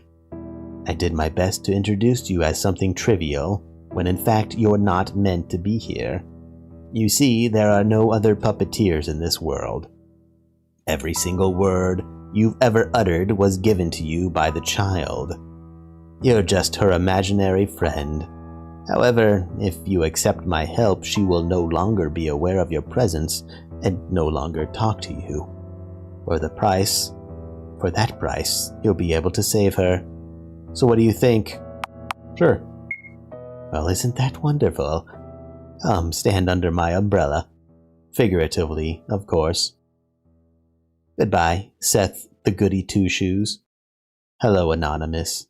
I did my best to introduce you as something trivial, when in fact you're not meant to be here. You see, there are no other puppeteers in this world. Every single word you've ever uttered was given to you by the child. You're just her imaginary friend. However, if you accept my help, she will no longer be aware of your presence and no longer talk to you. For that price, you'll be able to save her. So what do you think? Sure. Well, isn't that wonderful? Come, stand under my umbrella. Figuratively, of course. Goodbye, Seth the Goody Two-Shoes. Hello, Anonymous.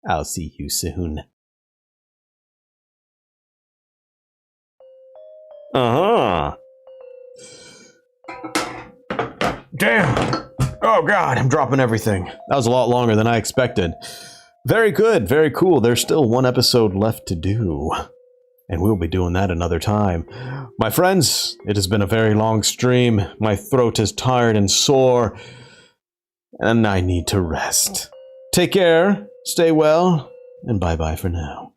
I'll see you soon. Uh-huh. Damn! Oh god, I'm dropping everything. That was a lot longer than I expected. Very good, very cool. There's still one episode left to do. And we'll be doing that another time. My friends, it has been a very long stream. My throat is tired and sore. And I need to rest. Take care, stay well, and bye-bye for now.